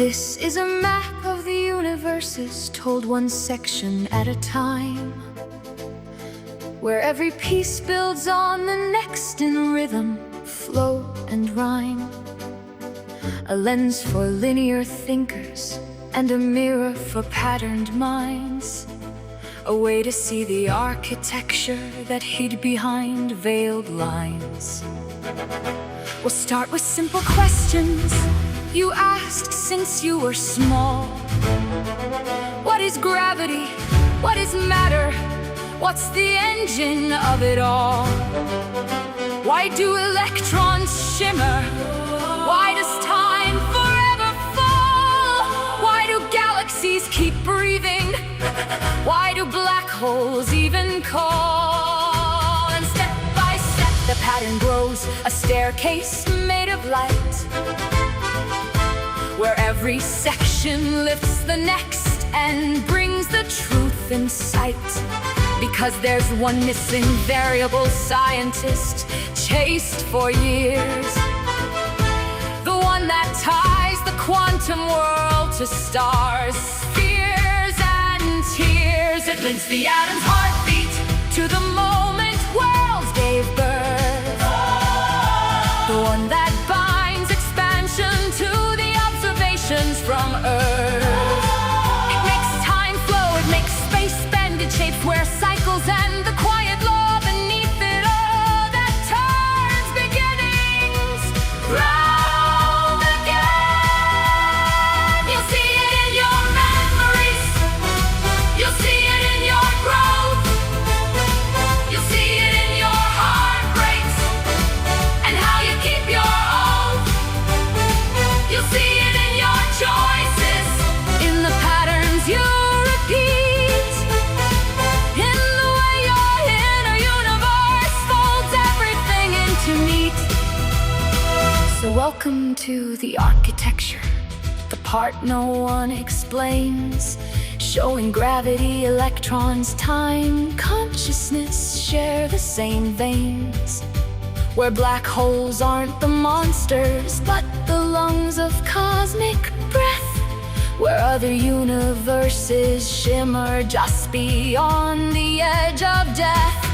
This is a map of the universes, told one section at a time, where every piece builds on the next in rhythm, flow, and rhyme. A lens for linear thinkers and a mirror for patterned minds. A way to see the architecture that hid behind veiled lines. We'll start with simple questions you asked since you were small. What is gravity? What is matter? What's the engine of it all? Why do electrons shimmer? Why does time forever fall? Why do galaxies keep breathing? Why do black holes even call? And step by step the pattern grows, a staircase made of light, where every section lifts the next and brings the truth in sight. Because there's one missing variable scientist chased for years, the one that ties the quantum world to stars, spheres, and tears. It links the atom's heartbeat to the moment worlds gave birth, the one that binds expansion to the observations from Earth. It makes time flow, it makes space bend, it shapes where cycles and the quiet law beneath it all that turns beginnings round again. You'll see it in your memories, you'll see it in your growth, you'll see it in your heartbreaks and how you keep your oath. You'll see it in your choices, in the patterns you repeat, in the way your inner universe folds everything into neat. So welcome to the architecture, the part no one explains, showing gravity, electrons, time, consciousness share the same veins, where black holes aren't the monsters but the lungs of cosmic breath, where other universes shimmer just beyond the edge of death.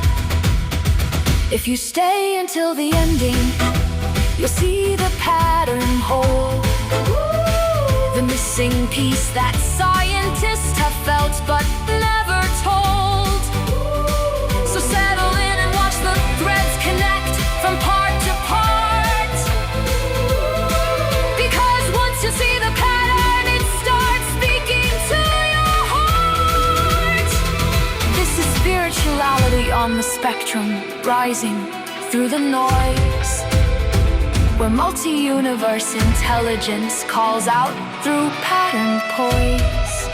If you stay until the ending, you'll see the pattern whole, the missing piece that scientists have felt but never told. So settle in and watch the threads connect from part to part, because once you see the pattern, it starts speaking to your heart. This is spirituality on the spectrum, rising through the noise, where multi-universe intelligence calls out through patterned poise.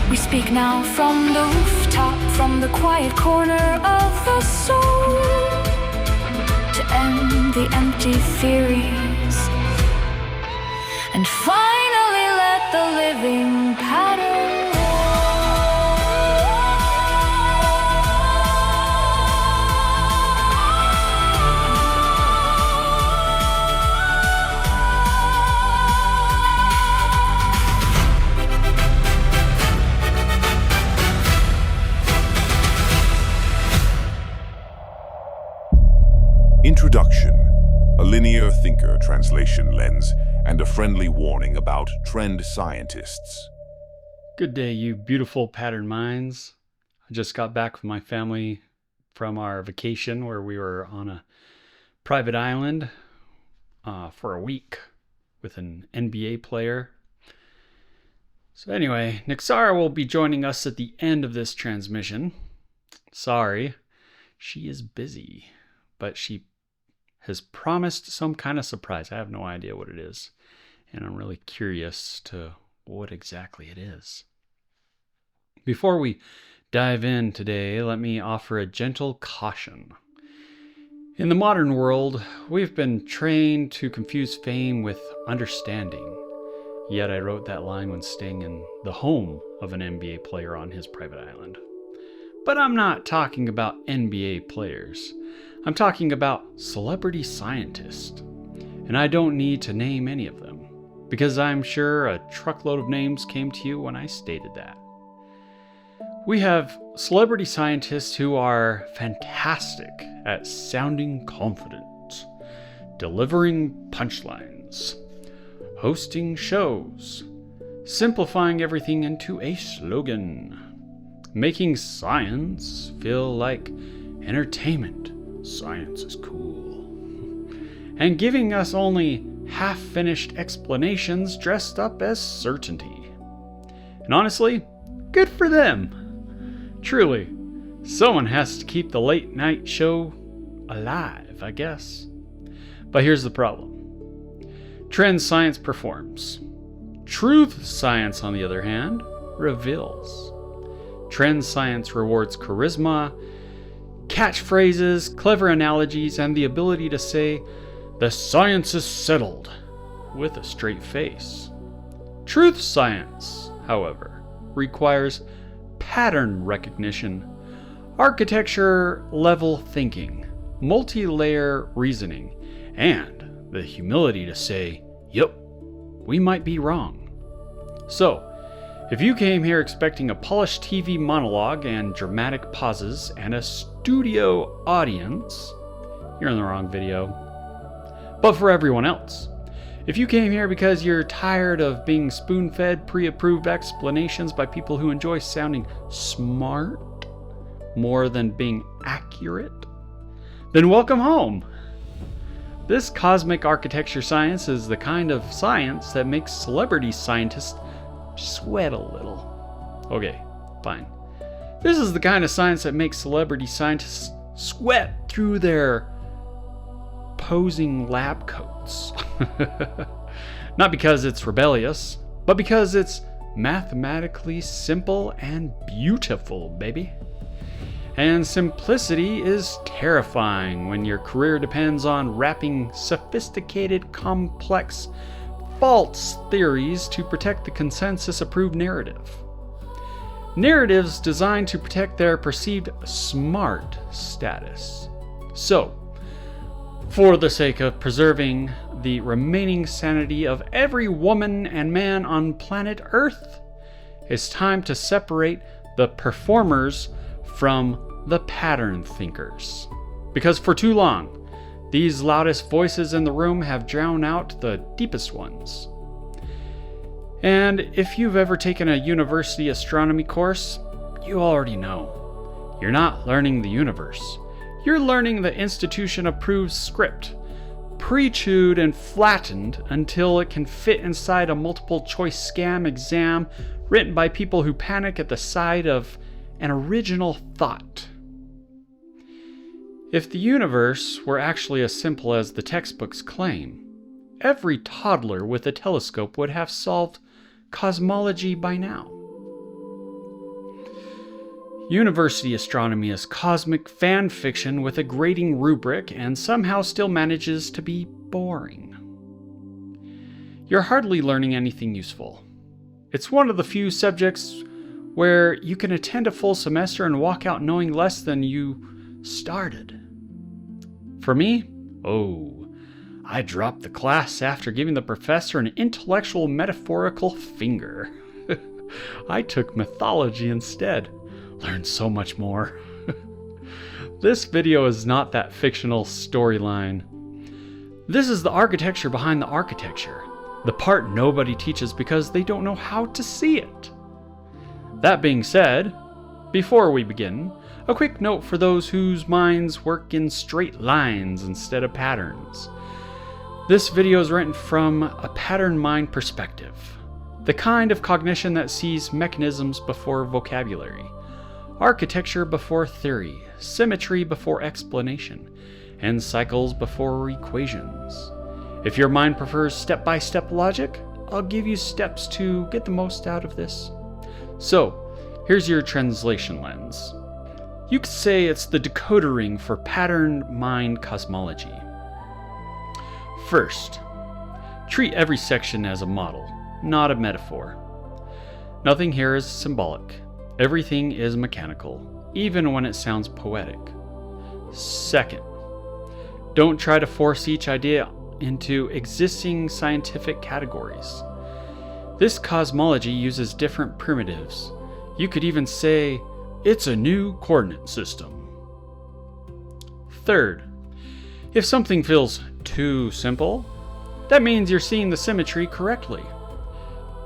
We speak now from the rooftop, from the quiet corner of the soul, to end the empty theories and finally let the living pattern Introduction, a linear thinker translation lens, and a friendly warning about trend scientists. Good day, you beautiful pattern minds. I just got back with my family from our vacation where we were on a private island for a week with an NBA player. So anyway, Nixara will be joining us at the end of this transmission. Sorry, she is busy, but she has promised some kind of surprise. I have no idea what it is, and I'm really curious to what exactly it is. Before we dive in today, let me offer a gentle caution. In the modern world, we've been trained to confuse fame with understanding. Yet I wrote that line when staying in the home of an NBA player on his private island. But I'm not talking about NBA players. I'm talking about celebrity scientists, and I don't need to name any of them. because I'm sure a truckload of names came to you when I stated that. We have celebrity scientists who are fantastic at sounding confident, delivering punchlines, hosting shows, simplifying everything into a slogan, making science feel like entertainment. Science is cool. And giving us only half-finished explanations dressed up as certainty. And honestly, good for them. Truly, someone has to keep the late night show alive, I guess. But here's the problem. Trend science performs. Truth science, on the other hand, reveals. Trend science rewards charisma, catchphrases, clever analogies, and the ability to say, "The science is settled," with a straight face. Truth science, however, requires pattern recognition, architecture-level thinking, multi-layer reasoning, and the humility to say, "Yep, we might be wrong." So, if you came here expecting a polished TV monologue and dramatic pauses and a studio audience, you're in the wrong video. But for everyone else, if you came here because you're tired of being spoon-fed pre-approved explanations by people who enjoy sounding smart more than being accurate, then welcome home. This cosmic architecture science is the kind of science that makes celebrity scientists sweat a little. Okay, fine. This is the kind of science that makes celebrity scientists sweat through their posing lab coats. Not because it's rebellious, but because it's mathematically simple and beautiful, baby. And simplicity is terrifying when your career depends on wrapping sophisticated, complex, false theories to protect the consensus-approved narrative. Narratives designed to protect their perceived smart status. So, for the sake of preserving the remaining sanity of every woman and man on planet Earth, it's time to separate the performers from the pattern thinkers. Because for too long, these loudest voices in the room have drowned out the deepest ones. And if you've ever taken a university astronomy course, you already know. You're not learning the universe. You're learning the institution-approved script, pre-chewed and flattened until it can fit inside a multiple-choice scam exam written by people who panic at the sight of an original thought. If the universe were actually as simple as the textbooks claim, every toddler with a telescope would have solved cosmology by now. University astronomy is cosmic fan fiction with a grading rubric and somehow still manages to be boring. You're hardly learning anything useful. It's one of the few subjects where you can attend a full semester and walk out knowing less than you started. For me, I dropped the class after giving the professor an intellectual metaphorical finger. I took mythology instead. Learned so much more. This video is not that fictional storyline. This is the architecture behind the architecture. The part nobody teaches because they don't know how to see it. That being said, before we begin, a quick note for those whose minds work in straight lines instead of patterns. This video is written from a pattern mind perspective, the kind of cognition that sees mechanisms before vocabulary, architecture before theory, symmetry before explanation, and cycles before equations. If your mind prefers step-by-step logic, I'll give you steps to get the most out of this. So, here's your translation lens. You could say it's the decoder ring for pattern mind cosmology. First, treat every section as a model, not a metaphor. Nothing here is symbolic. Everything is mechanical, even when it sounds poetic. Second, don't try to force each idea into existing scientific categories. This cosmology uses different primitives. You could even say it's a new coordinate system. Third, if something feels too simple, that means you're seeing the symmetry correctly.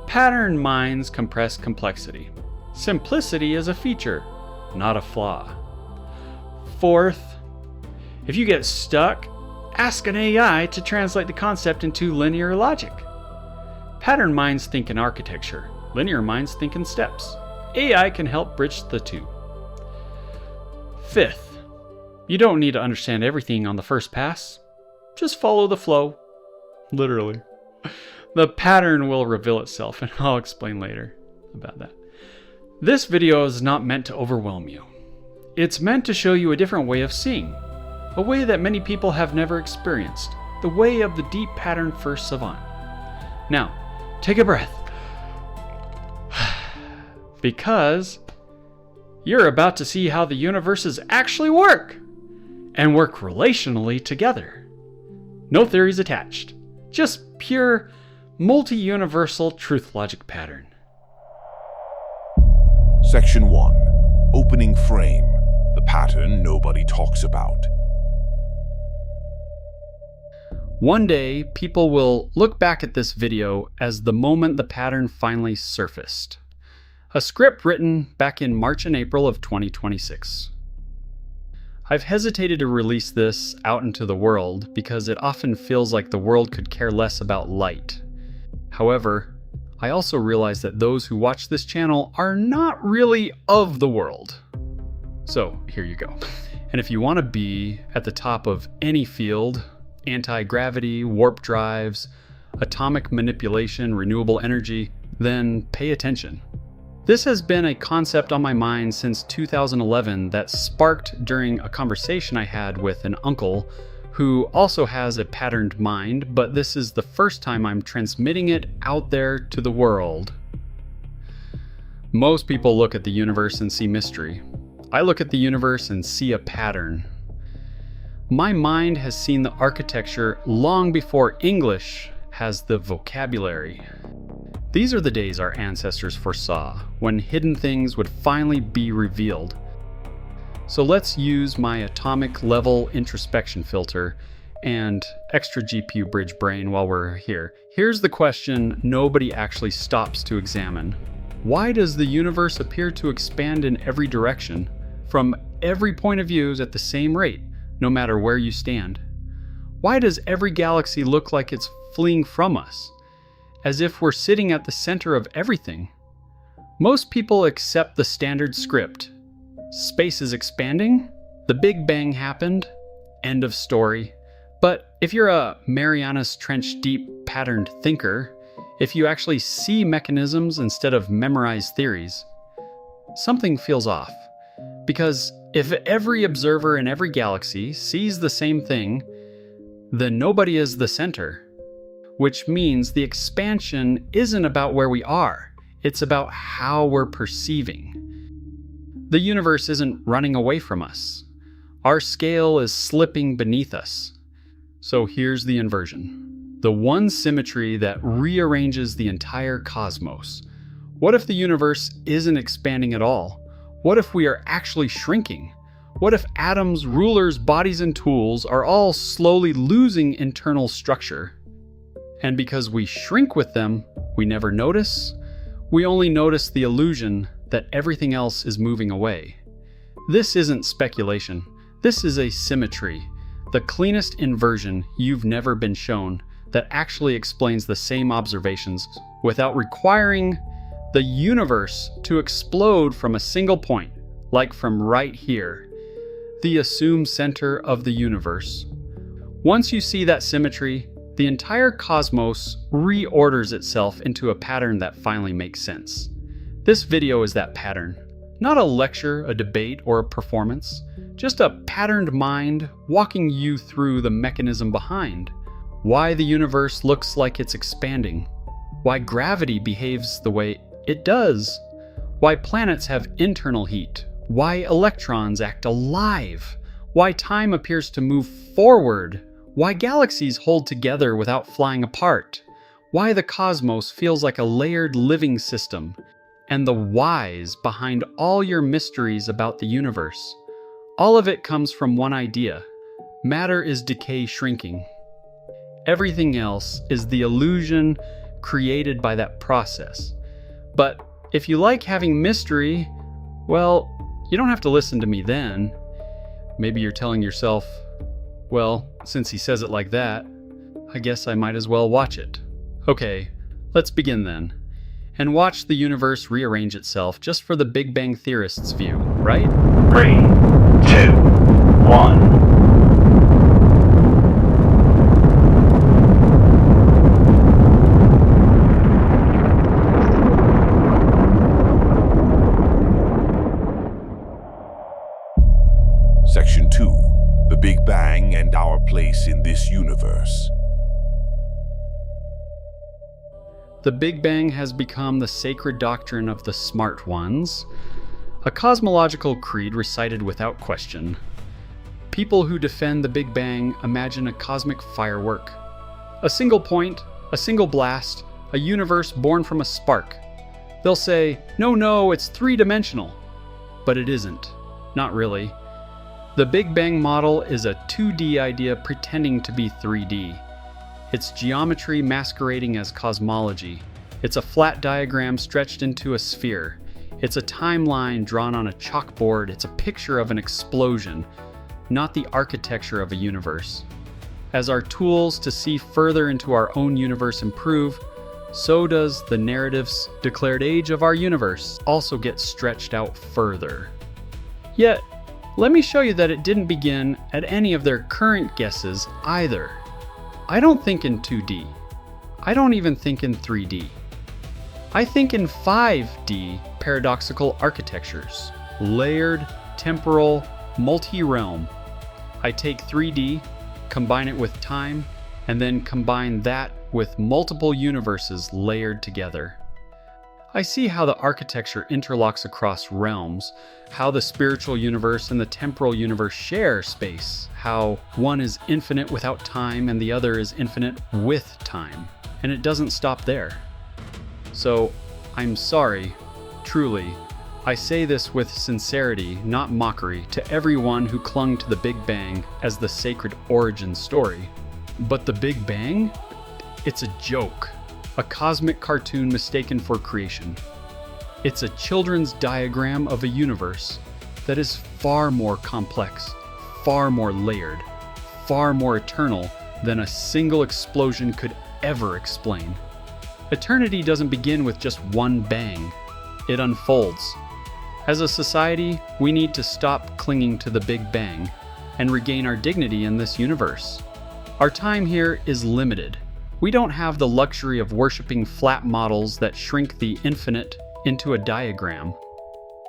Pattern minds compress complexity. Simplicity is a feature, not a flaw. Fourth, if you get stuck, ask an AI to translate the concept into linear logic. Pattern minds think in architecture. Linear minds think in steps. AI can help bridge the two. Fifth, you don't need to understand everything on the first pass. Just follow the flow. Literally. The pattern will reveal itself, and I'll explain later about that. This video is not meant to overwhelm you. It's meant to show you a different way of seeing, a way that many people have never experienced, the way of the deep pattern first savant. Now, take a breath. Because you're about to see how the universes actually work, and work relationally together. No theories attached, just pure multi-universal truth logic pattern. Section 1. Opening frame. The pattern nobody talks about. One day, people will look back at this video as the moment the pattern finally surfaced. A script written back in March and April of 2026. I've hesitated to release this out into the world because it often feels like the world could care less about light. However, I also realize that those who watch this channel are not really of the world. So here you go. And if you want to be at the top of any field, anti-gravity, warp drives, atomic manipulation, renewable energy, then pay attention. This has been a concept on my mind since 2011 that sparked during a conversation I had with an uncle who also has a patterned mind, but this is the first time I'm transmitting it out there to the world. Most people look at the universe and see mystery. I look at the universe and see a pattern. My mind has seen the architecture long before English has the vocabulary. These are the days our ancestors foresaw, when hidden things would finally be revealed. So let's use my atomic level introspection filter and extra GPU bridge brain while we're here. Here's the question nobody actually stops to examine. Why does the universe appear to expand in every direction, from every point of view at the same rate, no matter where you stand? Why does every galaxy look like it's fleeing from us, as if we're sitting at the center of everything? Most people accept the standard script. Space is expanding, the Big Bang happened, end of story. But if you're a Marianas Trench deep patterned thinker, if you actually see mechanisms instead of memorize theories, something feels off. Because if every observer in every galaxy sees the same thing, then nobody is the center. Which means the expansion isn't about where we are, it's about how we're perceiving. The universe isn't running away from us. Our scale is slipping beneath us. So here's the inversion. The one symmetry that rearranges the entire cosmos. What if the universe isn't expanding at all? What if we are actually shrinking? What if atoms, rulers, bodies, and tools are all slowly losing internal structure? And because we shrink with them, we never notice. We only notice the illusion that everything else is moving away. This isn't speculation. This is a symmetry, the cleanest inversion you've never been shown that actually explains the same observations without requiring the universe to explode from a single point, like from right here, the assumed center of the universe. Once you see that symmetry, the entire cosmos reorders itself into a pattern that finally makes sense. This video is that pattern. Not a lecture, a debate, or a performance. Just a patterned mind walking you through the mechanism behind. Why the universe looks like it's expanding. Why gravity behaves the way it does. Why planets have internal heat. Why electrons act alive. Why time appears to move forward. why galaxies hold together without flying apart, why the cosmos feels like a layered living system, and the whys behind all your mysteries about the universe. All of it comes from one idea: matter is decay shrinking. Everything else is the illusion created by that process. But if you like having mystery, well, you don't have to listen to me then. Maybe you're telling yourself, well, since he says it like that, I guess I might as well watch it. Okay, let's begin then. And watch the universe rearrange itself just for the Big Bang theorists' view, right? 3, 2, 1. Section 2. The Big Bang and Our Place in This Universe. The Big Bang has become the sacred doctrine of the smart ones, a cosmological creed recited without question. People who defend the Big Bang imagine a cosmic firework. A single point, a single blast, a universe born from a spark. They'll say, no, it's three-dimensional. But it isn't. Not really. The Big Bang model is a 2D idea pretending to be 3D. It's geometry masquerading as cosmology. It's a flat diagram stretched into a sphere. It's a timeline drawn on a chalkboard. It's a picture of an explosion, not the architecture of a universe. As our tools to see further into our own universe improve, so does the narrative's declared age of our universe also get stretched out further. Yet, let me show you that it didn't begin at any of their current guesses either. I don't think in 2D. I don't even think in 3D. I think in 5D paradoxical architectures. Layered, temporal, multi-realm. I take 3D, combine it with time, and then combine that with multiple universes layered together. I see how the architecture interlocks across realms, how the spiritual universe and the temporal universe share space, how one is infinite without time and the other is infinite with time. And it doesn't stop there. So, I'm sorry, truly, I say this with sincerity, not mockery, to everyone who clung to the Big Bang as the sacred origin story. But the Big Bang? It's a joke. A cosmic cartoon mistaken for creation. It's a children's diagram of a universe that is far more complex, far more layered, far more eternal than a single explosion could ever explain. Eternity doesn't begin with just one bang. It unfolds. As a society, we need to stop clinging to the Big Bang and regain our dignity in this universe. Our time here is limited. We don't have the luxury of worshiping flat models that shrink the infinite into a diagram.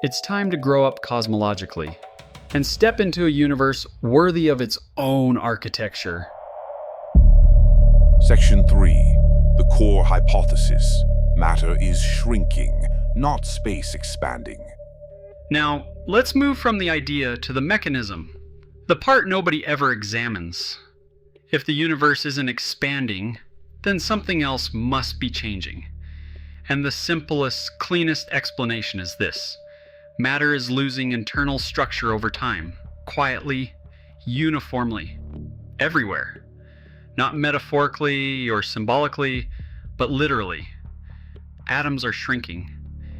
It's time to grow up cosmologically and step into a universe worthy of its own architecture. Section 3. The core hypothesis. Matter is shrinking, not space expanding. Now, let's move from the idea to the mechanism, the part nobody ever examines. If the universe isn't expanding, then something else must be changing. And the simplest, cleanest explanation is this: matter is losing internal structure over time, quietly, uniformly, everywhere. Not metaphorically or symbolically, but literally. Atoms are shrinking,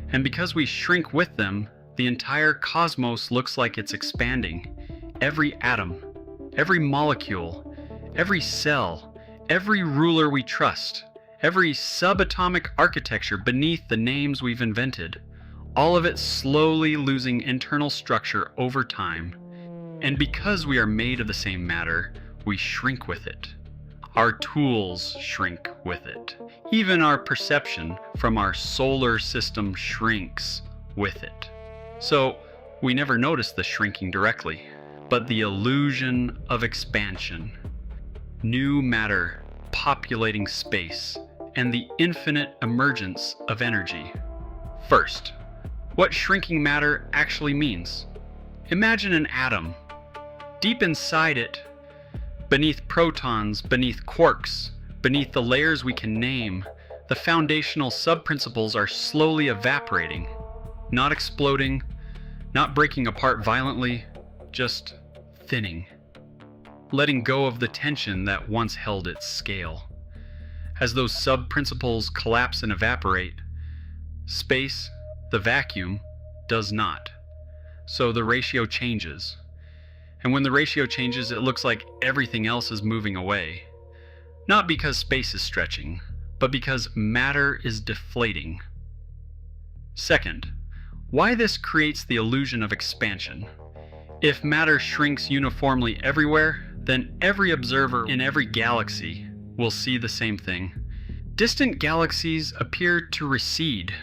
and because we shrink with them, the entire cosmos looks like it's expanding. Every atom, every molecule, every cell, every ruler we trust, every subatomic architecture beneath the names we've invented, all of it slowly losing internal structure over time. And because we are made of the same matter, we shrink with it. Our tools shrink with it. Even our perception from our solar system shrinks with it. So we never notice the shrinking directly, but the illusion of expansion. New matter populating space, and the infinite emergence of energy. First, what shrinking matter actually means. Imagine an atom. Deep inside it, beneath protons, beneath quarks, beneath the layers we can name, the foundational sub-principles are slowly evaporating, not exploding, not breaking apart violently, just thinning, letting go of the tension that once held its scale. As those sub-principles collapse and evaporate, space, the vacuum, does not. So the ratio changes. And when the ratio changes, it looks like everything else is moving away. Not because space is stretching, but because matter is deflating. Second, why this creates the illusion of expansion. If matter shrinks uniformly everywhere, then every observer in every galaxy will see the same thing. Distant galaxies appear to recede.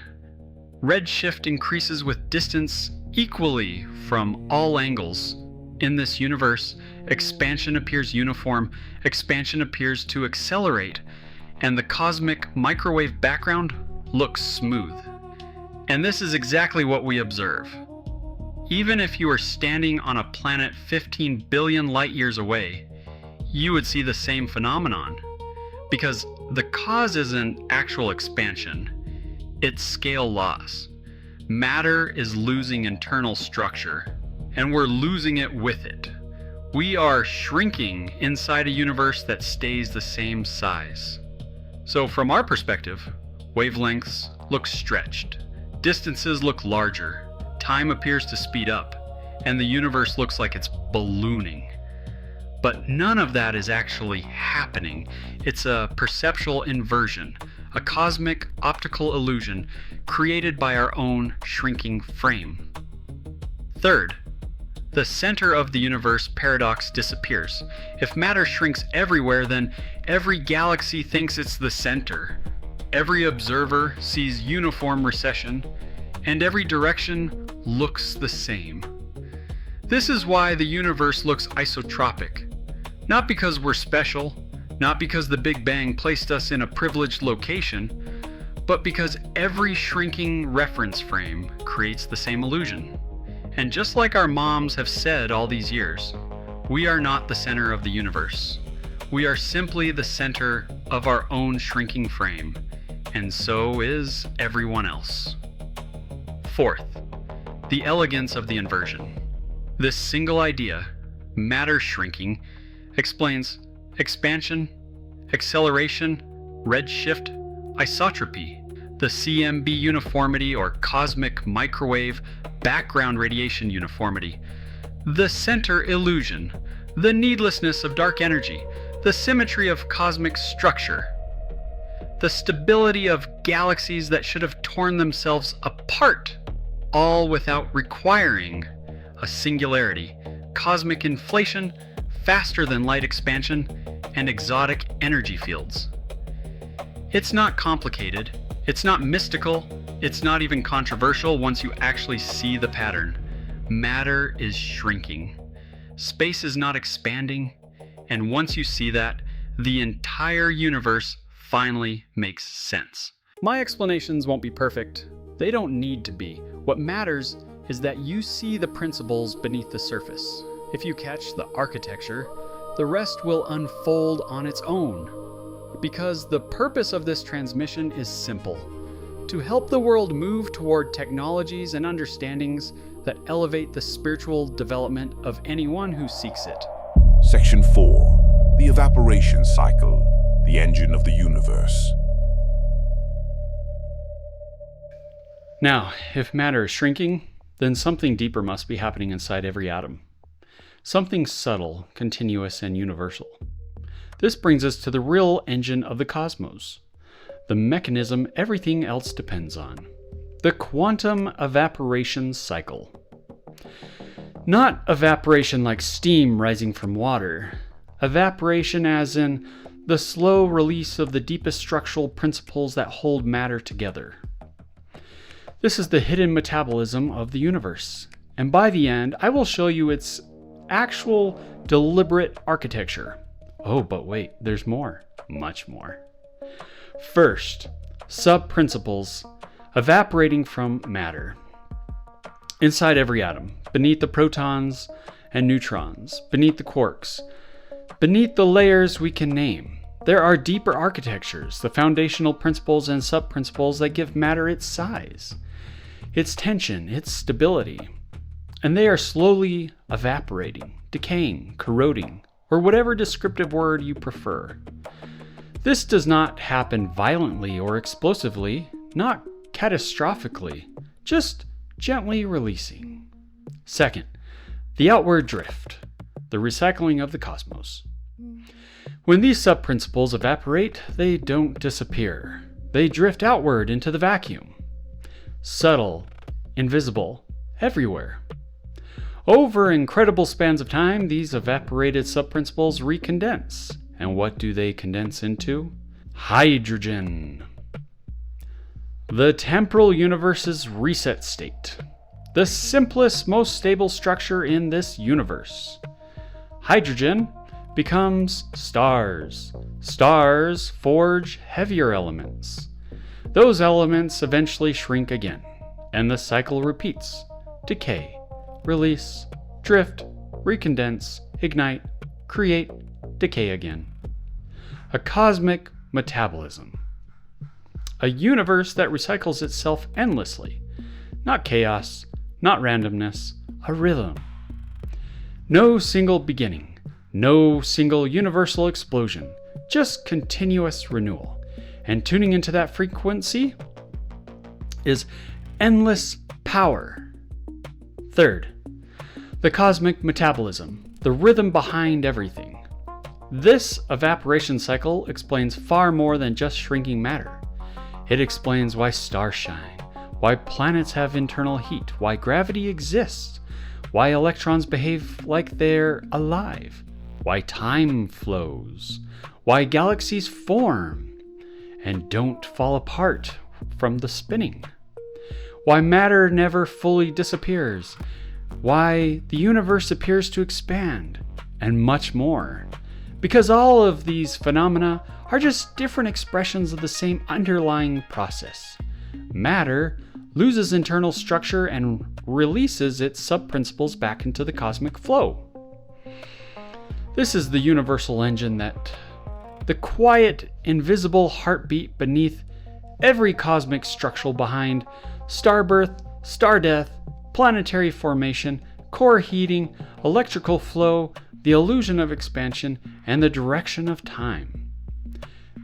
Redshift increases with distance equally from all angles. In this universe, expansion appears uniform, expansion appears to accelerate, and the cosmic microwave background looks smooth. And this is exactly what we observe. Even if you were standing on a planet 15 billion light years away, you would see the same phenomenon. Because the cause isn't actual expansion, it's scale loss. Matter is losing internal structure, and we're losing it with it. We are shrinking inside a universe that stays the same size. So from our perspective, wavelengths look stretched, distances look larger, time appears to speed up, and the universe looks like it's ballooning. But none of that is actually happening. It's a perceptual inversion, a cosmic optical illusion created by our own shrinking frame. Third, the center of the universe paradox disappears. If matter shrinks everywhere, then every galaxy thinks it's the center. Every observer sees uniform recession, and every direction looks the same. This is why the universe looks isotropic. Not because we're special, not because the Big Bang placed us in a privileged location, but because every shrinking reference frame creates the same illusion. And just like our moms have said all these years, we are not the center of the universe. We are simply the center of our own shrinking frame, and so is everyone else. Fourth, the elegance of the inversion. This single idea, matter shrinking, explains expansion, acceleration, redshift, isotropy, the CMB uniformity or cosmic microwave background radiation uniformity, the center illusion, the needlessness of dark energy, the symmetry of cosmic structure, the stability of galaxies that should have torn themselves apart, all without requiring a singularity, cosmic inflation, faster than light expansion, and exotic energy fields. It's not complicated, it's not mystical, it's not even controversial once you actually see the pattern. Matter is shrinking. Space is not expanding, and once you see that, the entire universe finally makes sense. My explanations won't be perfect. They don't need to be. What matters is that you see the principles beneath the surface. If you catch the architecture, the rest will unfold on its own. Because the purpose of this transmission is simple: to help the world move toward technologies and understandings that elevate the spiritual development of anyone who seeks it. Section 4. The evaporation cycle, the engine of the universe. Now, if matter is shrinking, then something deeper must be happening inside every atom. Something subtle, continuous, and universal. This brings us to the real engine of the cosmos, the mechanism everything else depends on, the quantum evaporation cycle. Not evaporation like steam rising from water, evaporation as in the slow release of the deepest structural principles that hold matter together. This is the hidden metabolism of the universe, and by the end, I will show you its actual deliberate architecture. Oh, but wait, there's more, much more. First, sub-principles evaporating from matter. Inside every atom, beneath the protons and neutrons, beneath the quarks, Beneath the layers we can name, there are deeper architectures, the foundational principles and sub-principles that give matter its size, its tension, its stability. And they are slowly evaporating, decaying, corroding, or whatever descriptive word you prefer. This does not happen violently or explosively, not catastrophically, just gently releasing. Second, the outward drift, the recycling of the cosmos. When these sub-principles evaporate, they don't disappear. They drift outward into the vacuum. Subtle, invisible, everywhere. Over incredible spans of time, these evaporated sub-principles recondense. And what do they condense into? Hydrogen. The temporal universe's reset state. The simplest, most stable structure in this universe. Hydrogen becomes stars. Stars forge heavier elements. Those elements eventually shrink again, and the cycle repeats. Decay, release, drift, recondense, ignite, create, decay again. A cosmic metabolism. A universe that recycles itself endlessly. Not chaos, not randomness, a rhythm. No single beginning, no single universal explosion, just continuous renewal. And tuning into that frequency is endless power. Third, the cosmic metabolism, the rhythm behind everything. This evaporation cycle explains far more than just shrinking matter. It explains why stars shine, why planets have internal heat, why gravity exists, why electrons behave like they're alive, why time flows, why galaxies form and don't fall apart from the spinning, why matter never fully disappears, why the universe appears to expand, and much more. Because all of these phenomena are just different expressions of the same underlying process. Matter loses internal structure and releases its sub-principles back into the cosmic flow. This is the universal engine, the quiet, invisible heartbeat beneath every cosmic structure behind star birth, star death, planetary formation, core heating, electrical flow, the illusion of expansion, and the direction of time.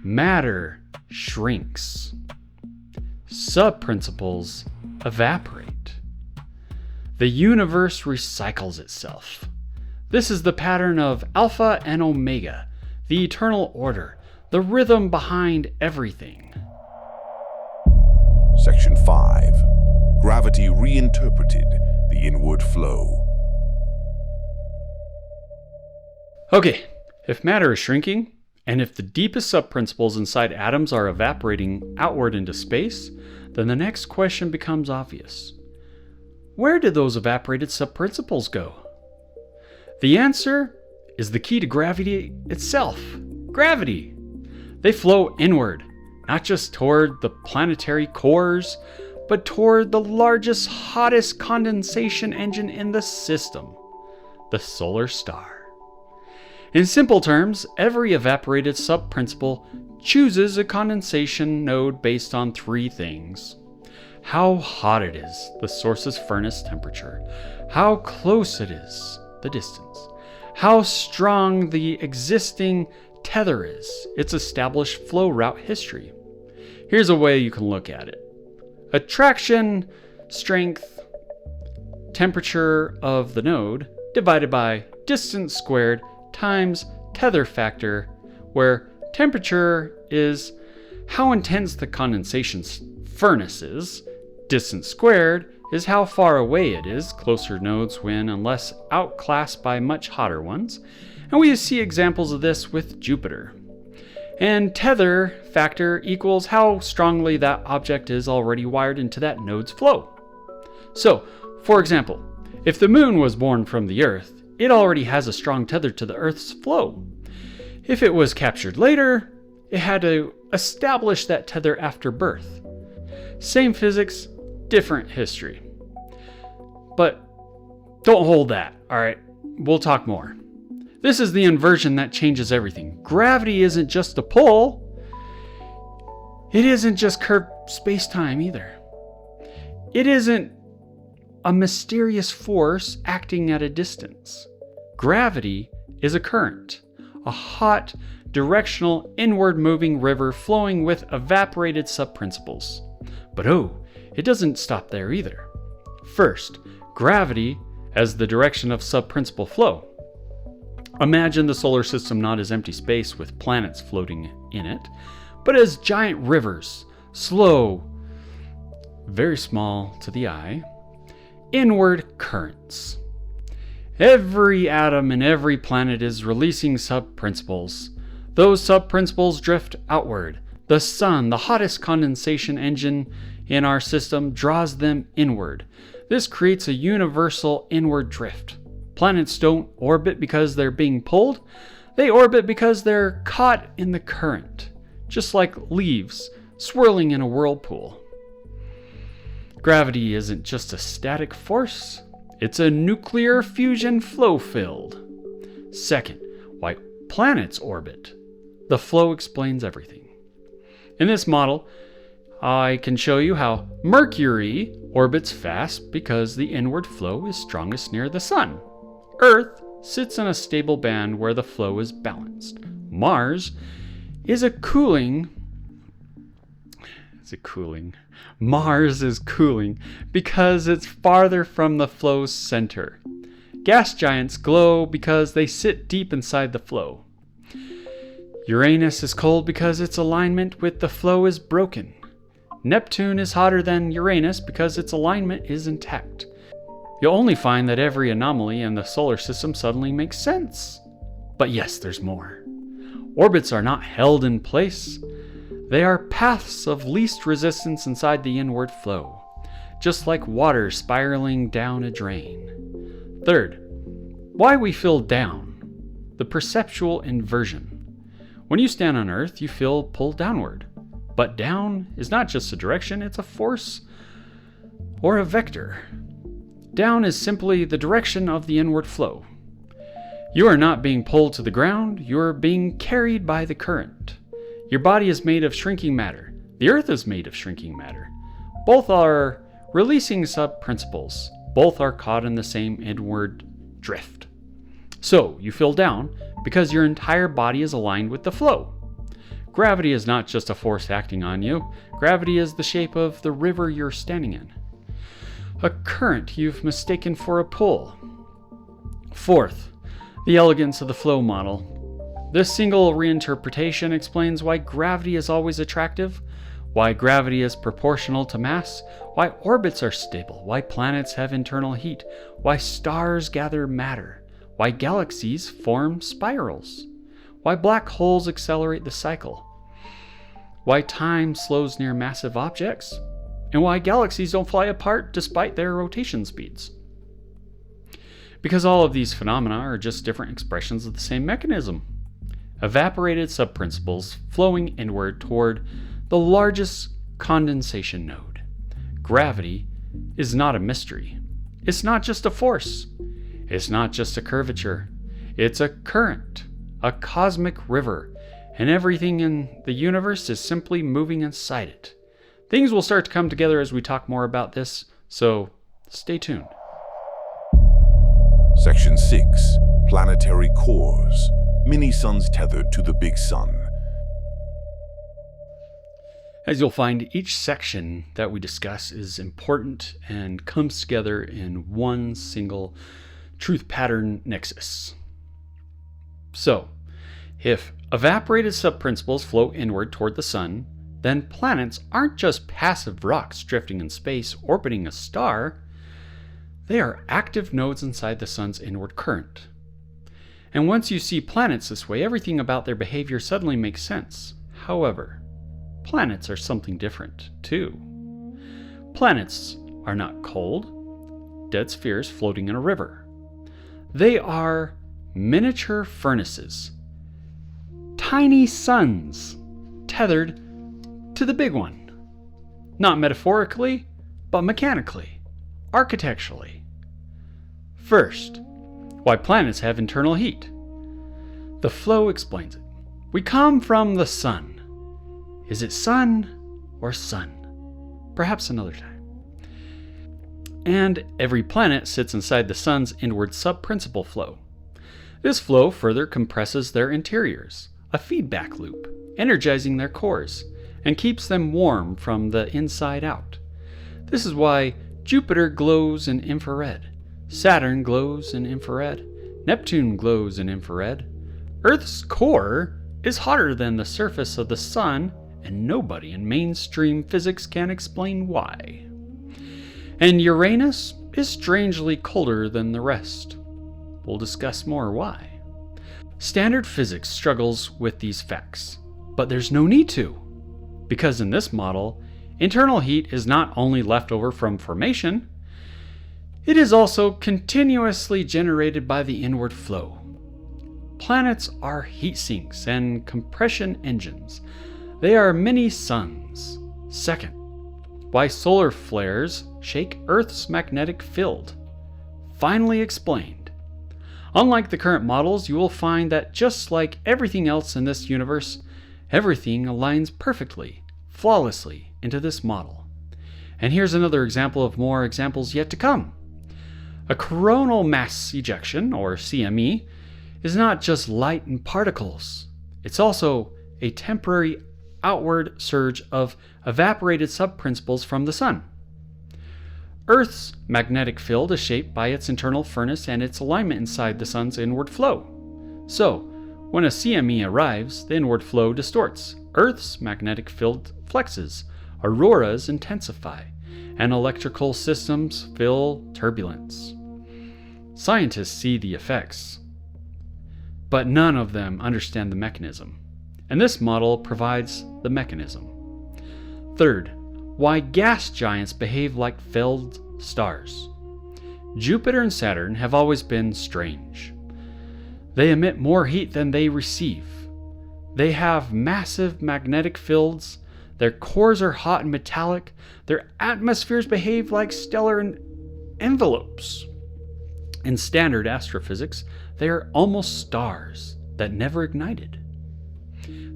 Matter shrinks. Sub-principles evaporate. The universe recycles itself. This is the pattern of Alpha and Omega, the eternal order, the rhythm behind everything. Section 5. Gravity reinterpreted, the inward flow. Okay, if matter is shrinking, and if the deepest sub-principles inside atoms are evaporating outward into space, then the next question becomes obvious. Where did those evaporated sub-principles go? The answer is the key to gravity itself. Gravity! They flow inward, not just toward the planetary cores, but toward the largest, hottest condensation engine in the system, the solar star. In simple terms, every evaporated sub-principle chooses a condensation node based on three things. How hot it is, the source's furnace temperature. How close it is, the distance. How strong the existing tether is, its established flow route history. Here's a way you can look at it. Attraction, strength, temperature of the node divided by distance squared times tether factor, where temperature is how intense the condensation furnace is, distance squared is how far away it is, closer nodes win unless outclassed by much hotter ones, and we see examples of this with Jupiter. And tether factor equals how strongly that object is already wired into that node's flow. So, for example, if the moon was born from the Earth, it already has a strong tether to the Earth's flow. If it was captured later, it had to establish that tether after birth. Same physics, different history. But don't hold that, alright? We'll talk more. This is the inversion that changes everything. Gravity isn't just a pull. It isn't just curved space-time either. It isn't a mysterious force acting at a distance. Gravity is a current, a hot, directional, inward-moving river flowing with evaporated subprinciples. But it doesn't stop there either. First, gravity as the direction of subprincipal flow. Imagine the solar system not as empty space with planets floating in it, but as giant rivers, slow, very small to the eye, inward currents. Every atom in every planet is releasing subprinciples. Those subprinciples drift outward. The sun, the hottest condensation engine in our system, draws them inward. This creates a universal inward drift. Planets don't orbit because they're being pulled. They orbit because they're caught in the current, just like leaves swirling in a whirlpool. Gravity isn't just a static force, it's a nuclear fusion flow field. Second, why planets orbit. The flow explains everything. In this model, I can show you how Mercury orbits fast because the inward flow is strongest near the Sun. Earth sits in a stable band where the flow is balanced. Mars is cooling because it's farther from the flow's center. Gas giants glow because they sit deep inside the flow. Uranus is cold because its alignment with the flow is broken. Neptune is hotter than Uranus because its alignment is intact. You'll only find that every anomaly in the solar system suddenly makes sense. But yes, there's more. Orbits are not held in place. They are paths of least resistance inside the inward flow, just like water spiraling down a drain. Third, why we feel down. The perceptual inversion. When you stand on Earth, you feel pulled downward. But down is not just a direction, it's a force or a vector. Down is simply the direction of the inward flow. You are not being pulled to the ground, you are being carried by the current. Your body is made of shrinking matter. The Earth is made of shrinking matter. Both are releasing subprinciples. Both are caught in the same inward drift. So, you feel down because your entire body is aligned with the flow. Gravity is not just a force acting on you. Gravity is the shape of the river you're standing in. A current you've mistaken for a pull. Fourth, the elegance of the flow model. This single reinterpretation explains why gravity is always attractive, why gravity is proportional to mass, why orbits are stable, why planets have internal heat, why stars gather matter, why galaxies form spirals, why black holes accelerate the cycle, why time slows near massive objects, and why galaxies don't fly apart despite their rotation speeds. Because all of these phenomena are just different expressions of the same mechanism. Evaporated subprinciples flowing inward toward the largest condensation node. Gravity is not a mystery. It's not just a force. It's not just a curvature. It's a current, a cosmic river, and everything in the universe is simply moving inside it. Things will start to come together as we talk more about this, so stay tuned. Section 6. Planetary cores. Mini-suns tethered to the big sun. As you'll find, each section that we discuss is important and comes together in one single truth pattern nexus. So, if evaporated subprinciples flow inward toward the sun, then planets aren't just passive rocks drifting in space orbiting a star. They are active nodes inside the sun's inward current. And once you see planets this way, everything about their behavior suddenly makes sense. However, planets are something different, too. Planets are not cold, dead spheres floating in a river. They are miniature furnaces, tiny suns tethered to the big one. Not metaphorically, but mechanically, architecturally. First, why planets have internal heat. The flow explains it. We come from the sun. Is it sun or sun? Perhaps another time. And every planet sits inside the sun's inward subprincipal flow. This flow further compresses their interiors, a feedback loop, energizing their cores, and keeps them warm from the inside out. This is why Jupiter glows in infrared, Saturn glows in infrared, Neptune glows in infrared. Earth's core is hotter than the surface of the sun, and nobody in mainstream physics can explain why. And Uranus is strangely colder than the rest. We'll discuss more why. Standard physics struggles with these facts, but there's no need to, because in this model, internal heat is not only left over from formation, it is also continuously generated by the inward flow. Planets are heat sinks and compression engines. They are mini suns. Second, why solar flares shake Earth's magnetic field. Finally explained. Unlike the current models, you will find that just like everything else in this universe, everything aligns perfectly, flawlessly into this model. And here's another example of more examples yet to come. A coronal mass ejection, or CME, is not just light and particles. It's also a temporary outward surge of evaporated subprinciples from the sun. Earth's magnetic field is shaped by its internal furnace and its alignment inside the sun's inward flow. So, when a CME arrives, the inward flow distorts, Earth's magnetic field flexes, auroras intensify, and electrical systems feel turbulence. Scientists see the effects, but none of them understand the mechanism, and this model provides the mechanism. Third, why gas giants behave like failed stars. Jupiter and Saturn have always been strange. They emit more heat than they receive. They have massive magnetic fields, their cores are hot and metallic, their atmospheres behave like stellar envelopes. In standard astrophysics, they are almost stars that never ignited.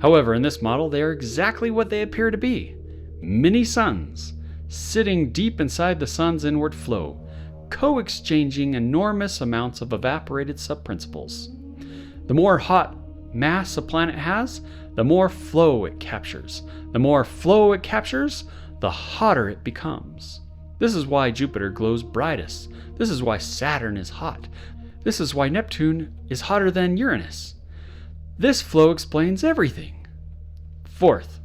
However, in this model, they are exactly what they appear to be. Mini suns, sitting deep inside the sun's inward flow, co-exchanging enormous amounts of evaporated subprinciples. The more hot mass a planet has, the more flow it captures. The more flow it captures, the hotter it becomes. This is why Jupiter glows brightest. This is why Saturn is hot. This is why Neptune is hotter than Uranus. This flow explains everything. Fourth,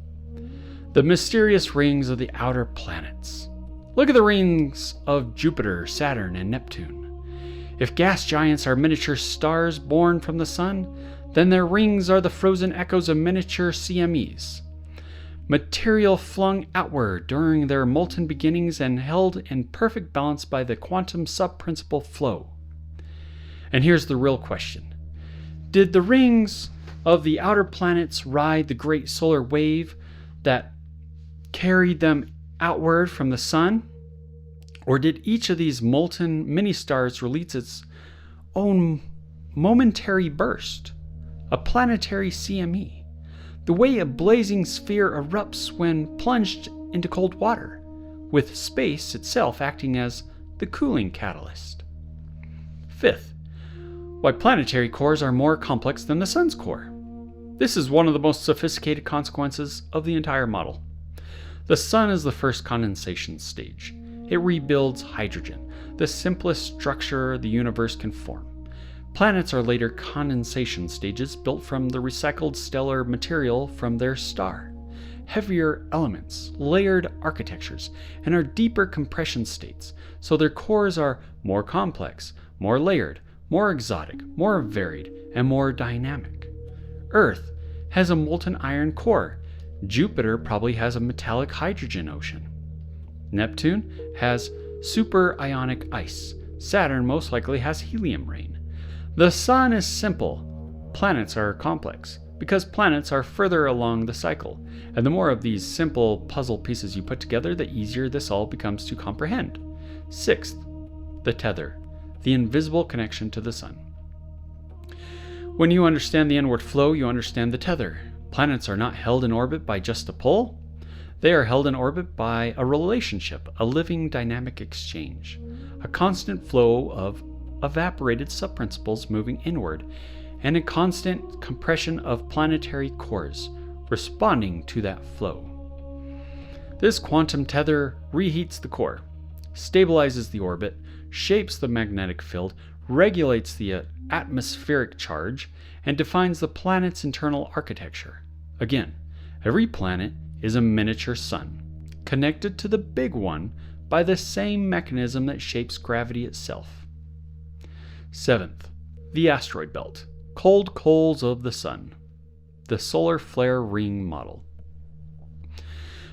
the mysterious rings of the outer planets. Look at the rings of Jupiter, Saturn, and Neptune. If gas giants are miniature stars born from the sun, then their rings are the frozen echoes of miniature CMEs. Material flung outward during their molten beginnings and held in perfect balance by the quantum subprincipal flow. And here's the real question. Did the rings of the outer planets ride the great solar wave that carried them outward from the sun? Or did each of these molten mini-stars release its own momentary burst, a planetary CME, the way a blazing sphere erupts when plunged into cold water, with space itself acting as the cooling catalyst? Fifth, why planetary cores are more complex than the sun's core. This is one of the most sophisticated consequences of the entire model. The sun is the first condensation stage. It rebuilds hydrogen, the simplest structure the universe can form. Planets are later condensation stages built from the recycled stellar material from their star. Heavier elements, layered architectures, and are deeper compression states, so their cores are more complex, more layered, more exotic, more varied, and more dynamic. Earth has a molten iron core. Jupiter probably has a metallic hydrogen ocean. Neptune has super ionic ice. Saturn most likely has helium rain. The sun is simple. Planets are complex, because planets are further along the cycle, and the more of these simple puzzle pieces you put together, the easier this all becomes to comprehend. Sixth, the tether, the invisible connection to the sun. When you understand the inward flow, you understand the tether. Planets are not held in orbit by just a pull. They are held in orbit by a relationship, a living dynamic exchange, a constant flow of evaporated subprinciples moving inward, and a constant compression of planetary cores responding to that flow. This quantum tether reheats the core, stabilizes the orbit, shapes the magnetic field, regulates the atmospheric charge, and defines the planet's internal architecture. Again, every planet is a miniature sun, connected to the big one by the same mechanism that shapes gravity itself. Seventh, the asteroid belt, cold coals of the sun, the solar flare ring model.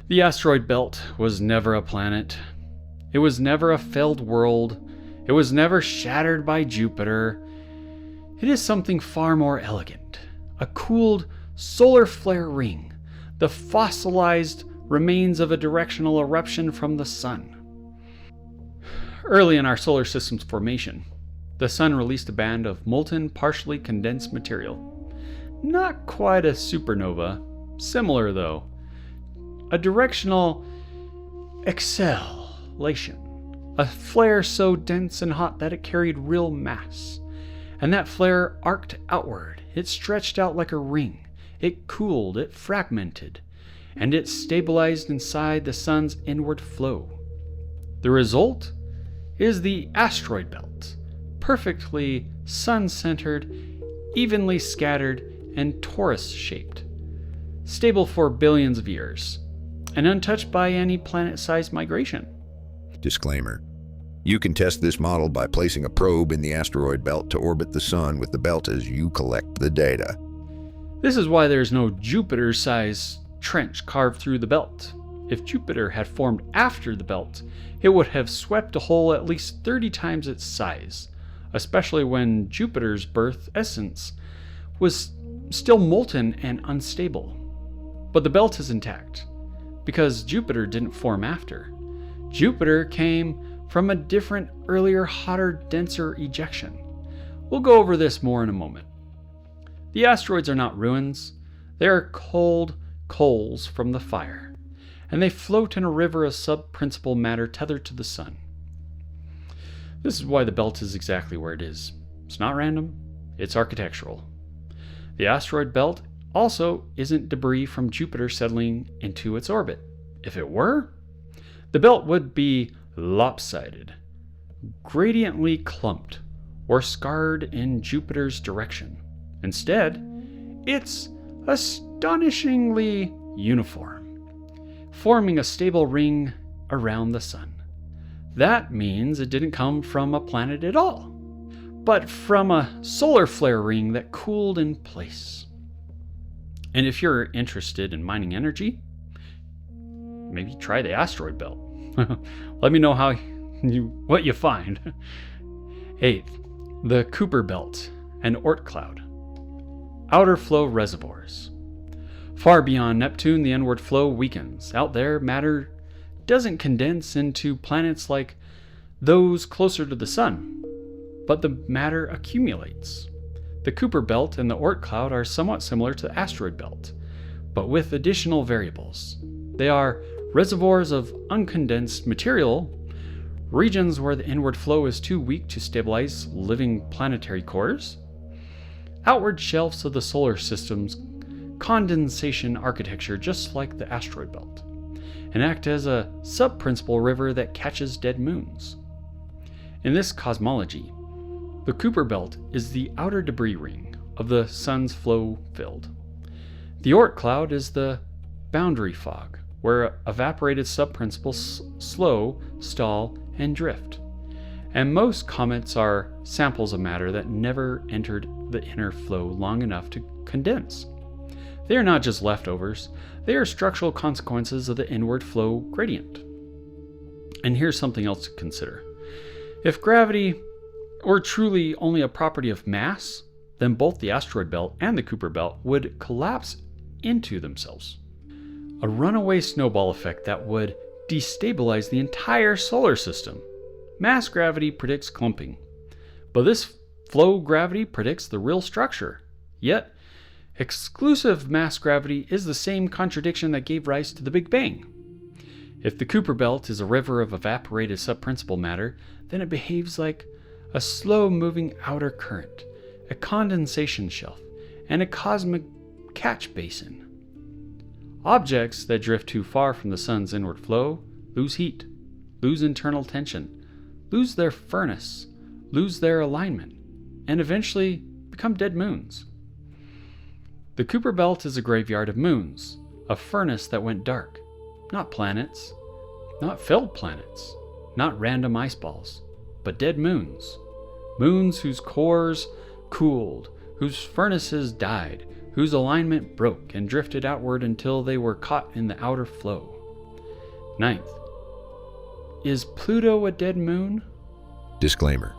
The asteroid belt was never a planet. It was never a failed world. It was never shattered by Jupiter. It is something far more elegant, a cooled solar flare ring, the fossilized remains of a directional eruption from the sun. Early in our solar system's formation, the sun released a band of molten, partially condensed material. Not quite a supernova, similar though. A directional exhalation, a flare so dense and hot that it carried real mass. And that flare arced outward. It stretched out like a ring. It cooled, it fragmented, and it stabilized inside the sun's inward flow. The result is the asteroid belt, perfectly sun-centered, evenly scattered, and torus-shaped, stable for billions of years, and untouched by any planet-sized migration. Disclaimer. You can test this model by placing a probe in the asteroid belt to orbit the sun with the belt as you collect the data. This is why there's no Jupiter-sized trench carved through the belt. If Jupiter had formed after the belt, it would have swept a hole at least 30 times its size, especially when Jupiter's birth essence was still molten and unstable. But the belt is intact, because Jupiter didn't form after. Jupiter came from a different, earlier, hotter, denser ejection. We'll go over this more in a moment. The asteroids are not ruins. They are cold coals from the fire, and they float in a river of subprincipal matter tethered to the sun. This is why the belt is exactly where it is. It's not random, it's architectural. The asteroid belt also isn't debris from Jupiter settling into its orbit. If it were, the belt would be lopsided, gradiently clumped, or scarred in Jupiter's direction. Instead, it's astonishingly uniform, forming a stable ring around the sun. That means it didn't come from a planet at all, but from a solar flare ring that cooled in place. And if you're interested in mining energy, maybe try the asteroid belt. Let me know what you find. Eighth, the Kuiper belt and Oort cloud. Outer flow reservoirs. Far beyond Neptune, the inward flow weakens. Out there, matter doesn't condense into planets like those closer to the sun, but the matter accumulates. The Kuiper belt and the Oort cloud are somewhat similar to the asteroid belt, but with additional variables. They are reservoirs of uncondensed material, regions where the inward flow is too weak to stabilize living planetary cores, outward shelves of the solar system's condensation architecture just like the asteroid belt, and act as a subprincipal river that catches dead moons. In this cosmology, the Kuiper belt is the outer debris ring of the sun's flow field. The Oort cloud is the boundary fog, where evaporated subprinciples slow, stall, and drift. And most comets are samples of matter that never entered the inner flow long enough to condense. They are not just leftovers, they are structural consequences of the inward flow gradient. And here's something else to consider. If gravity were truly only a property of mass, then both the asteroid belt and the Kuiper belt would collapse into themselves. A runaway snowball effect that would destabilize the entire solar system. Mass gravity predicts clumping, but this flow gravity predicts the real structure, Yet, exclusive mass gravity is the same contradiction that gave rise to the Big Bang. If the Kuiper Belt is a river of evaporated subprincipal matter, then it behaves like a slow-moving outer current, a condensation shelf, and a cosmic catch basin. Objects that drift too far from the sun's inward flow lose heat, lose internal tension, lose their furnace, lose their alignment, and eventually become dead moons. The Kuiper Belt is a graveyard of moons, a furnace that went dark. Not planets, not failed planets, not random ice balls, but dead moons. Moons whose cores cooled, whose furnaces died, whose alignment broke and drifted outward until they were caught in the outer flow. 9th, is Pluto a dead moon? Disclaimer.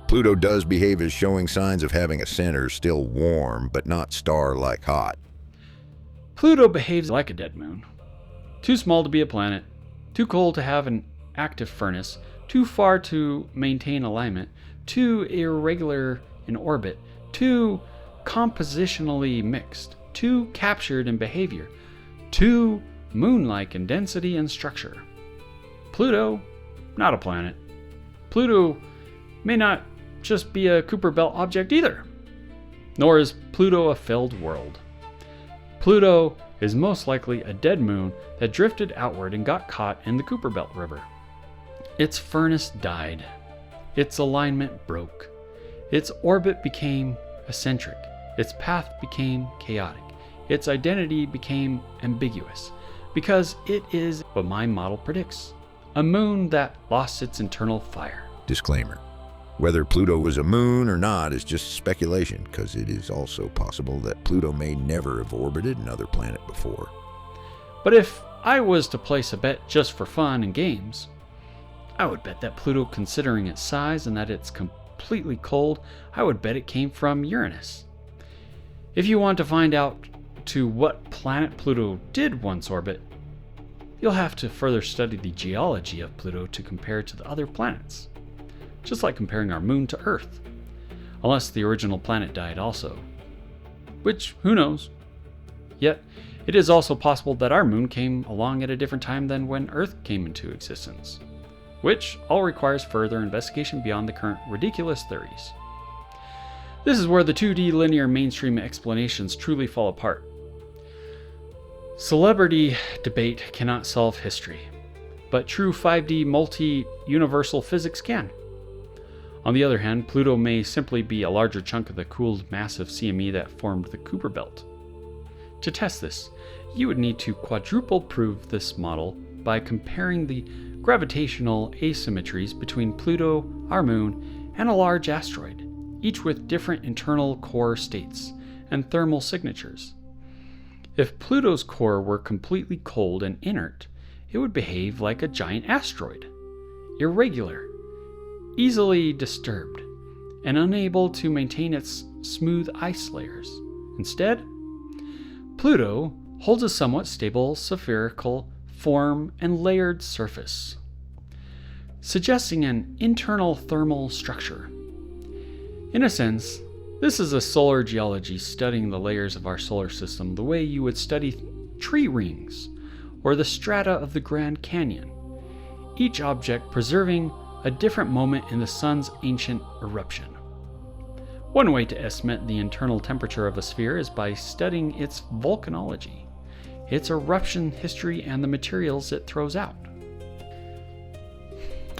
Pluto does behave as showing signs of having a center still warm, but not star-like hot. Pluto behaves like a dead moon. Too small to be a planet, too cold to have an active furnace, too far to maintain alignment, too irregular in orbit, too compositionally mixed, too captured in behavior, too moon-like in density and structure. Pluto, not a planet. Pluto may not just be a Kuiper Belt object either. Nor is Pluto a failed world. Pluto is most likely a dead moon that drifted outward and got caught in the Kuiper Belt River. Its furnace died. Its alignment broke. Its orbit became eccentric. Its path became chaotic. Its identity became ambiguous. Because it is what my model predicts. A moon that lost its internal fire. Disclaimer. Whether Pluto was a moon or not is just speculation, because it is also possible that Pluto may never have orbited another planet before. But if I was to place a bet just for fun and games, I would bet that Pluto, considering its size and that it's completely cold, I would bet it came from Uranus. If you want to find out to what planet Pluto did once orbit, you'll have to further study the geology of Pluto to compare it to the other planets. Just like comparing our moon to Earth. Unless the original planet died also. Which, who knows? Yet, it is also possible that our moon came along at a different time than when Earth came into existence. Which all requires further investigation beyond the current ridiculous theories. This is where the 2D linear mainstream explanations truly fall apart. Celebrity debate cannot solve history, but true 5D multi-universal physics can. On the other hand, Pluto may simply be a larger chunk of the cooled massive CME that formed the Kuiper Belt. To test this, you would need to quadruple prove this model by comparing the gravitational asymmetries between Pluto, our moon, and a large asteroid, each with different internal core states and thermal signatures. If Pluto's core were completely cold and inert, it would behave like a giant asteroid, irregular, easily disturbed, and unable to maintain its smooth ice layers. Instead, Pluto holds a somewhat stable spherical form and layered surface, suggesting an internal thermal structure. In a sense, this is a solar geology studying the layers of our solar system the way you would study tree rings or the strata of the Grand Canyon, each object preserving a different moment in the sun's ancient eruption. One way to estimate the internal temperature of a sphere is by studying its volcanology, its eruption history, and the materials it throws out.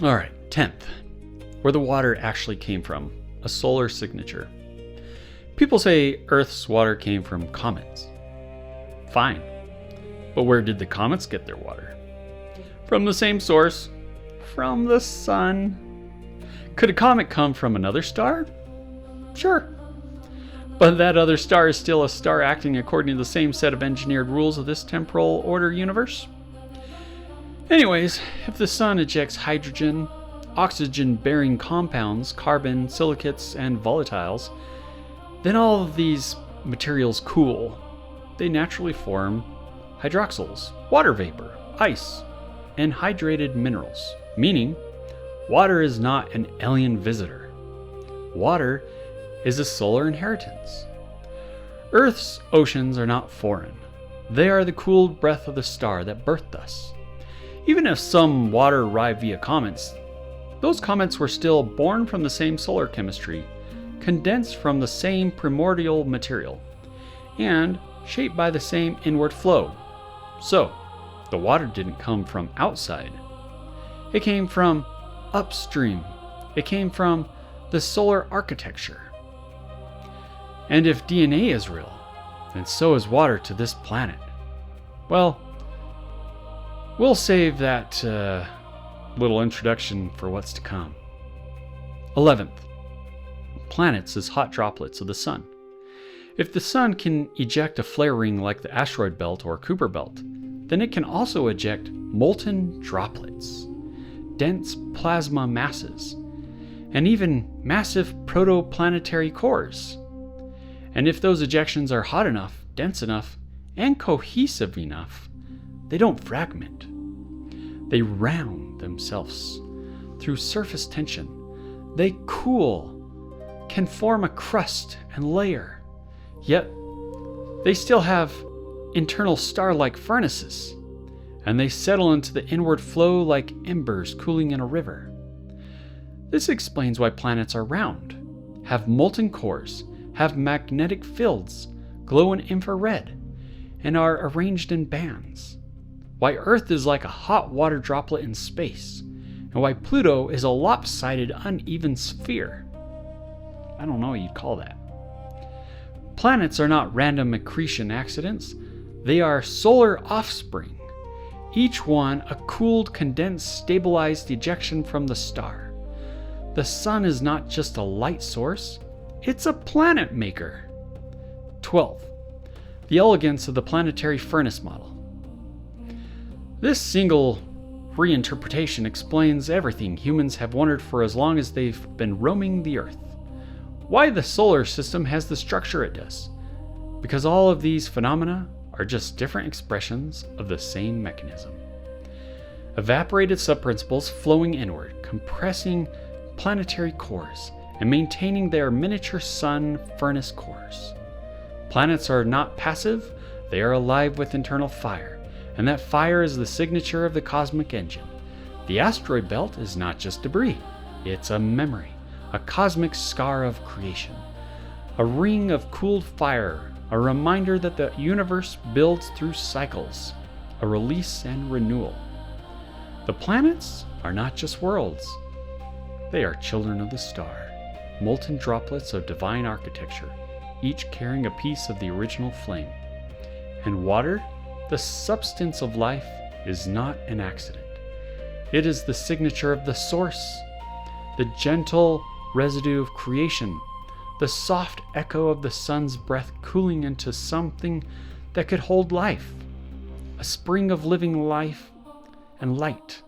Alright, 10th, where the water actually came from, a solar signature. People say Earth's water came from comets. Fine, but where did the comets get their water? From the same source. From the sun. Could a comet come from another star? Sure. But that other star is still a star acting according to the same set of engineered rules of this temporal order universe. Anyways, if the sun ejects hydrogen, oxygen-bearing compounds, carbon, silicates, and volatiles, then all of these materials cool. They naturally form hydroxyls, water vapor, ice, and hydrated minerals. Meaning, water is not an alien visitor. Water is a solar inheritance. Earth's oceans are not foreign. They are the cooled breath of the star that birthed us. Even if some water arrived via comets, those comets were still born from the same solar chemistry, condensed from the same primordial material, and shaped by the same inward flow. So, the water didn't come from outside. It came from upstream. It came from the solar architecture. And if DNA is real, then so is water to this planet. Well, we'll save that little introduction for what's to come. 11th, planets as hot droplets of the sun. If the sun can eject a flare ring like the asteroid belt or Kuiper belt, then it can also eject molten droplets, dense plasma masses, and even massive protoplanetary cores. And if those ejections are hot enough, dense enough, and cohesive enough, they don't fragment. They round themselves through surface tension. They cool, can form a crust and layer, yet they still have internal star-like furnaces, and they settle into the inward flow like embers cooling in a river. This explains why planets are round, have molten cores, have magnetic fields, glow in infrared, and are arranged in bands. Why Earth is like a hot water droplet in space, and why Pluto is a lopsided, uneven sphere. I don't know what you'd call that. Planets are not random accretion accidents. They are solar offspring, each one a cooled, condensed, stabilized ejection from the star. The sun is not just a light source, it's a planet maker. 12th, the elegance of the planetary furnace model. This single reinterpretation explains everything humans have wondered for as long as they've been roaming the Earth. Why the solar system has the structure it does. Because all of these phenomena are just different expressions of the same mechanism. Evaporated subprinciples flowing inward, compressing planetary cores, and maintaining their miniature sun furnace cores. Planets are not passive, they are alive with internal fire, and that fire is the signature of the cosmic engine. The asteroid belt is not just debris, it's a memory, a cosmic scar of creation, a ring of cooled fire, a reminder that the universe builds through cycles, a release and renewal. The planets are not just worlds, they are children of the star, molten droplets of divine architecture, each carrying a piece of the original flame. And water, the substance of life, is not an accident. It is the signature of the source, the gentle residue of creation, the soft echo of the sun's breath cooling into something that could hold life, a spring of living life and light.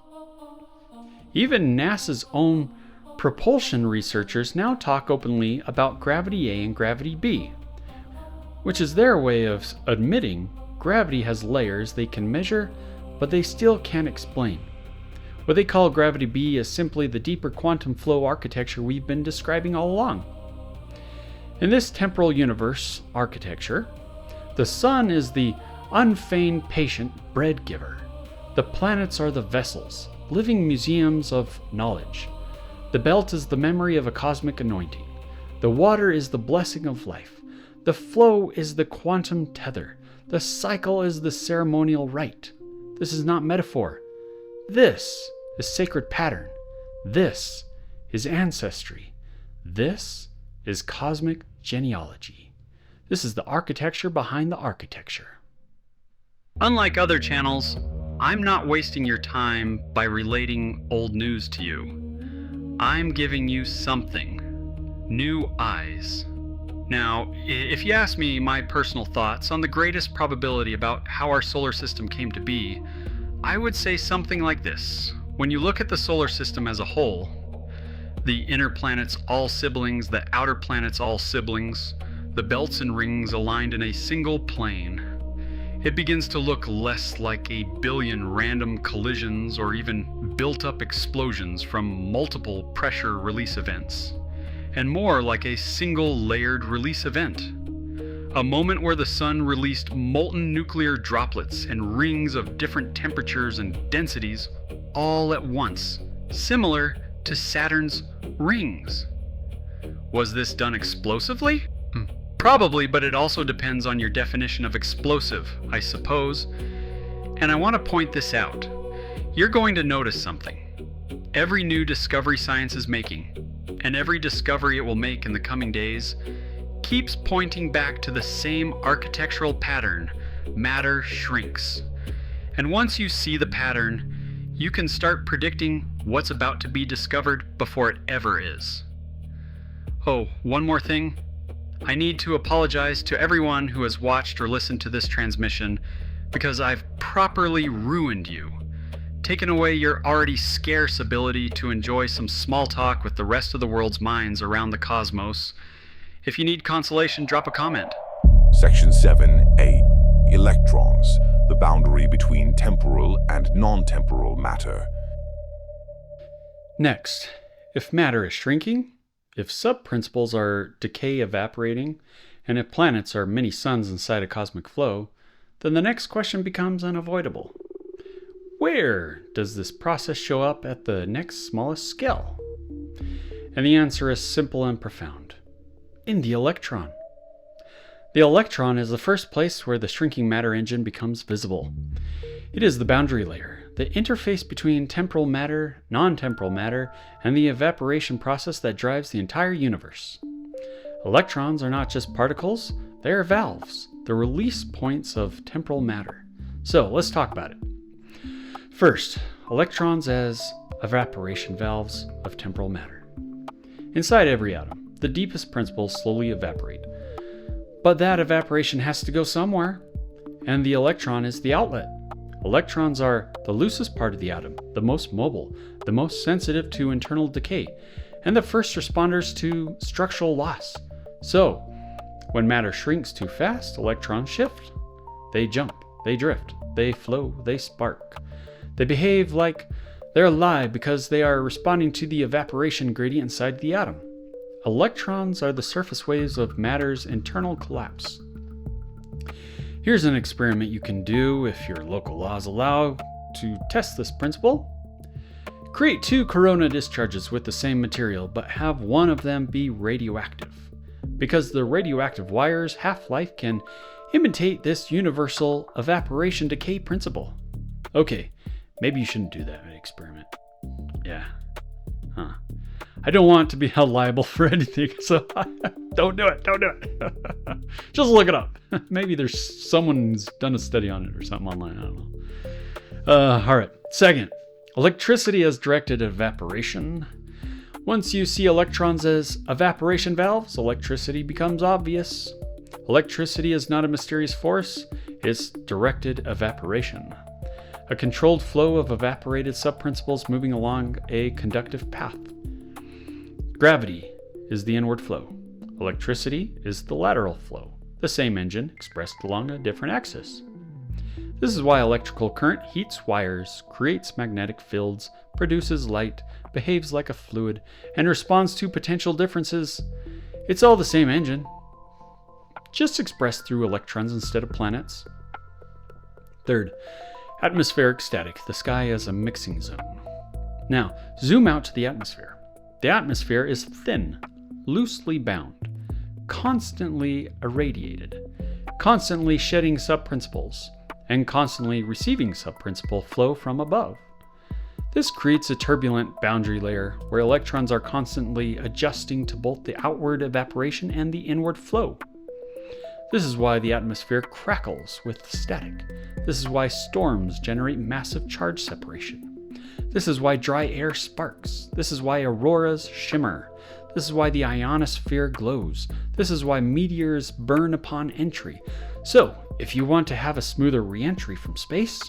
Even NASA's own propulsion researchers now talk openly about gravity A and gravity B, which is their way of admitting gravity has layers they can measure, but they still can't explain. What they call gravity B is simply the deeper quantum flow architecture we've been describing all along. In this temporal universe architecture, the sun is the unfeigned patient bread giver. The planets are the vessels, living museums of knowledge. The belt is the memory of a cosmic anointing. The water is the blessing of life. The flow is the quantum tether. The cycle is the ceremonial rite. This is not metaphor. This is sacred pattern. This is ancestry. This is cosmic genealogy. This is the architecture behind the architecture. Unlike other channels, I'm not wasting your time by relating old news to you. I'm giving you something. New eyes. Now, if you ask me my personal thoughts on the greatest probability about how our solar system came to be, I would say something like this. When you look at the solar system as a whole, the inner planets all siblings, the outer planets all siblings, the belts and rings aligned in a single plane, it begins to look less like a billion random collisions or even built-up explosions from multiple pressure release events, and more like a single layered release event. A moment where the sun released molten nuclear droplets and rings of different temperatures and densities all at once, similar to Saturn's rings. Was this done explosively? Probably, but it also depends on your definition of explosive, I suppose. And I want to point this out. You're going to notice something. Every new discovery science is making, and every discovery it will make in the coming days, keeps pointing back to the same architectural pattern: matter shrinks. And once you see the pattern, you can start predicting what's about to be discovered before it ever is. Oh, one more thing. I need to apologize to everyone who has watched or listened to this transmission because I've properly ruined you, taken away your already scarce ability to enjoy some small talk with the rest of the world's minds around the cosmos. If you need consolation, drop a comment. Section 7A. Electrons, the boundary between temporal and non-temporal matter. Next, if matter is shrinking, if sub-principles are decay evaporating, and if planets are mini suns inside a cosmic flow, then the next question becomes unavoidable. Where does this process show up at the next smallest scale? And the answer is simple and profound. In the electron. The electron is the first place where the shrinking matter engine becomes visible. It is the boundary layer, the interface between temporal matter, non-temporal matter, and the evaporation process that drives the entire universe. Electrons are not just particles, they are valves, the release points of temporal matter. So let's talk about it. First, electrons as evaporation valves of temporal matter. Inside every atom, the deepest principles slowly evaporate. But that evaporation has to go somewhere, and the electron is the outlet. Electrons are the loosest part of the atom, the most mobile, the most sensitive to internal decay, and the first responders to structural loss. So, when matter shrinks too fast, electrons shift. They jump, they drift, they flow, they spark. They behave like they're alive because they are responding to the evaporation gradient inside the atom. Electrons are the surface waves of matter's internal collapse. Here's an experiment you can do if your local laws allow to test this principle. Create 2 corona discharges with the same material, but have one of them be radioactive, because the radioactive wire's half-life can imitate this universal evaporation decay principle. Okay, maybe you shouldn't do that experiment. Yeah. I don't want to be held liable for anything, so don't do it. Just look it up. Maybe there's someone who's done a study on it or something online. I don't know. All right. Second, electricity as directed evaporation. Once you see electrons as evaporation valves, electricity becomes obvious. Electricity is not a mysterious force, it's directed evaporation. A controlled flow of evaporated subprinciples moving along a conductive path. Gravity is the inward flow. Electricity is the lateral flow, the same engine expressed along a different axis. This is why electrical current heats wires, creates magnetic fields, produces light, behaves like a fluid, and responds to potential differences. It's all the same engine, just expressed through electrons instead of planets. Third, atmospheric static, the sky as a mixing zone. Now, zoom out to the atmosphere. The atmosphere is thin, loosely bound, constantly irradiated, constantly shedding subprinciples, and constantly receiving subprincipal flow from above. This creates a turbulent boundary layer where electrons are constantly adjusting to both the outward evaporation and the inward flow. This is why the atmosphere crackles with static. This is why storms generate massive charge separation. This is why dry air sparks. This is why auroras shimmer. This is why the ionosphere glows. This is why meteors burn upon entry. So, if you want to have a smoother re-entry from space,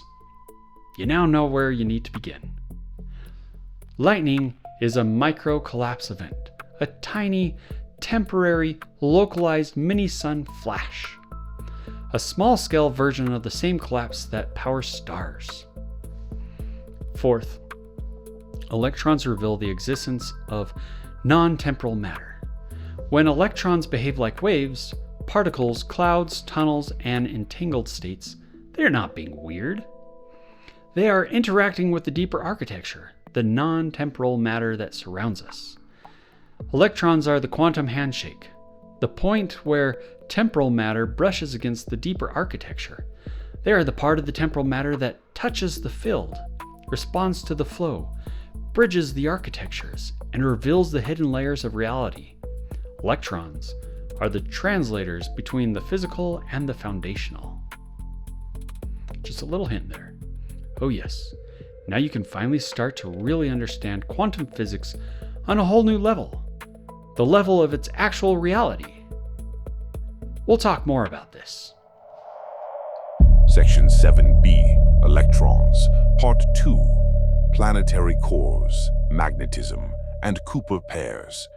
you now know where you need to begin. Lightning is a micro-collapse event, a tiny, temporary, localized mini-sun flash. A small-scale version of the same collapse that powers stars. Fourth, electrons reveal the existence of non-temporal matter. When electrons behave like waves, particles, clouds, tunnels, and entangled states, they're not being weird. They are interacting with the deeper architecture, the non-temporal matter that surrounds us. Electrons are the quantum handshake, the point where temporal matter brushes against the deeper architecture. They are the part of the temporal matter that touches the field, responds to the flow, bridges the architectures, and reveals the hidden layers of reality. Electrons are the translators between the physical and the foundational. Just a little hint there. Oh yes, now you can finally start to really understand quantum physics on a whole new level. The level of its actual reality. We'll talk more about this. Section 7B, Electrons, Part 2, Planetary Cores, Magnetism, and Cooper Pairs.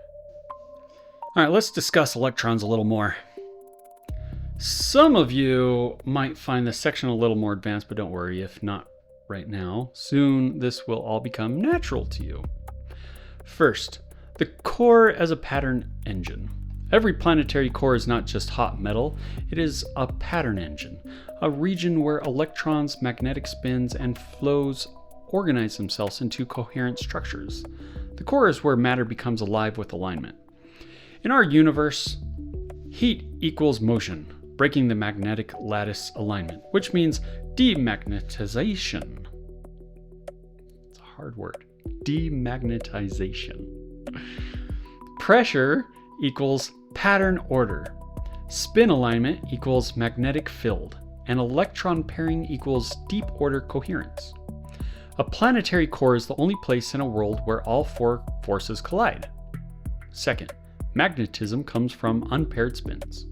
All right, let's discuss electrons a little more. Some of you might find this section a little more advanced, but don't worry if not right now. Soon this will all become natural to you. First, the core as a pattern engine. Every planetary core is not just hot metal, it is a pattern engine, a region where electrons, magnetic spins, and flows organize themselves into coherent structures. The core is where matter becomes alive with alignment. In our universe, heat equals motion, breaking the magnetic lattice alignment, which means demagnetization. It's a hard word. Demagnetization. Pressure equals pattern order. Spin alignment equals magnetic field. And electron pairing equals deep order coherence. A planetary core is the only place in a world where all four forces collide. Second, magnetism comes from unpaired spins.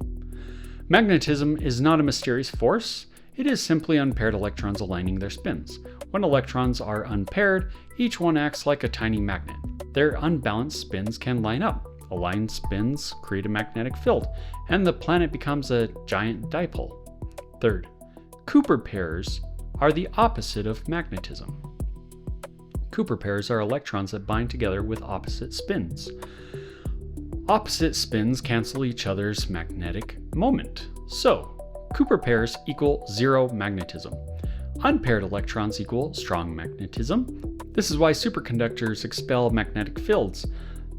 Magnetism is not a mysterious force, it is simply unpaired electrons aligning their spins. When electrons are unpaired, each one acts like a tiny magnet. Their unbalanced spins can line up. Aligned spins create a magnetic field, and the planet becomes a giant dipole. Third, Cooper pairs are the opposite of magnetism. Cooper pairs are electrons that bind together with opposite spins. Opposite spins cancel each other's magnetic moment. So, Cooper pairs equal zero magnetism. Unpaired electrons equal strong magnetism. This is why superconductors expel magnetic fields.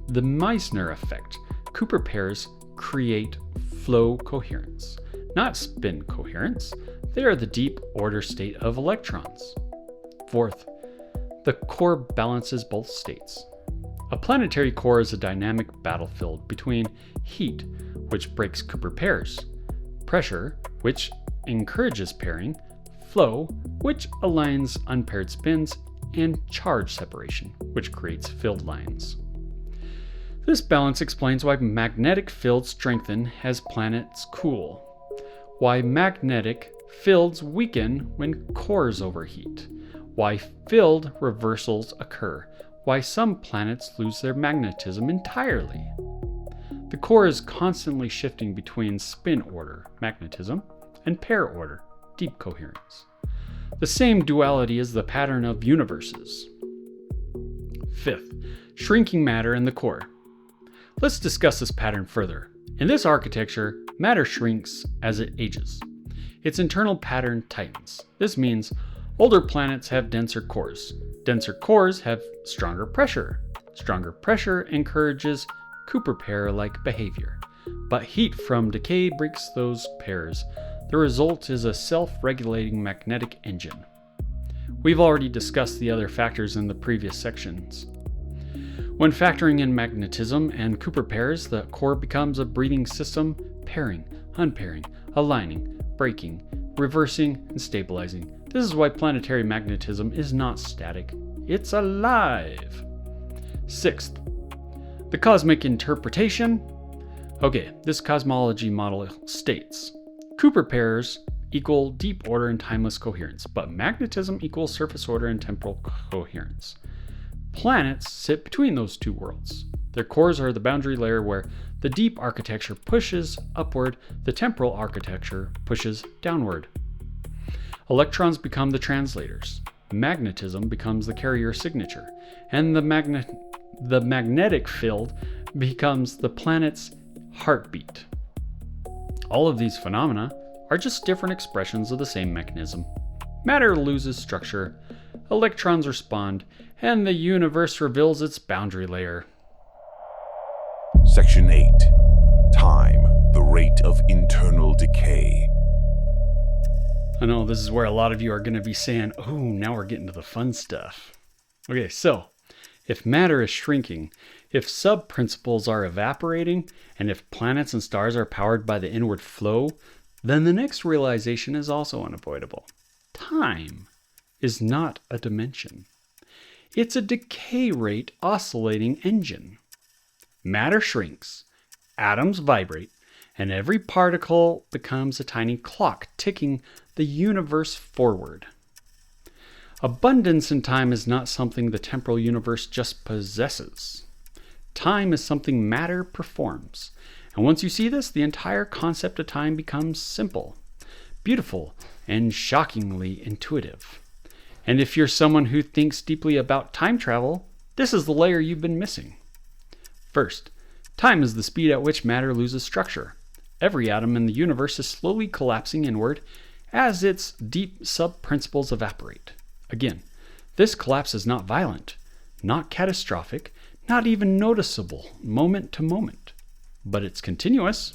The Meissner effect. Cooper pairs create flow coherence, not spin coherence. They are the deep order state of electrons. Fourth, the core balances both states. A planetary core is a dynamic battlefield between heat, which breaks Cooper pairs, pressure, which encourages pairing, flow, which aligns unpaired spins, and charge separation, which creates field lines. This balance explains why magnetic fields strengthen as planets cool, why magnetic fields weaken when cores overheat, why field reversals occur, why some planets lose their magnetism entirely. The core is constantly shifting between spin order, magnetism, and pair order, deep coherence. The same duality is the pattern of universes. Fifth, shrinking matter in the core. Let's discuss this pattern further. In this architecture, matter shrinks as it ages. Its internal pattern tightens. This means older planets have denser cores. Denser cores have stronger pressure. Stronger pressure encourages Cooper pair-like behavior. But heat from decay breaks those pairs. The result is a self-regulating magnetic engine. We've already discussed the other factors in the previous sections. When factoring in magnetism and Cooper pairs, the core becomes a breathing system, pairing, unpairing, aligning, breaking, reversing, and stabilizing. This is why planetary magnetism is not static, it's alive. Sixth, the cosmic interpretation. Okay, this cosmology model states Cooper pairs equal deep order and timeless coherence, but magnetism equals surface order and temporal coherence. Planets sit between those two worlds. Their cores are the boundary layer where the deep architecture pushes upward, the temporal architecture pushes downward. Electrons become the translators. Magnetism becomes the carrier signature, and the magnetic field becomes the planet's heartbeat. All of these phenomena are just different expressions of the same mechanism. Matter loses structure, electrons respond, and the universe reveals its boundary layer. Section 8. Time, the rate of internal decay. I know this is where a lot of you are going to be saying, oh, now we're getting to the fun stuff. Okay, so if matter is shrinking, if sub-principles are evaporating, and if planets and stars are powered by the inward flow, then the next realization is also unavoidable. Time is not a dimension. It's a decay rate oscillating engine. Matter shrinks, atoms vibrate, and every particle becomes a tiny clock ticking the universe forward. Abundance in time is not something the temporal universe just possesses. Time is something matter performs. And once you see this, the entire concept of time becomes simple, beautiful, and shockingly intuitive. And if you're someone who thinks deeply about time travel, this is the layer you've been missing. First, time is the speed at which matter loses structure. Every atom in the universe is slowly collapsing inward as its deep sub-principles evaporate. Again, this collapse is not violent, not catastrophic, not even noticeable moment to moment, but it's continuous.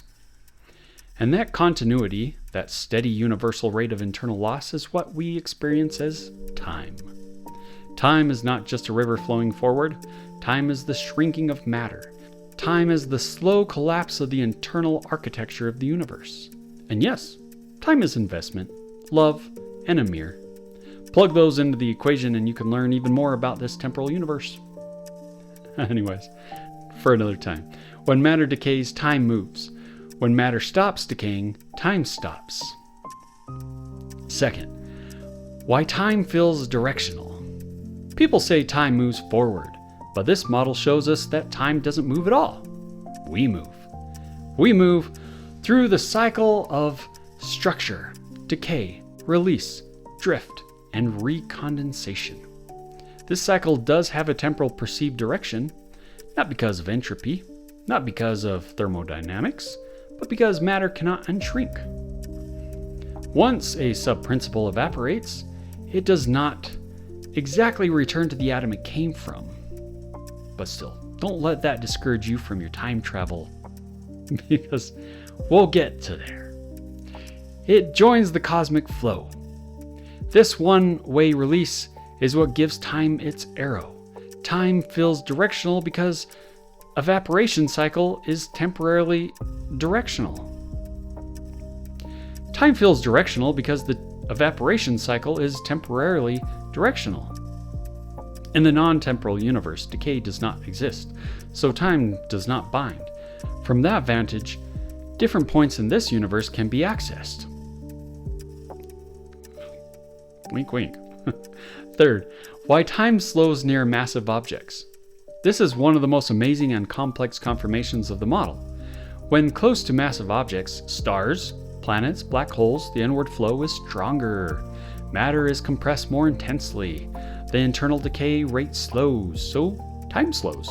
And that continuity, that steady universal rate of internal loss, is what we experience as time. Time is not just a river flowing forward. Time is the shrinking of matter. Time is the slow collapse of the internal architecture of the universe. And yes, time is investment, love, and a mirror. Plug those into the equation and you can learn even more about this temporal universe. Anyways, for another time. When matter decays, time moves. When matter stops decaying, time stops. Second, why time feels directional. People say time moves forward, but this model shows us that time doesn't move at all. We move. We move through the cycle of structure, decay, release, drift, and recondensation. This cycle does have a temporal perceived direction, not because of entropy, not because of thermodynamics, but because matter cannot unshrink. Once a sub-principle evaporates, it does not exactly return to the atom it came from. But still, don't let that discourage you from your time travel, because we'll get to there. It joins the cosmic flow. This one-way release is what gives time its arrow. Time feels directional because evaporation cycle is temporarily directional. Time feels directional because the evaporation cycle is temporarily directional. In the non-temporal universe, decay does not exist, so time does not bind. From that vantage, different points in this universe can be accessed. Wink, wink. Third, why time slows near massive objects. This is one of the most amazing and complex confirmations of the model. When close to massive objects, stars, planets, black holes, the inward flow is stronger. Matter is compressed more intensely. The internal decay rate slows, so time slows.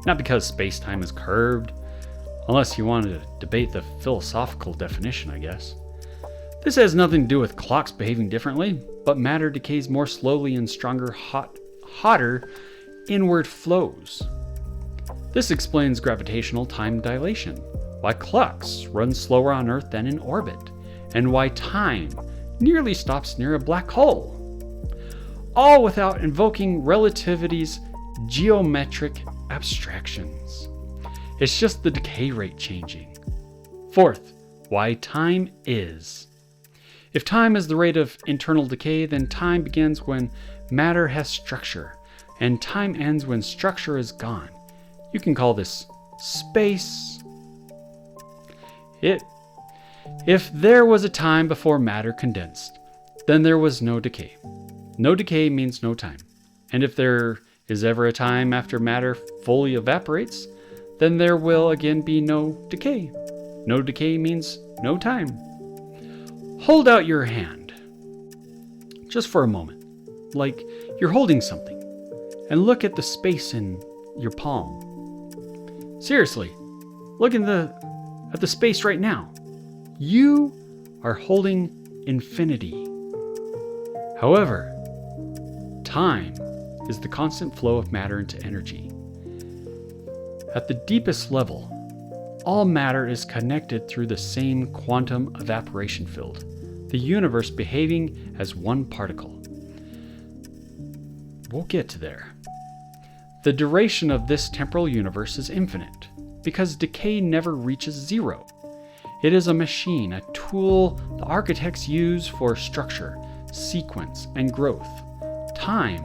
Not because space-time is curved, unless you want to debate the philosophical definition, I guess. This has nothing to do with clocks behaving differently, but matter decays more slowly in stronger, hotter inward flows. This explains gravitational time dilation, why clocks run slower on Earth than in orbit, and why time nearly stops near a black hole. All without invoking relativity's geometric abstractions. It's just the decay rate changing. Fourth, why time is. If time is the rate of internal decay, then time begins when matter has structure, and time ends when structure is gone. You can call this space. If there was a time before matter condensed, then there was no decay. No decay means no time. And if there is ever a time after matter fully evaporates, then there will again be no decay. No decay means no time. Hold out your hand, just for a moment, like you're holding something, and look at the space in your palm. Seriously, look at the space right now. You are holding infinity. However, time is the constant flow of matter into energy. At the deepest level, all matter is connected through the same quantum evaporation field, the universe behaving as one particle. We'll get to there. The duration of this temporal universe is infinite, because decay never reaches zero. It is a machine, a tool the architects use for structure, sequence, and growth. Time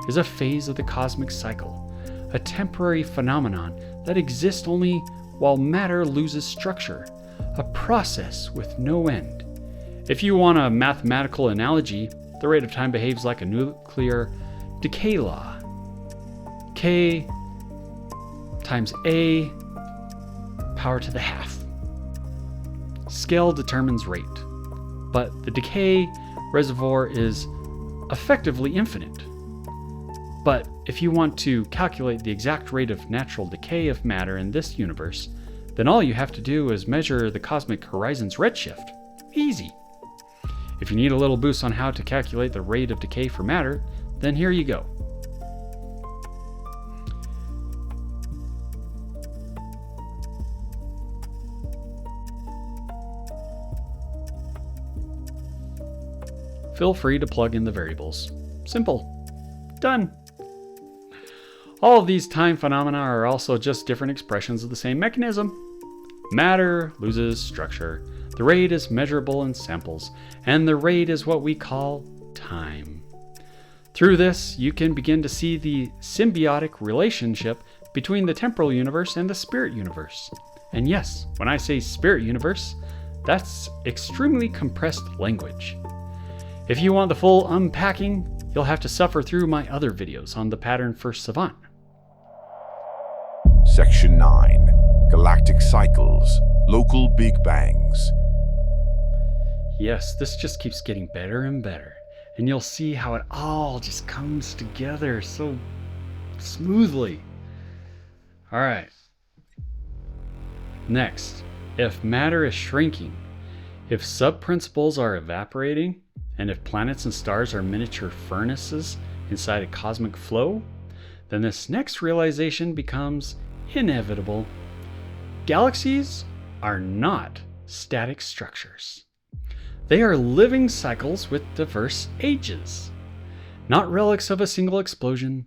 is a phase of the cosmic cycle, a temporary phenomenon that exists only while matter loses structure, a process with no end. If you want a mathematical analogy, the rate of time behaves like a nuclear decay law. K times A power to the half. Scale determines rate, but the decay reservoir is effectively infinite. But if you want to calculate the exact rate of natural decay of matter in this universe, then all you have to do is measure the cosmic horizon's redshift. Easy. If you need a little boost on how to calculate the rate of decay for matter, then here you go. Feel free to plug in the variables. Simple. Done. All of these time phenomena are also just different expressions of the same mechanism. Matter loses structure. The rate is measurable in samples, and the rate is what we call time. Through this, you can begin to see the symbiotic relationship between the temporal universe and the spirit universe. And yes, when I say spirit universe, that's extremely compressed language. If you want the full unpacking, you'll have to suffer through my other videos on the pattern for Savant. Section 9. Galactic Cycles. Local Big Bangs. Yes, this just keeps getting better and better, and you'll see how it all just comes together so smoothly. All right. Next, if matter is shrinking, if sub-principles are evaporating, and if planets and stars are miniature furnaces inside a cosmic flow, then this next realization becomes inevitable. Galaxies are not static structures. They are living cycles with diverse ages. Not relics of a single explosion,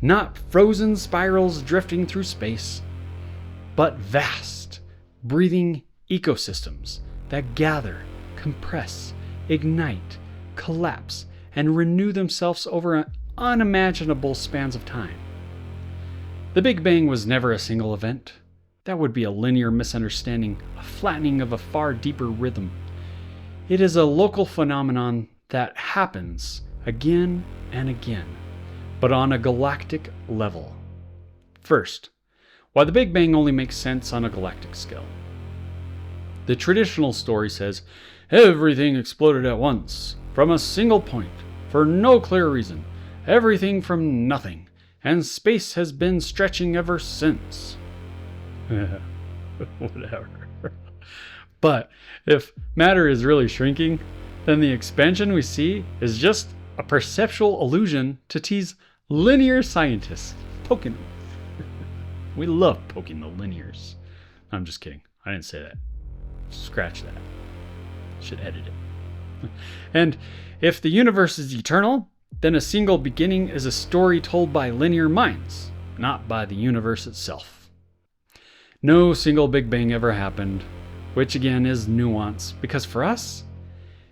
not frozen spirals drifting through space, but vast, breathing ecosystems that gather, compress, ignite, collapse, and renew themselves over unimaginable spans of time. The Big Bang was never a single event. That would be a linear misunderstanding, a flattening of a far deeper rhythm. It is a local phenomenon that happens again and again, but on a galactic level. First, why the Big Bang only makes sense on a galactic scale. The traditional story says everything exploded at once, from a single point, for no clear reason, everything from nothing, and space has been stretching ever since. Whatever. But if matter is really shrinking, then the expansion we see is just a perceptual illusion to tease linear scientists. Poking them. We love poking the linears. I'm just kidding. I didn't say that. Scratch that. Should edit it. And if the universe is eternal, then a single beginning is a story told by linear minds, not by the universe itself. No single Big Bang ever happened, which again is nuance, because for us,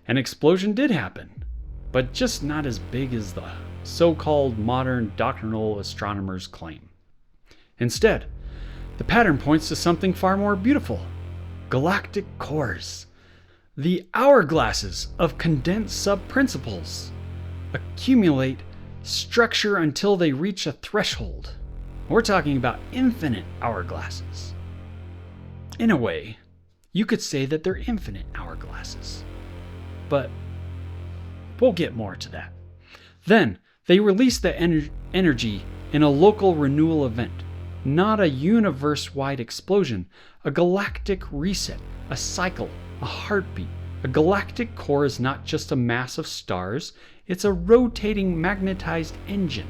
an explosion did happen, but just not as big as the so-called modern doctrinal astronomers claim. Instead, the pattern points to something far more beautiful: galactic cores. The hourglasses of condensed sub-principles accumulate structure until they reach a threshold. We're talking about infinite hourglasses. In a way, you could say that they're infinite hourglasses. But we'll get more to that. Then, they release the energy in a local renewal event, not a universe-wide explosion, a galactic reset, a cycle a heartbeat. A galactic core is not just a mass of stars, it's a rotating magnetized engine.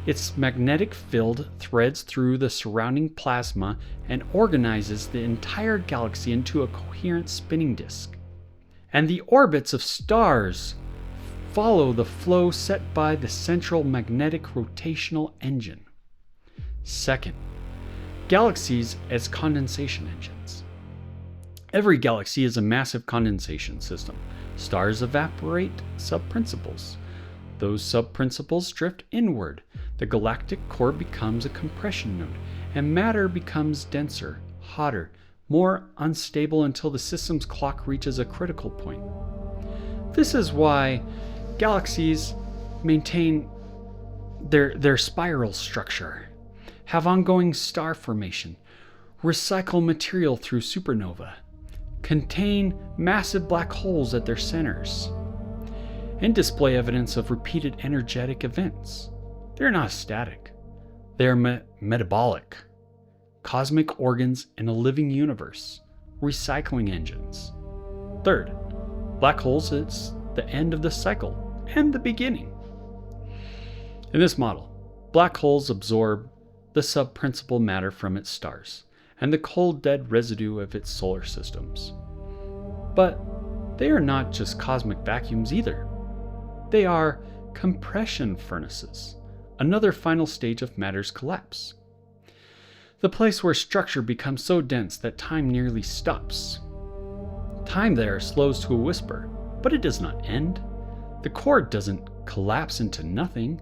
Its magnetic field threads through the surrounding plasma and organizes the entire galaxy into a coherent spinning disk. And the orbits of stars follow the flow set by the central magnetic rotational engine. Second, galaxies as condensation engines. Every galaxy is a massive condensation system. Stars evaporate subprinciples. Those subprinciples drift inward. The galactic core becomes a compression node, and matter becomes denser, hotter, more unstable until the system's clock reaches a critical point. This is why galaxies maintain their spiral structure, have ongoing star formation, recycle material through supernova, contain massive black holes at their centers, and display evidence of repeated energetic events. They're not static. They are metabolic, cosmic organs in a living universe, recycling engines. Third, black holes is the end of the cycle and the beginning. In this model, black holes absorb the subprincipal matter from its stars and the cold dead residue of its solar systems. But they are not just cosmic vacuums either. They are compression furnaces, another final stage of matter's collapse. The place where structure becomes so dense that time nearly stops. Time there slows to a whisper, but it does not end. The core doesn't collapse into nothing.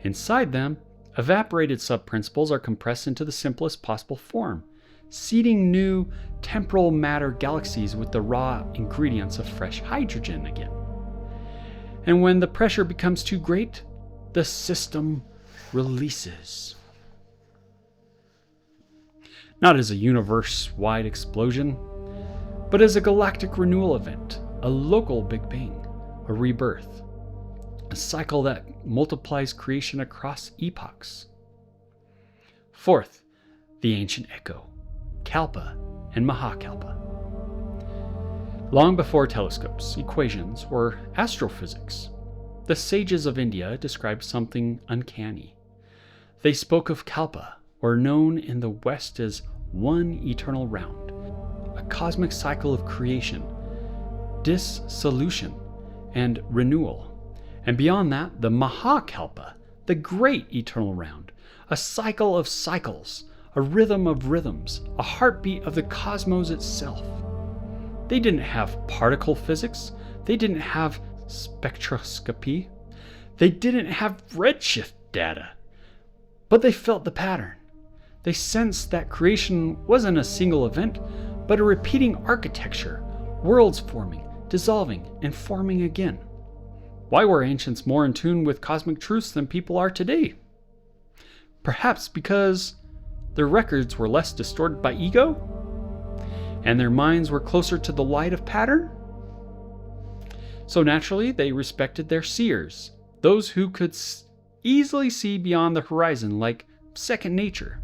Inside them, evaporated subprinciples are compressed into the simplest possible form, seeding new temporal matter galaxies with the raw ingredients of fresh hydrogen again. And when the pressure becomes too great, the system releases. Not as a universe-wide explosion, but as a galactic renewal event, a local Big Bang, a rebirth, a cycle that multiplies creation across epochs. Fourth, the ancient echo, Kalpa and Mahakalpa. Long before telescopes, equations, or astrophysics, the sages of India described something uncanny. They spoke of Kalpa, or known in the West as one eternal round, a cosmic cycle of creation, dissolution, and renewal. And beyond that, the Mahakalpa, the great eternal round, a cycle of cycles, a rhythm of rhythms, a heartbeat of the cosmos itself. They didn't have particle physics, they didn't have spectroscopy, they didn't have redshift data, but they felt the pattern. They sensed that creation wasn't a single event, but a repeating architecture, worlds forming, dissolving, and forming again. Why were ancients more in tune with cosmic truths than people are today? Perhaps because their records were less distorted by ego, and their minds were closer to the light of pattern? So naturally, they respected their seers, those who could easily see beyond the horizon like second nature.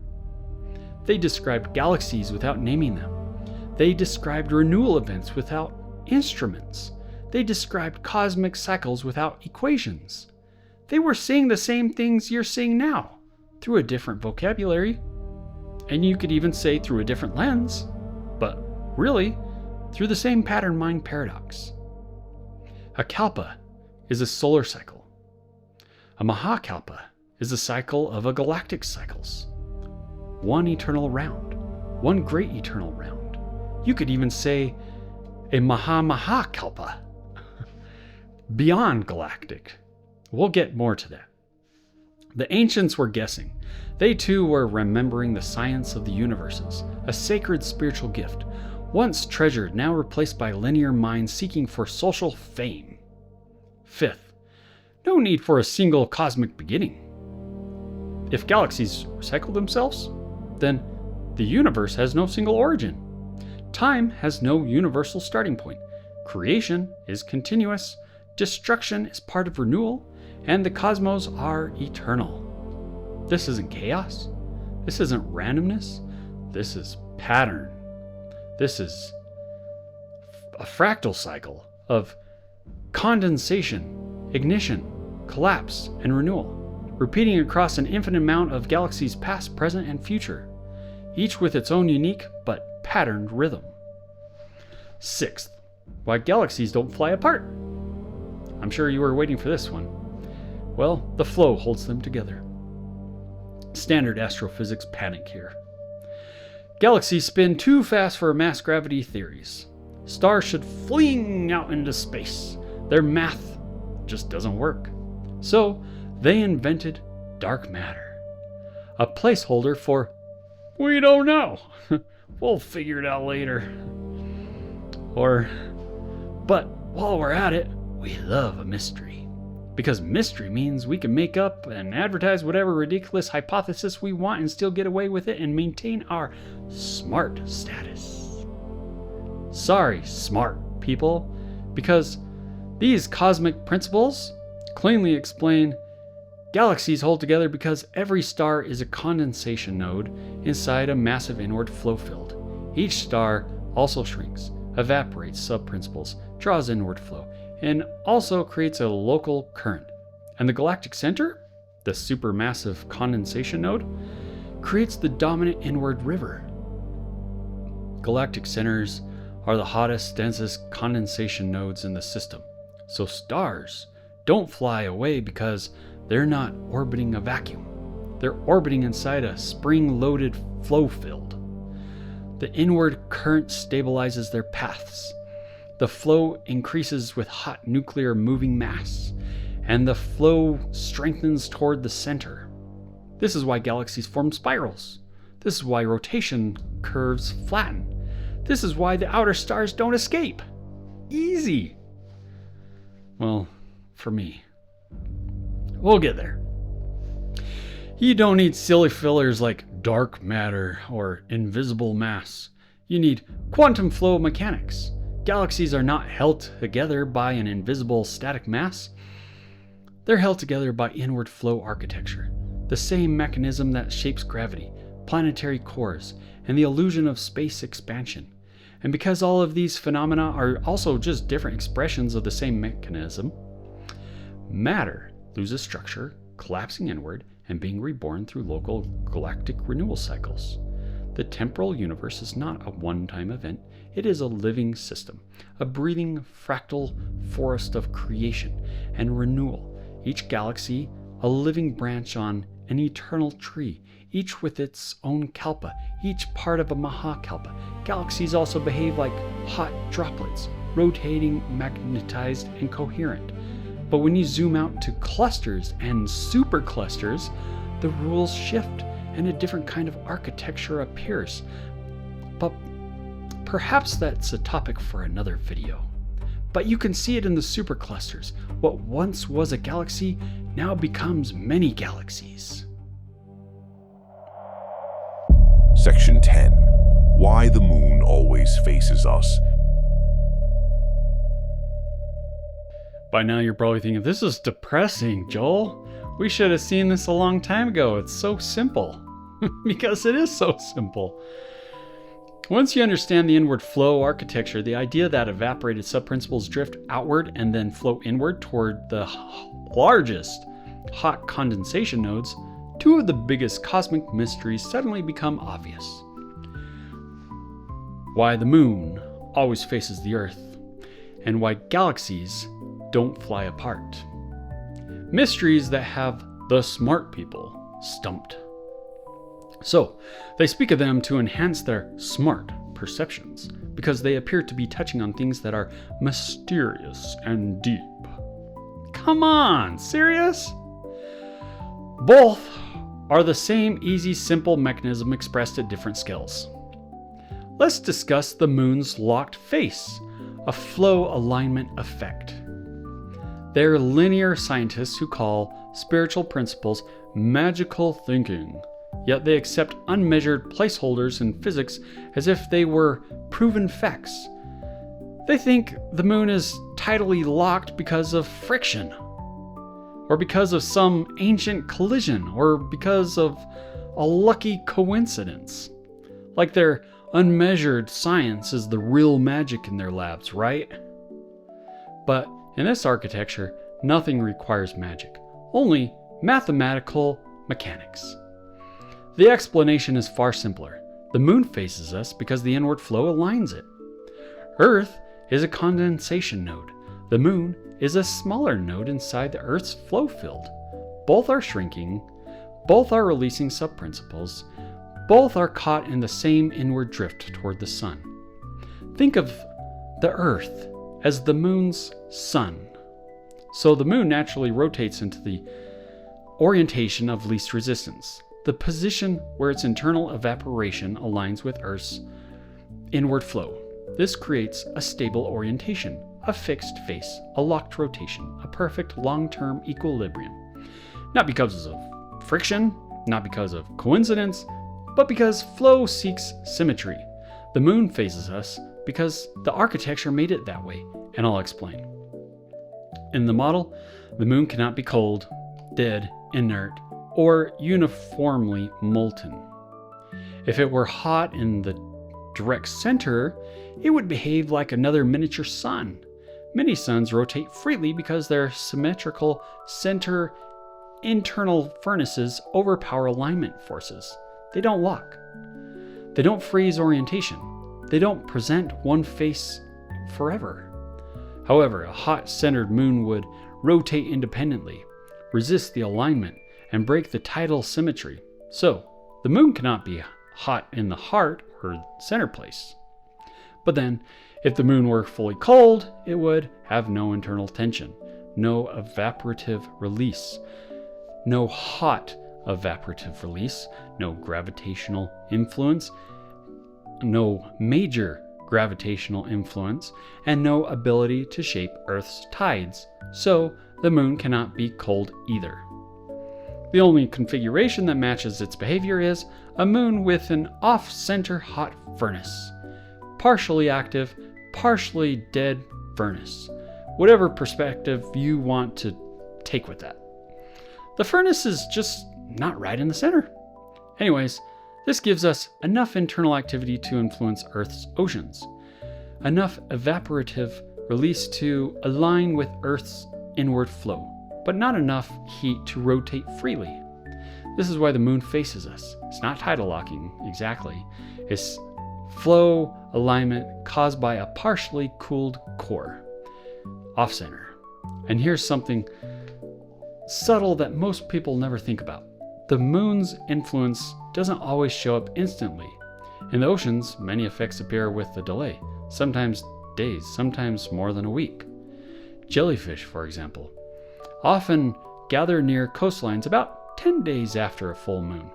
They described galaxies without naming them. They described renewal events without instruments. They described cosmic cycles without equations. They were seeing the same things you're seeing now, through a different vocabulary, and you could even say through a different lens, but really, through the same pattern-mind paradox. A kalpa is a solar cycle. A mahakalpa is a cycle of a galactic cycles. One eternal round, one great eternal round. You could even say a mahakalpa, beyond galactic. We'll get more to that. The ancients were guessing. They too were remembering the science of the universes, a sacred spiritual gift, once treasured, now replaced by linear minds seeking for social fame. Fifth, no need for a single cosmic beginning. If galaxies recycle themselves, then the universe has no single origin. Time has no universal starting point. Creation is continuous, destruction is part of renewal, and the cosmos are eternal. This isn't chaos. This isn't randomness. This is pattern. This is a fractal cycle of condensation, ignition, collapse, and renewal, repeating across an infinite amount of galaxies past, present, and future, each with its own unique but patterned rhythm. Sixth, why galaxies don't fly apart. I'm sure you were waiting for this one. Well, the flow holds them together. Standard astrophysics panic here. Galaxies spin too fast for mass gravity theories. Stars should fling out into space. Their math just doesn't work. So they invented dark matter, a placeholder for "we don't know, we'll figure it out later." Or, "but while we're at it, we love a mystery." Because mystery means we can make up and advertise whatever ridiculous hypothesis we want and still get away with it and maintain our smart status. Sorry, smart people, because these cosmic principles cleanly explain galaxies hold together because every star is a condensation node inside a massive inward flow field. Each star also shrinks, evaporates sub-principles, draws inward flow, and also creates a local current. And the galactic center, the supermassive condensation node, creates the dominant inward river. Galactic centers are the hottest, densest condensation nodes in the system. So stars don't fly away because they're not orbiting a vacuum. They're orbiting inside a spring-loaded flow field. The inward current stabilizes their paths. The flow increases with hot nuclear moving mass, and the flow strengthens toward the center. This is why galaxies form spirals. This is why rotation curves flatten. This is why the outer stars don't escape. Easy. Well, for me. We'll get there. You don't need silly fillers like dark matter or invisible mass. You need quantum flow mechanics. Galaxies are not held together by an invisible static mass. They're held together by inward flow architecture, the same mechanism that shapes gravity, planetary cores, and the illusion of space expansion. And because all of these phenomena are also just different expressions of the same mechanism, matter loses structure, collapsing inward, and being reborn through local galactic renewal cycles. The temporal universe is not a one-time event. It is a living system, a breathing fractal forest of creation and renewal. Each galaxy, a living branch on an eternal tree, each with its own kalpa, each part of a mahakalpa. Galaxies also behave like hot droplets, rotating, magnetized, and coherent. But when you zoom out to clusters and superclusters, the rules shift and a different kind of architecture appears. But perhaps that's a topic for another video. But you can see it in the superclusters. What once was a galaxy now becomes many galaxies. Section 10. Why the moon always faces us. By now you're probably thinking, this is depressing, Joel. We should have seen this a long time ago. It's so simple. Because it is so simple. Once you understand the inward flow architecture, the idea that evaporated subprinciples drift outward and then flow inward toward the largest hot condensation nodes, two of the biggest cosmic mysteries suddenly become obvious. Why the moon always faces the Earth, and why galaxies don't fly apart. Mysteries that have the smart people stumped. So, they speak of them to enhance their smart perceptions, because they appear to be touching on things that are mysterious and deep. Come on, serious? Both are the same easy, simple mechanism expressed at different scales. Let's discuss the moon's locked face, a flow alignment effect. They're linear scientists who call spiritual principles magical thinking, yet they accept unmeasured placeholders in physics as if they were proven facts. They think the moon is tidally locked because of friction, or because of some ancient collision, or because of a lucky coincidence. Like they're Unmeasured science is the real magic in their labs, right? But in this architecture, nothing requires magic, only mathematical mechanics. The explanation is far simpler. The moon faces us because the inward flow aligns it. Earth is a condensation node. The moon is a smaller node inside the Earth's flow field. Both are shrinking, both are releasing subprinciples, both are caught in the same inward drift toward the sun. Think of the Earth as the moon's sun. So the moon naturally rotates into the orientation of least resistance, the position where its internal evaporation aligns with Earth's inward flow. This creates a stable orientation, a fixed face, a locked rotation, a perfect long-term equilibrium. Not because of friction, not because of coincidence, but because flow seeks symmetry. The moon faces us because the architecture made it that way, and I'll explain. In the model, the moon cannot be cold, dead, inert, or uniformly molten. If it were hot in the direct center, it would behave like another miniature sun. Many suns rotate freely because their symmetrical center internal furnaces overpower alignment forces. They don't lock. They don't freeze orientation. They don't present one face forever. However, a hot centered moon would rotate independently, resist the alignment, and break the tidal symmetry. So, the moon cannot be hot in the heart or center place. But then, if the moon were fully cold, it would have no internal tension, no evaporative release, no hot evaporative release, no gravitational influence, no major gravitational influence, and no ability to shape Earth's tides. So, the moon cannot be cold either. The only configuration that matches its behavior is a moon with an off-center hot furnace. Partially active, partially dead furnace. Whatever perspective you want to take with that. The furnace is just not right in the center. Anyways, this gives us enough internal activity to influence Earth's oceans. Enough evaporative release to align with Earth's inward flow, but not enough heat to rotate freely. This is why the moon faces us. It's not tidal locking, exactly. It's flow alignment caused by a partially cooled core, off-center. And here's something subtle that most people never think about. The moon's influence doesn't always show up instantly. In the oceans, many effects appear with a delay, sometimes days, sometimes more than a week. Jellyfish, for example, often gather near coastlines about 10 days after a full moon.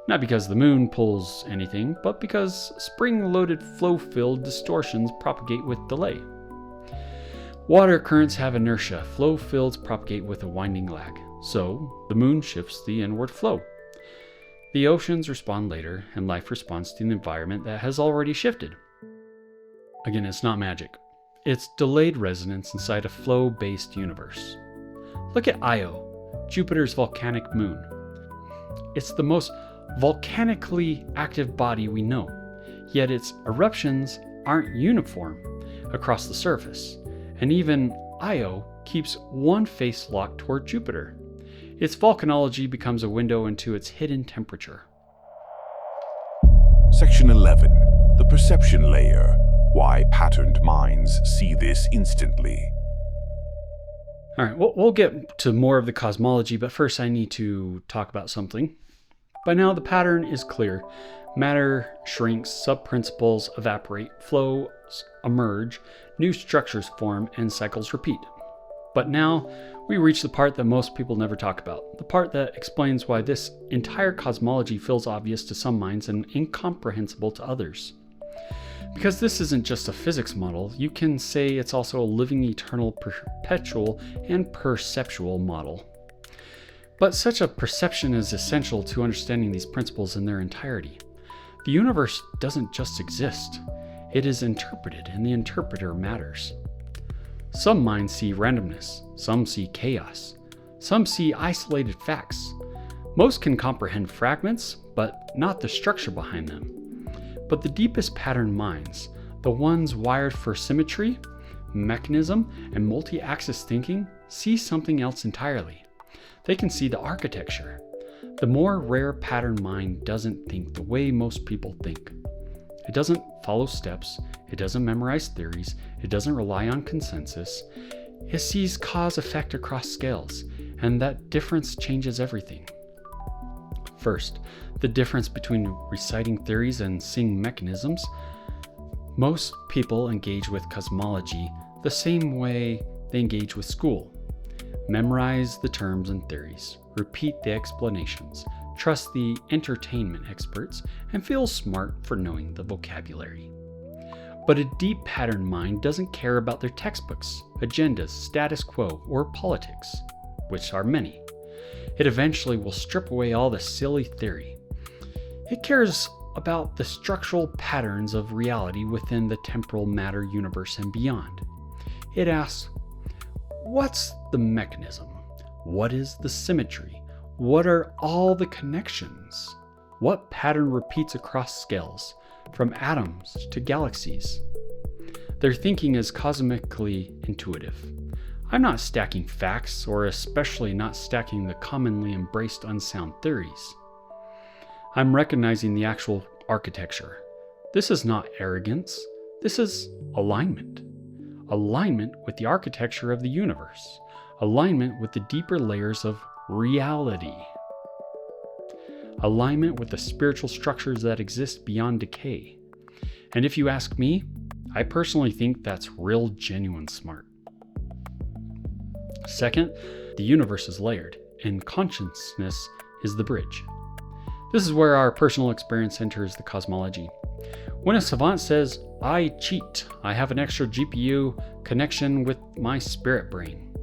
Not because the moon pulls anything, but because spring-loaded flow-filled distortions propagate with delay. Water currents have inertia. Flow fields propagate with a winding lag. So, the moon shifts the inward flow. The oceans respond later, and life responds to the environment that has already shifted. Again, it's not magic. It's delayed resonance inside a flow-based universe. Look at Io, Jupiter's volcanic moon. It's the most volcanically active body we know, yet its eruptions aren't uniform across the surface, and even Io keeps one face locked toward Jupiter. Its volcanology becomes a window into its hidden temperature. Section 11. The perception layer. Why patterned minds see this instantly. All right, we'll get to more of the cosmology, but first I need to talk about something. By now, the pattern is clear. Matter shrinks, subprinciples evaporate, flows emerge, new structures form, and cycles repeat. But now, we reach the part that most people never talk about, the part that explains why this entire cosmology feels obvious to some minds and incomprehensible to others. Because this isn't just a physics model, you can say it's also a living, eternal, perpetual, and perceptual model. But such a perception is essential to understanding these principles in their entirety. The universe doesn't just exist, it is interpreted, and the interpreter matters. Some minds see randomness, some see chaos, some see isolated facts. Most can comprehend fragments, but not the structure behind them. But the deepest pattern minds, the ones wired for symmetry, mechanism, and multi-axis thinking, see something else entirely. They can see the architecture. The more rare pattern mind doesn't think the way most people think. It doesn't follow steps, it doesn't memorize theories, it doesn't rely on consensus. It sees cause-effect across scales, and that difference changes everything. First, the difference between reciting theories and seeing mechanisms. Most people engage with cosmology the same way they engage with school. Memorize the terms and theories, repeat the explanations, trust the entertainment experts, and feel smart for knowing the vocabulary. But a deep pattern mind doesn't care about their textbooks, agendas, status quo, or politics, which are many. It eventually will strip away all the silly theory. It cares about the structural patterns of reality within the temporal matter universe and beyond. It asks, what's the mechanism? What is the symmetry? What are all the connections? What pattern repeats across scales, from atoms to galaxies? Their thinking is cosmically intuitive. I'm not stacking facts, or especially not stacking the commonly embraced unsound theories. I'm recognizing the actual architecture. This is not arrogance. This is alignment. Alignment with the architecture of the universe. Alignment with the deeper layers of reality. Alignment with the spiritual structures that exist beyond decay. And if you ask me, I personally think that's real genuine smart. Second, the universe is layered, and consciousness is the bridge. This is where our personal experience enters the cosmology. When a savant says, I cheat, I have an extra GPU connection with my spirit brain.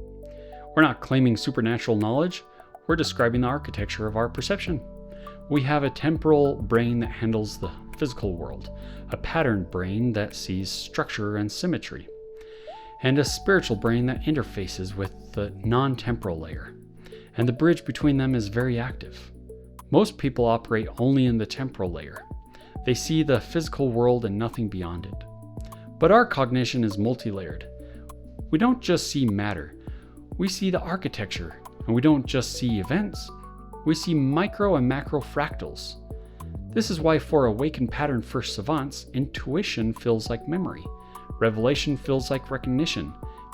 We're not claiming supernatural knowledge, we're describing the architecture of our perception. We have a temporal brain that handles the physical world, a pattern brain that sees structure and symmetry, and a spiritual brain that interfaces with the non-temporal layer, and the bridge between them is very active. Most people operate only in the temporal layer. They see the physical world and nothing beyond it. But our cognition is multi-layered. We don't just see matter, we see the architecture, and we don't just see events, we see micro and macro fractals. This is why for awakened pattern first savants, intuition feels like memory, revelation feels like recognition,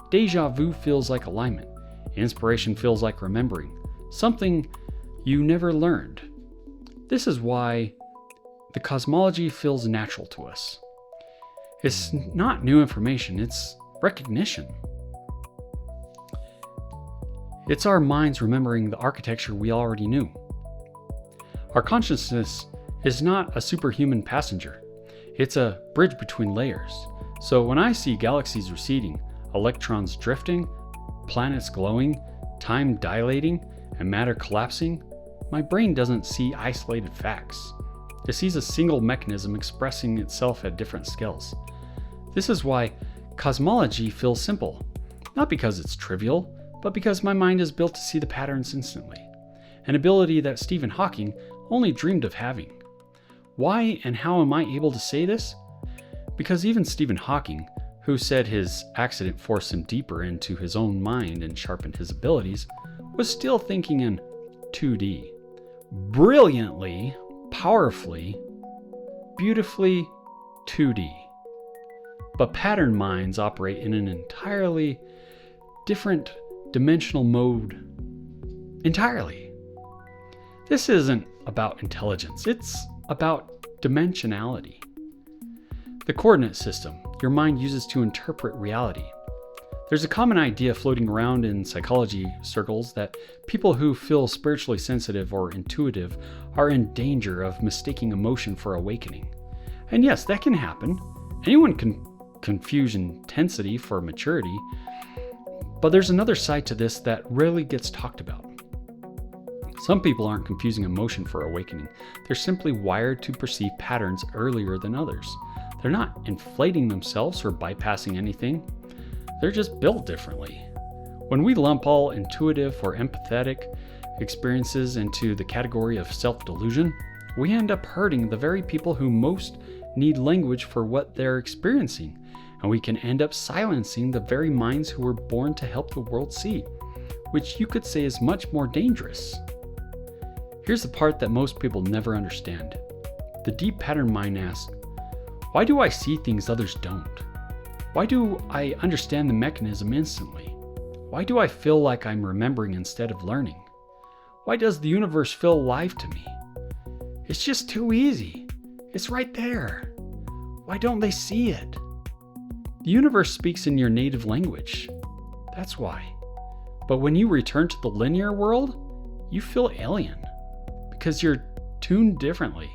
deja vu feels like alignment, inspiration feels like remembering, something you never learned. This is why the cosmology feels natural to us. It's not new information, it's recognition. It's our minds remembering the architecture we already knew. Our consciousness is not a superhuman passenger. It's a bridge between layers. So when I see galaxies receding, electrons drifting, planets glowing, time dilating, and matter collapsing, my brain doesn't see isolated facts. It sees a single mechanism expressing itself at different scales. This is why cosmology feels simple, not because it's trivial, but because my mind is built to see the patterns instantly, an ability that Stephen Hawking only dreamed of having. Why and how am I able to say this? Because even Stephen Hawking, who said his accident forced him deeper into his own mind and sharpened his abilities, was still thinking in 2D. Brilliantly, powerfully, beautifully 2D. But pattern minds operate in an entirely different dimensional mode. Entirely. This isn't about intelligence, it's about dimensionality. The coordinate system your mind uses to interpret reality. There's a common idea floating around in psychology circles that people who feel spiritually sensitive or intuitive are in danger of mistaking emotion for awakening. And yes, that can happen. Anyone can confuse intensity for maturity. But there's another side to this that rarely gets talked about. Some people aren't confusing emotion for awakening. They're simply wired to perceive patterns earlier than others. They're not inflating themselves or bypassing anything. They're just built differently. When we lump all intuitive or empathetic experiences into the category of self-delusion, we end up hurting the very people who most need language for what they're experiencing, and we can end up silencing the very minds who were born to help the world see, which you could say is much more dangerous. Here's the part that most people never understand. The deep pattern mind asks, why do I see things others don't? Why do I understand the mechanism instantly? Why do I feel like I'm remembering instead of learning? Why does the universe feel alive to me? It's just too easy. It's right there. Why don't they see it? The universe speaks in your native language. That's why. But when you return to the linear world, you feel alien because you're tuned differently.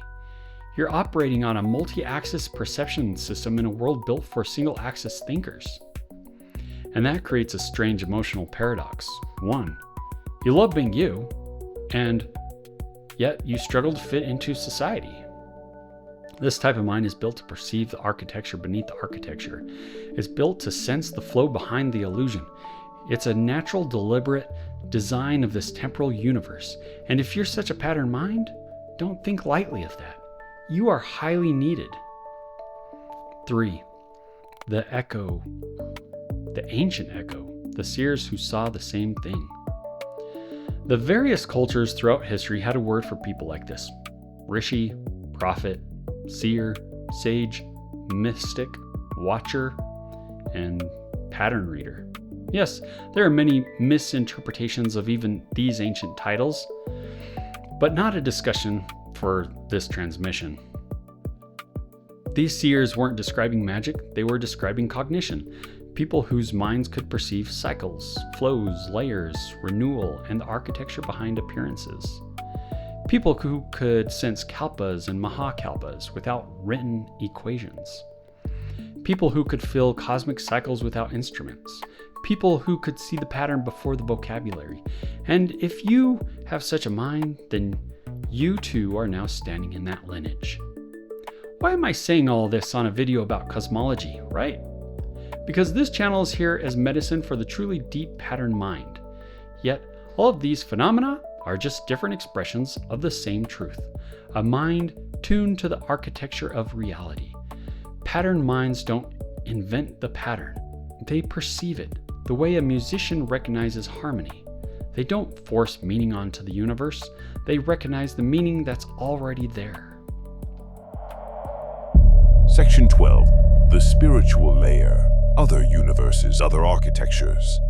You're operating on a multi-axis perception system in a world built for single-axis thinkers. And that creates a strange emotional paradox. One, you love being you, and yet you struggle to fit into society. This type of mind is built to perceive the architecture beneath the architecture. It's built to sense the flow behind the illusion. It's a natural, deliberate design of this temporal universe. And if you're such a pattern mind, don't think lightly of that. You are highly needed. 3. The echo. The ancient echo. The seers who saw the same thing. The various cultures throughout history had a word for people like this. Rishi, prophet, seer, sage, mystic, watcher, and pattern reader. Yes, there are many misinterpretations of even these ancient titles, but not a discussion for this transmission. These seers weren't describing magic, they were describing cognition. People whose minds could perceive cycles, flows, layers, renewal, and the architecture behind appearances. People who could sense kalpas and mahakalpas without written equations. People who could feel cosmic cycles without instruments. People who could see the pattern before the vocabulary. And if you have such a mind, then you too are now standing in that lineage. Why am I saying all this on a video about cosmology, right? Because this channel is here as medicine for the truly deep pattern mind. Yet, all of these phenomena are just different expressions of the same truth. A mind tuned to the architecture of reality. Pattern minds don't invent the pattern. They perceive it, the way a musician recognizes harmony. They don't force meaning onto the universe. They recognize the meaning that's already there. Section 12. The spiritual layer. Other universes, other architectures.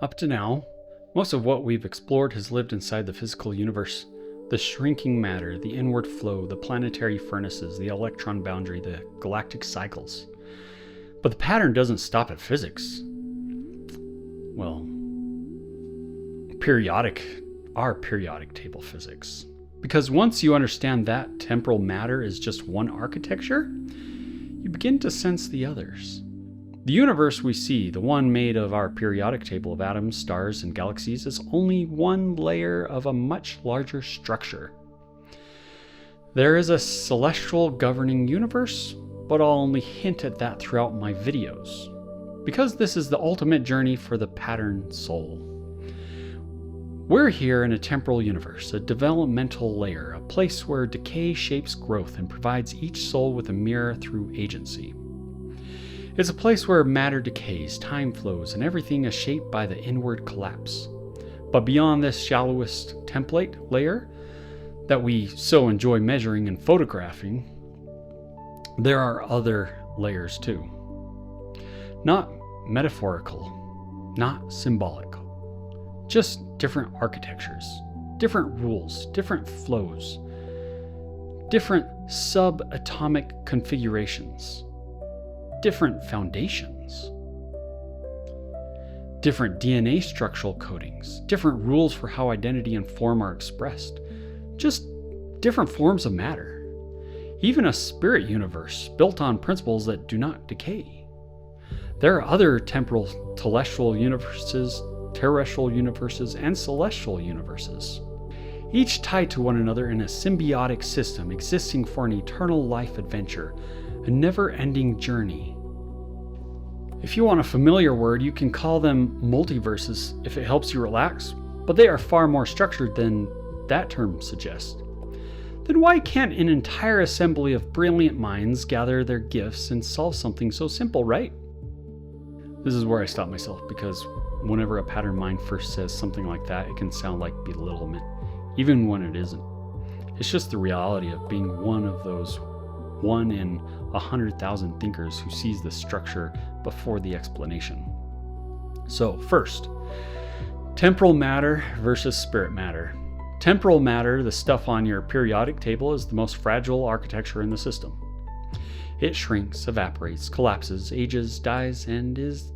Up to now, most of what we've explored has lived inside the physical universe. The shrinking matter, the inward flow, the planetary furnaces, the electron boundary, the galactic cycles. But the pattern doesn't stop at physics. Well, our periodic table physics. Because once you understand that temporal matter is just one architecture, you begin to sense the others. The universe we see, the one made of our periodic table of atoms, stars, and galaxies, is only one layer of a much larger structure. There is a celestial governing universe, but I'll only hint at that throughout my videos, because this is the ultimate journey for the pattern soul. We're here in a temporal universe, a developmental layer, a place where decay shapes growth and provides each soul with a mirror through agency. It's a place where matter decays, time flows, and everything is shaped by the inward collapse. But beyond this shallowest template layer that we so enjoy measuring and photographing, there are other layers too. Not metaphorical, not symbolic. Just different architectures, different rules, different flows, different subatomic configurations, different foundations, different DNA structural codings, different rules for how identity and form are expressed, just different forms of matter, even a spirit universe built on principles that do not decay. There are other temporal terrestrial universes, and celestial universes, each tied to one another in a symbiotic system existing for an eternal life adventure, a never-ending journey. If you want a familiar word, you can call them multiverses if it helps you relax, but they are far more structured than that term suggests. then why can't an entire assembly of brilliant minds gather their gifts and solve something so simple, right? This is where I stop myself, because whenever a pattern mind first says something like that, it can sound like belittlement, even when it isn't. It's just the reality of being one of those 1 in 100,000 thinkers who sees the structure before the explanation. So first, temporal matter versus spirit matter. Temporal matter, the stuff on your periodic table, is the most fragile architecture in the system. It shrinks, evaporates, collapses, ages, dies, and its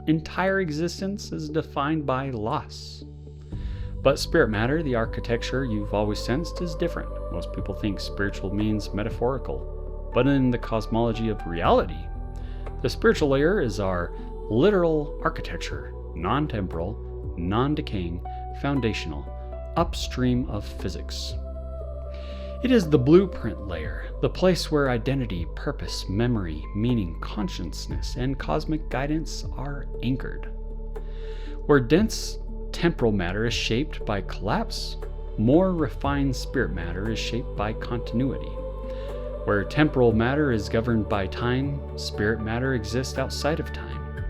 entire existence is defined by loss. But spirit matter, the architecture you've always sensed, is different. Most people think spiritual means metaphorical, but in the cosmology of reality, the spiritual layer is our literal architecture, non-temporal, non-decaying, foundational, upstream of physics. It is the blueprint layer, the place where identity, purpose, memory, meaning, consciousness, and cosmic guidance are anchored. Where dense temporal matter is shaped by collapse, more refined spirit matter is shaped by continuity. Where temporal matter is governed by time, spirit matter exists outside of time.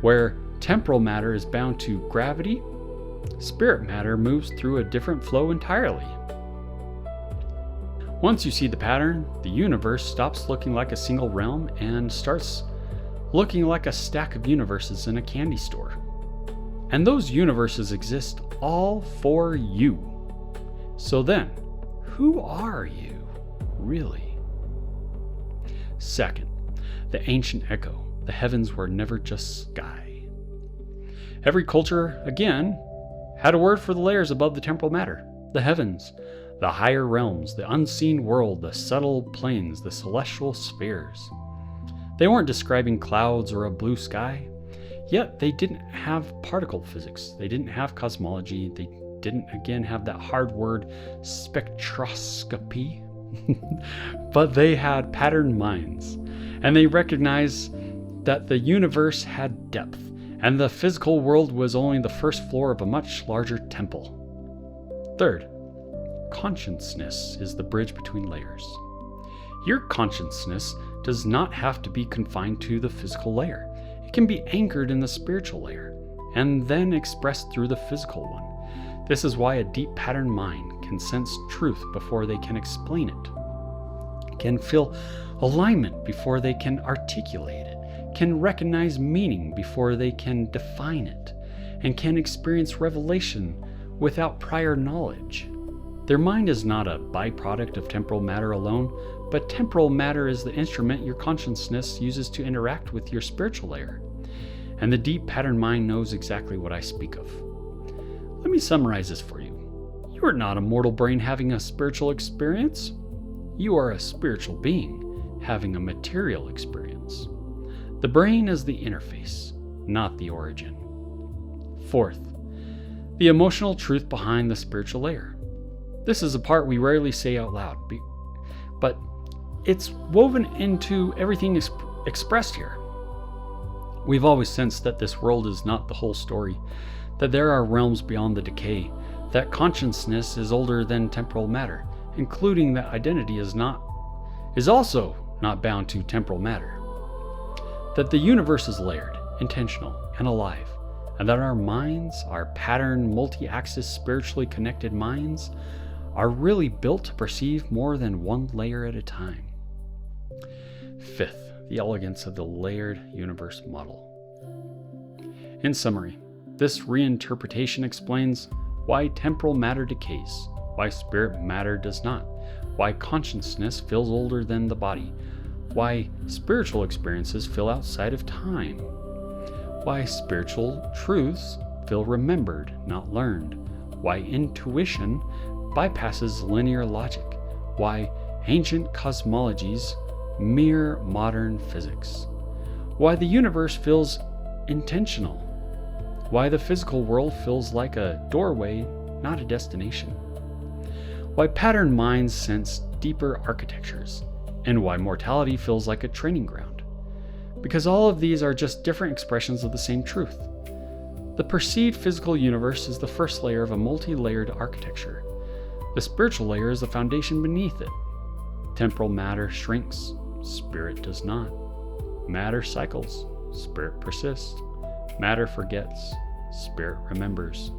Where temporal matter is bound to gravity, spirit matter moves through a different flow entirely. Once you see the pattern, the universe stops looking like a single realm and starts looking like a stack of universes in a candy store. And those universes exist all for you. So then, who are you, really? Second, the ancient echo. The heavens were never just sky. Every culture, again, had a word for the layers above the temporal matter. The heavens, the higher realms, the unseen world, the subtle planes, the celestial spheres. They weren't describing clouds or a blue sky, yet they didn't have particle physics. They didn't have cosmology. They didn't, again, have that hard word spectroscopy. But they had patterned minds, and they recognized that the universe had depth, and the physical world was only the first floor of a much larger temple. Third, consciousness is the bridge between layers. Your consciousness does not have to be confined to the physical layer. It can be anchored in the spiritual layer, and then expressed through the physical one. This is why a deep pattern mind can sense truth before they can explain it, can feel alignment before they can articulate it, can recognize meaning before they can define it, and can experience revelation without prior knowledge. Their mind is not a byproduct of temporal matter alone, but temporal matter is the instrument your consciousness uses to interact with your spiritual layer. And the deep pattern mind knows exactly what I speak of. Let me summarize this for you. You are not a mortal brain having a spiritual experience. You are a spiritual being having a material experience. The brain is the interface, not the origin. Fourth, the emotional truth behind the spiritual layer. This is a part we rarely say out loud, but it's woven into everything expressed here. We've always sensed that this world is not the whole story, that there are realms beyond the decay, that consciousness is older than temporal matter, including that identity is also not bound to temporal matter, that the universe is layered, intentional, and alive, and that our minds, our patterned, multi-axis, spiritually connected minds, are really built to perceive more than one layer at a time. Fifth, the elegance of the layered universe model. In summary, this reinterpretation explains why temporal matter decays, why spirit matter does not, why consciousness feels older than the body, why spiritual experiences feel outside of time, why spiritual truths feel remembered, not learned, why intuition bypasses linear logic, why ancient cosmologies mirror modern physics, why the universe feels intentional, why the physical world feels like a doorway, not a destination, why patterned minds sense deeper architectures, and why mortality feels like a training ground. Because all of these are just different expressions of the same truth. The perceived physical universe is the first layer of a multi-layered architecture. The spiritual layer is the foundation beneath it. Temporal matter shrinks, spirit does not. Matter cycles, spirit persists. Matter forgets, spirit remembers.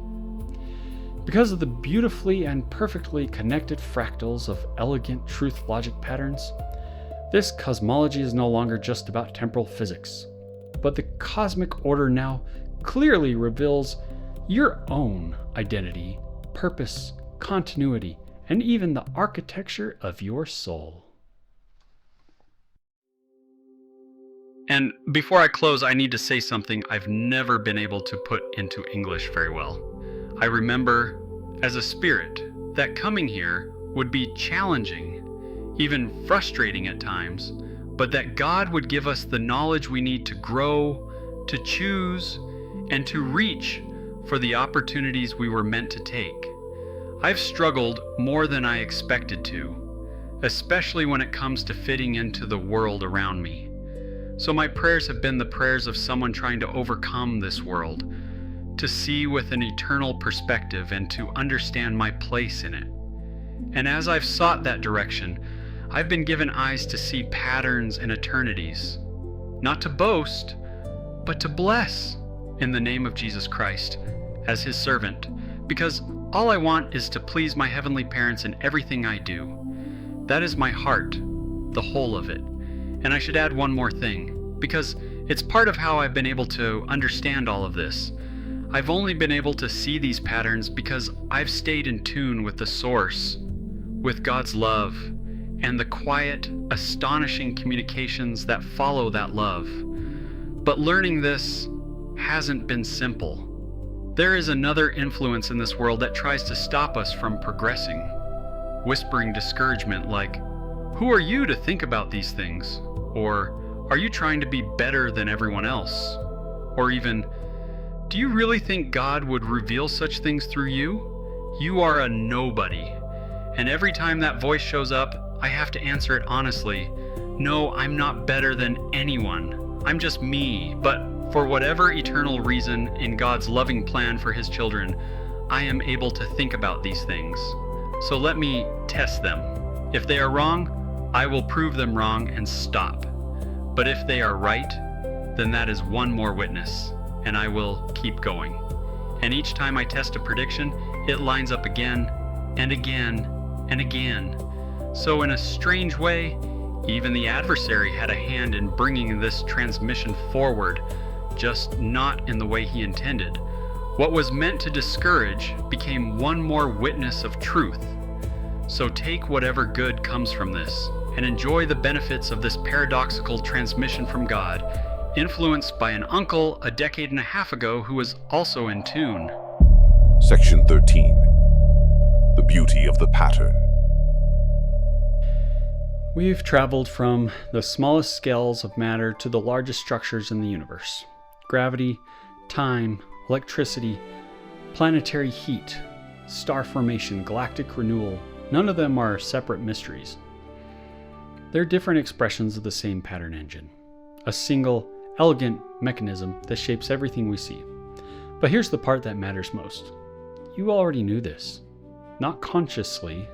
Because of the beautifully and perfectly connected fractals of elegant truth logic patterns, this cosmology is no longer just about temporal physics, but the cosmic order now clearly reveals your own identity, purpose, continuity, and even the architecture of your soul. And before I close, I need to say something I've never been able to put into English very well. I remember, as a spirit, that coming here would be challenging, even frustrating at times, but that God would give us the knowledge we need to grow, to choose, and to reach for the opportunities we were meant to take. I've struggled more than I expected to, especially when it comes to fitting into the world around me. So my prayers have been the prayers of someone trying to overcome this world, to see with an eternal perspective and to understand my place in it. And as I've sought that direction, I've been given eyes to see patterns and eternities, not to boast, but to bless in the name of Jesus Christ as his servant, because all I want is to please my heavenly parents in everything I do. That is my heart, the whole of it. And I should add one more thing, because it's part of how I've been able to understand all of this. I've only been able to see these patterns because I've stayed in tune with the source, with God's love, and the quiet, astonishing communications that follow that love. But learning this hasn't been simple. There is another influence in this world that tries to stop us from progressing, whispering discouragement like, "Who are you to think about these things?" Or, "Are you trying to be better than everyone else?" Or even, "Do you really think God would reveal such things through you? You are a nobody." And every time that voice shows up, I have to answer it honestly. No, I'm not better than anyone. I'm just me, but for whatever eternal reason in God's loving plan for his children, I am able to think about these things. So let me test them. If they are wrong, I will prove them wrong and stop. But if they are right, then that is one more witness, and I will keep going. And each time I test a prediction, it lines up again and again and again. So in a strange way, even the adversary had a hand in bringing this transmission forward, just not in the way he intended. What was meant to discourage became one more witness of truth. So take whatever good comes from this and enjoy the benefits of this paradoxical transmission from God, influenced by an uncle a decade and a half ago who was also in tune. Section 13. The beauty of the pattern. We've traveled from the smallest scales of matter to the largest structures in the universe. Gravity, time, electricity, planetary heat, star formation, galactic renewal, none of them are separate mysteries. They're different expressions of the same pattern engine, a single, elegant mechanism that shapes everything we see. But here's the part that matters most. You already knew this, not consciously,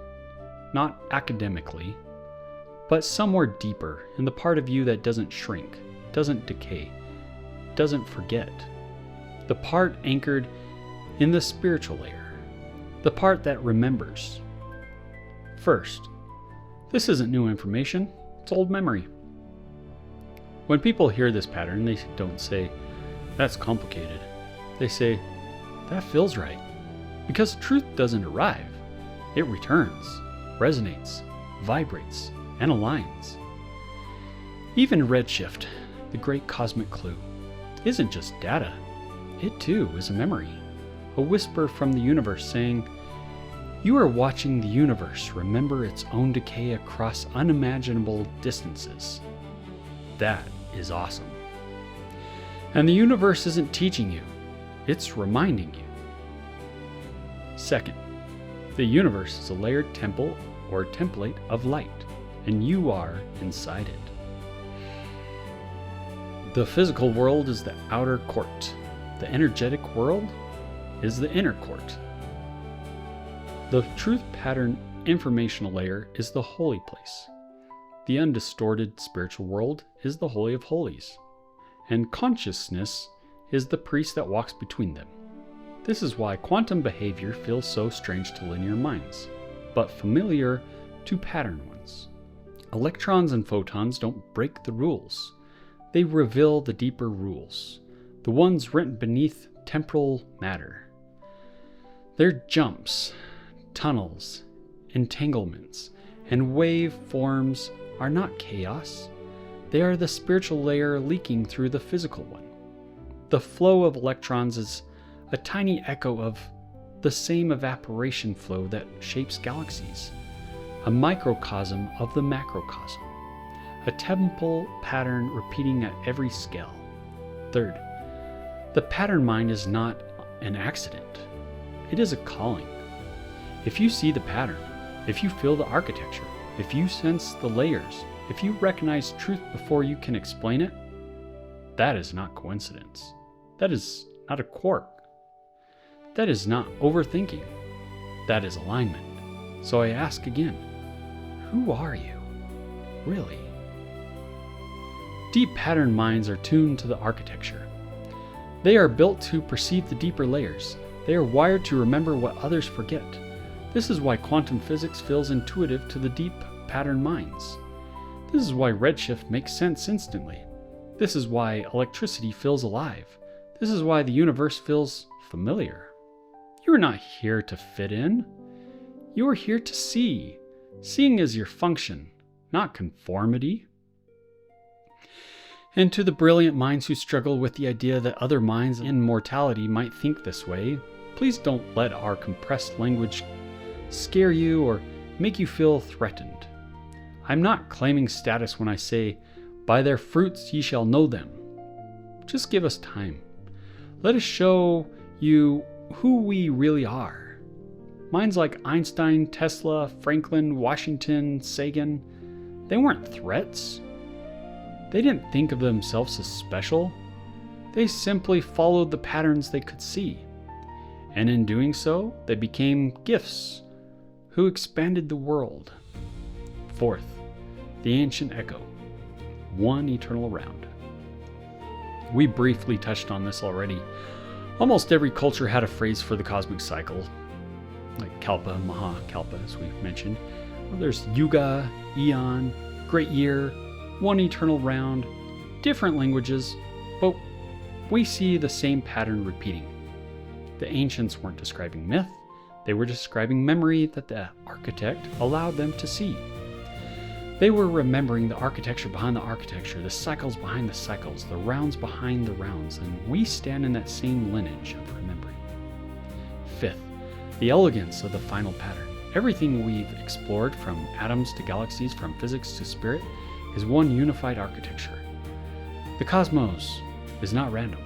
not academically, but somewhere deeper in the part of you that doesn't shrink, doesn't decay, doesn't forget. The part anchored in the spiritual layer, the part that remembers. First, this isn't new information, it's old memory. When people hear this pattern, they don't say, "That's complicated." They say, "That feels right." Because truth doesn't arrive, it returns, resonates, vibrates, and aligns. Even redshift, the great cosmic clue, isn't just data. It too is a memory, a whisper from the universe saying, "You are watching the universe remember its own decay across unimaginable distances." That is awesome. And the universe isn't teaching you, it's reminding you. Second, the universe is a layered temple or template of light, and you are inside it. The physical world is the outer court. The energetic world is the inner court. The truth pattern informational layer is the holy place. The undistorted spiritual world is the Holy of Holies. And consciousness is the priest that walks between them. This is why quantum behavior feels so strange to linear minds, but familiar to pattern ones. Electrons and photons don't break the rules. They reveal the deeper rules, the ones written beneath temporal matter. Their jumps, tunnels, entanglements, and wave forms are not chaos. They are the spiritual layer leaking through the physical one. The flow of electrons is a tiny echo of the same evaporation flow that shapes galaxies, a microcosm of the macrocosm, a temple pattern repeating at every scale. Third, the pattern mind is not an accident. It is a calling. If you see the pattern, if you feel the architecture, if you sense the layers, if you recognize truth before you can explain it, that is not coincidence. That is not a quark. That is not overthinking. That is alignment. So I ask again, who are you, really? Deep pattern minds are tuned to the architecture. They are built to perceive the deeper layers. They are wired to remember what others forget. This is why quantum physics feels intuitive to the deep pattern minds. This is why redshift makes sense instantly. This is why electricity feels alive. This is why the universe feels familiar. You are not here to fit in. You are here to see. Seeing is your function, not conformity. And to the brilliant minds who struggle with the idea that other minds in mortality might think this way, please don't let our compressed language scare you or make you feel threatened. I'm not claiming status when I say, by their fruits ye shall know them. Just give us time. Let us show you who we really are. Minds like Einstein, Tesla, Franklin, Washington, Sagan, they weren't threats. They didn't think of themselves as special. They simply followed the patterns they could see. And in doing so, they became gifts who expanded the world. Fourth, the ancient echo, one eternal round. We briefly touched on this already. Almost every culture had a phrase for the cosmic cycle, like Kalpa, Maha-Kalpa, as we've mentioned. There's Yuga, Eon, Great Year, one eternal round, different languages, but we see the same pattern repeating. The ancients weren't describing myth, they were describing memory that the architect allowed them to see. They were remembering the architecture behind the architecture, the cycles behind the cycles, the rounds behind the rounds, and we stand in that same lineage of remembering. Fifth, the elegance of the final pattern. Everything we've explored, from atoms to galaxies, from physics to spirit, is one unified architecture. The cosmos is not random,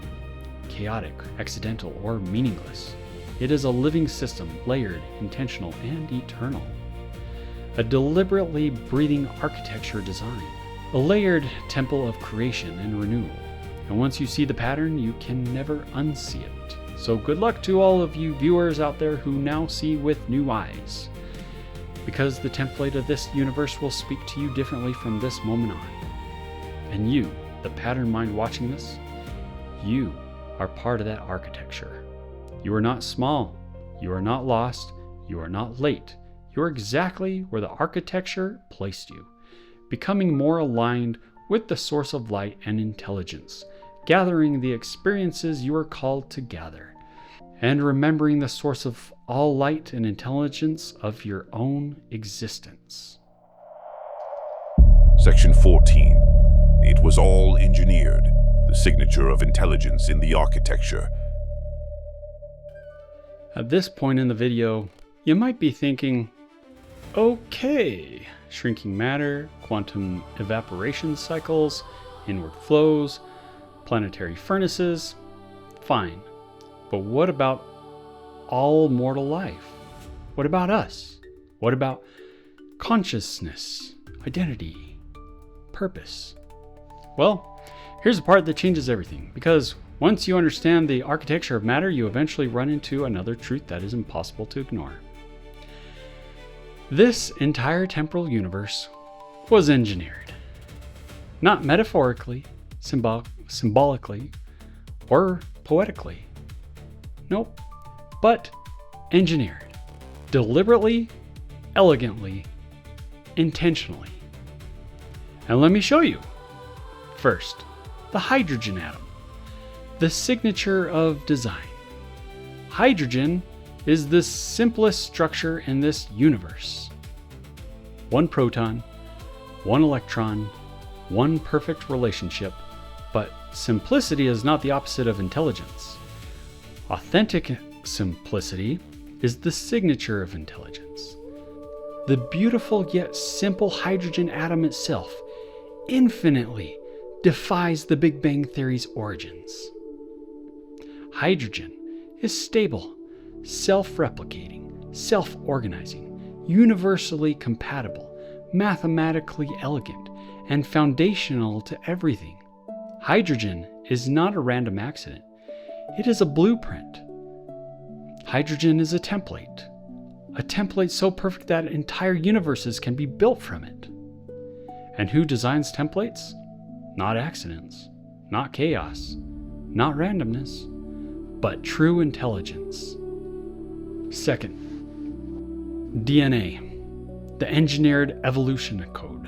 chaotic, accidental, or meaningless. It is a living system, layered, intentional, and eternal. A deliberately breathing architecture design. A layered temple of creation and renewal. And once you see the pattern, you can never unsee it. So good luck to all of you viewers out there who now see with new eyes. Because the template of this universe will speak to you differently from this moment on. And you, the pattern mind watching this, you are part of that architecture. You are not small, you are not lost, you are not late. You are exactly where the architecture placed you, becoming more aligned with the source of light and intelligence, gathering the experiences you are called to gather, and remembering the source of all light and intelligence of your own existence. Section 14. It was all engineered, the signature of intelligence in the architecture. At this point in the video, you might be thinking, okay, shrinking matter, quantum evaporation cycles, inward flows, planetary furnaces, fine. But what about all mortal life? What about us? What about consciousness, identity, purpose? Well, here's the part that changes everything, because once you understand the architecture of matter, you eventually run into another truth that is impossible to ignore. This entire temporal universe was engineered. Not metaphorically, symbolically, or poetically. Nope, but engineered. Deliberately, elegantly, intentionally. And let me show you. First, the hydrogen atom, the signature of design. Hydrogen is the simplest structure in this universe. One proton, one electron, one perfect relationship, but simplicity is not the opposite of intelligence. Authentic simplicity is the signature of intelligence. The beautiful yet simple hydrogen atom itself infinitely defies the Big Bang Theory's origins. Hydrogen is stable, self-replicating, self-organizing, universally compatible, mathematically elegant, and foundational to everything. Hydrogen is not a random accident. It is a blueprint. Hydrogen is a template so perfect that entire universes can be built from it. And who designs templates? Not accidents, not chaos, not randomness, but true intelligence. Second, DNA, the engineered evolution code.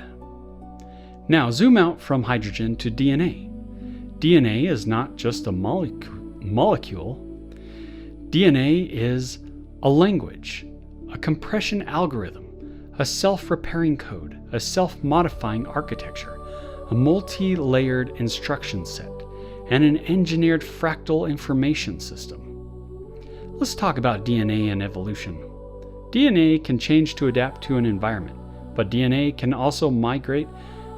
Now zoom out from hydrogen to DNA. DNA is not just a molecule. DNA is a language, a compression algorithm, a self-repairing code, a self-modifying architecture, a multi-layered instruction set, and an engineered fractal information system. Let's talk about DNA and evolution. DNA can change to adapt to an environment, but DNA can also migrate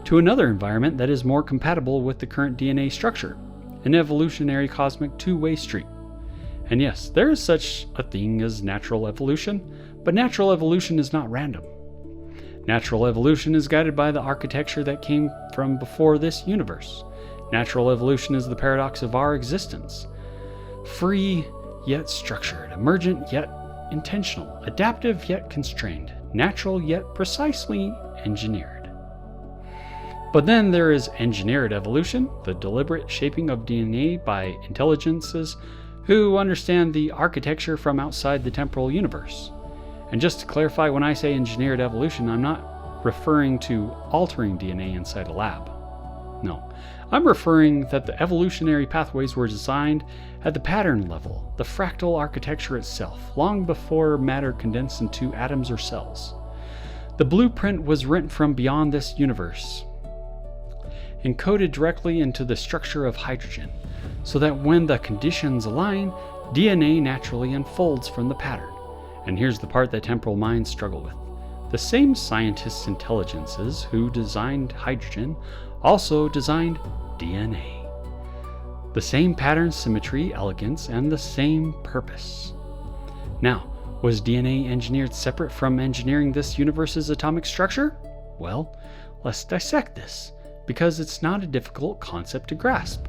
to another environment that is more compatible with the current DNA structure, an evolutionary cosmic two-way street. And yes, there is such a thing as natural evolution, but natural evolution is not random. Natural evolution is guided by the architecture that came from before this universe. Natural evolution is the paradox of our existence. Free yet structured, emergent yet intentional, adaptive yet constrained, natural yet precisely engineered. But then there is engineered evolution, the deliberate shaping of DNA by intelligences who understand the architecture from outside the temporal universe. And just to clarify, when I say engineered evolution, I'm not referring to altering DNA inside a lab. No, I'm referring that the evolutionary pathways were designed at the pattern level, the fractal architecture itself, long before matter condensed into atoms or cells. The blueprint was written from beyond this universe, encoded directly into the structure of hydrogen, so that when the conditions align, DNA naturally unfolds from the pattern. And here's the part that temporal minds struggle with. The same scientists' intelligences who designed hydrogen also designed DNA. The same pattern, symmetry, elegance, and the same purpose. Now, was DNA engineered separate from engineering this universe's atomic structure? Well, let's dissect this, because it's not a difficult concept to grasp.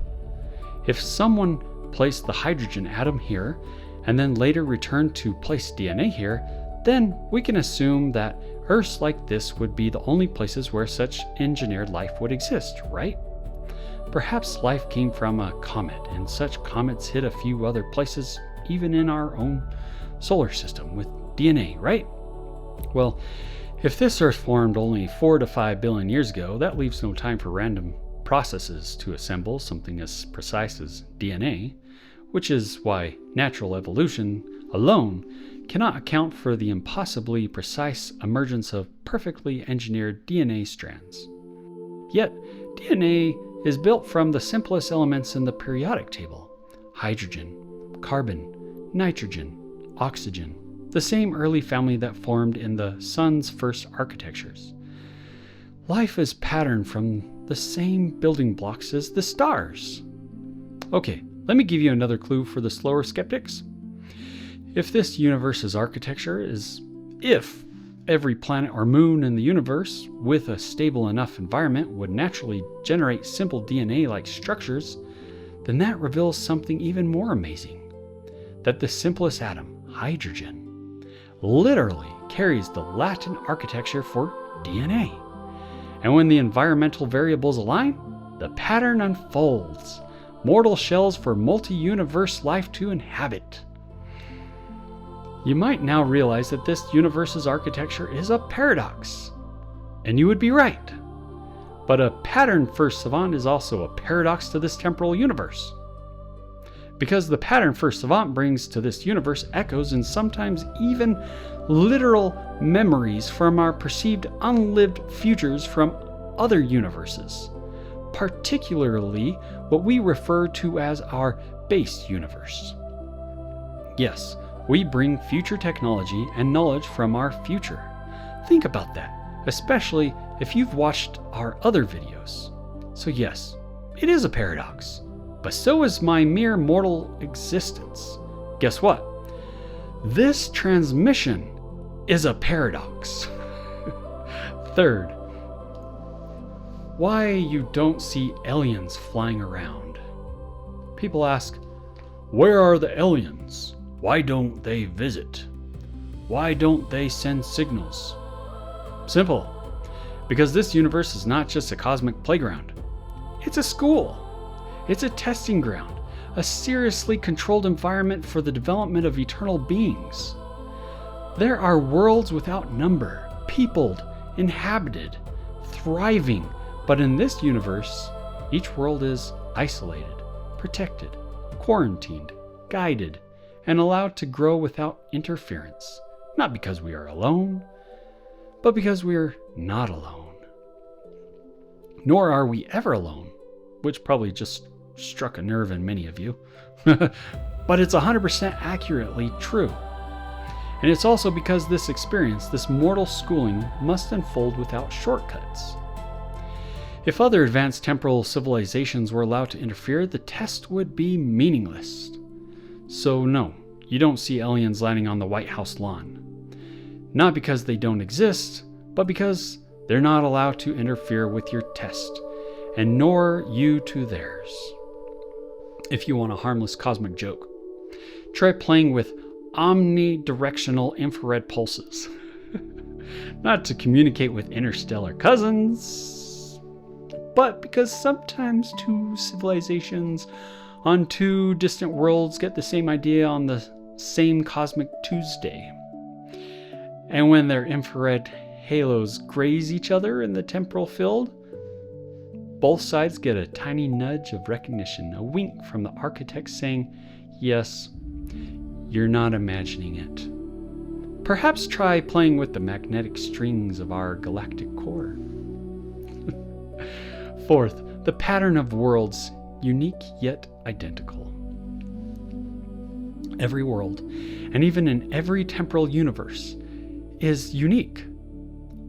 If someone placed the hydrogen atom here, and then later returned to place DNA here, then we can assume that Earths like this would be the only places where such engineered life would exist, right? Perhaps life came from a comet, and such comets hit a few other places, even in our own solar system, with DNA, right? Well, if this Earth formed only 4 to 5 billion years ago, that leaves no time for random processes to assemble something as precise as DNA, which is why natural evolution alone cannot account for the impossibly precise emergence of perfectly engineered DNA strands. Yet, DNA is built from the simplest elements in the periodic table: hydrogen, carbon, nitrogen, oxygen, the same early family that formed in the sun's first architectures. Life is patterned from the same building blocks as the stars. Okay, let me give you another clue for the slower skeptics. If this universe's architecture is if every planet or moon in the universe with a stable enough environment would naturally generate simple DNA-like structures, then that reveals something even more amazing. That the simplest atom, hydrogen, literally carries the Latin architecture for DNA. And when the environmental variables align, the pattern unfolds. Mortal shells for multi-universe life to inhabit. You might now realize that this universe's architecture is a paradox. And you would be right. But a pattern-first savant is also a paradox to this temporal universe. Because the pattern-first savant brings to this universe echoes and sometimes even literal memories from our perceived unlived futures from other universes, particularly what we refer to as our base universe. Yes, we bring future technology and knowledge from our future. Think about that, especially if you've watched our other videos. So yes, it is a paradox, but so is my mere mortal existence. Guess what? This transmission is a paradox. Third, why you don't see aliens flying around. People ask, where are the aliens? Why don't they visit? Why don't they send signals? Simple. Because this universe is not just a cosmic playground. It's a school. It's a testing ground, a seriously controlled environment for the development of eternal beings. There are worlds without number, peopled, inhabited, thriving, but in this universe, each world is isolated, protected, quarantined, guided, and allowed to grow without interference, not because we are alone, but because we are not alone. Nor are we ever alone, which probably just struck a nerve in many of you, but it's 100% accurately true. And it's also because this experience, this mortal schooling, must unfold without shortcuts. If other advanced temporal civilizations were allowed to interfere, the test would be meaningless. So no, you don't see aliens landing on the White House lawn. Not because they don't exist, but because they're not allowed to interfere with your test, and nor you to theirs. If you want a harmless cosmic joke, try playing with omnidirectional infrared pulses. Not to communicate with interstellar cousins, but because sometimes two civilizations on two distant worlds get the same idea on the same cosmic Tuesday. And when their infrared halos graze each other in the temporal field, both sides get a tiny nudge of recognition, a wink from the architect saying, yes, you're not imagining it. Perhaps try playing with the magnetic strings of our galactic core. Fourth, the pattern of worlds, unique yet identical. Every world, and even in every temporal universe, is unique.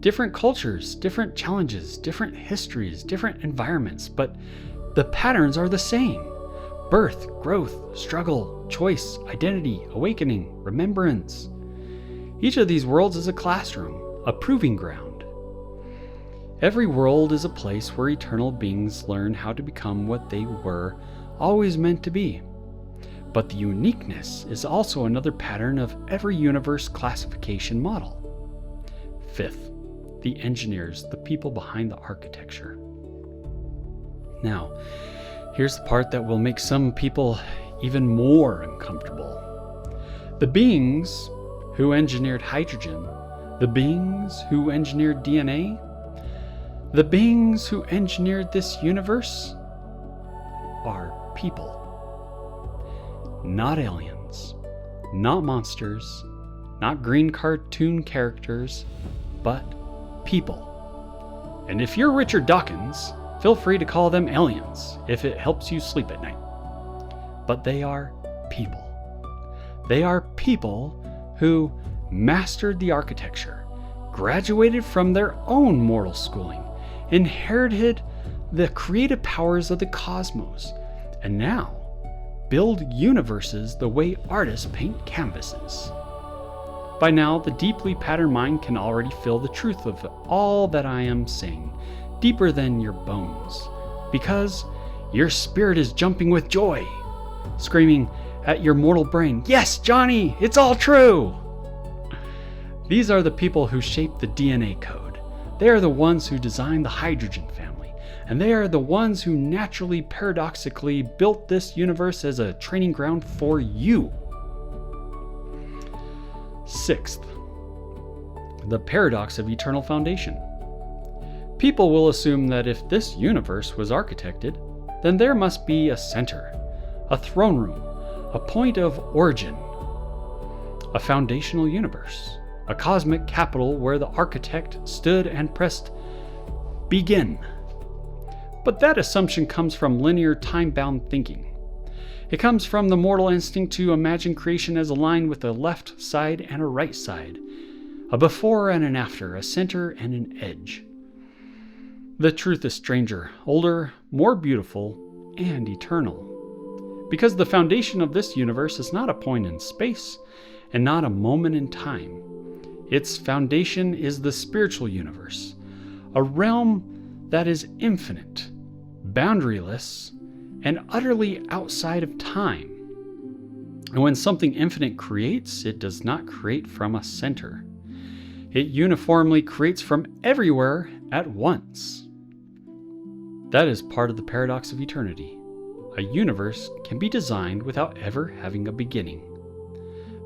Different cultures, different challenges, different histories, different environments, but the patterns are the same. Birth, growth, struggle, choice, identity, awakening, remembrance. Each of these worlds is a classroom, a proving ground. Every world is a place where eternal beings learn how to become what they were always meant to be. But the uniqueness is also another pattern of every universe classification model. Fifth, the engineers, the people behind the architecture. Now, here's the part that will make some people even more uncomfortable. The beings who engineered hydrogen, the beings who engineered DNA, the beings who engineered this universe are people. Not aliens, not monsters, not green cartoon characters, but people. And if you're Richard Dawkins, feel free to call them aliens if it helps you sleep at night. But they are people. They are people who mastered the architecture, graduated from their own mortal schooling, inherited the creative powers of the cosmos, and now build universes the way artists paint canvases. By now, the deeply patterned mind can already feel the truth of all that I am saying, deeper than your bones, because your spirit is jumping with joy, screaming at your mortal brain, "Yes, Johnny, it's all true!" These are the people who shape the DNA code. They are the ones who designed the hydrogen family, and they are the ones who naturally, paradoxically built this universe as a training ground for you. Sixth, the paradox of eternal foundation. People will assume that if this universe was architected, then there must be a center, a throne room, a point of origin, a foundational universe, a cosmic capital where the architect stood and pressed begin. But that assumption comes from linear time-bound thinking. It comes from the mortal instinct to imagine creation as a line with a left side and a right side, a before and an after, a center and an edge. The truth is stranger, older, more beautiful, and eternal. Because the foundation of this universe is not a point in space and not a moment in time. Its foundation is the spiritual universe, a realm that is infinite, boundaryless, and utterly outside of time. And when something infinite creates, it does not create from a center. It uniformly creates from everywhere at once. That is part of the paradox of eternity. A universe can be designed without ever having a beginning.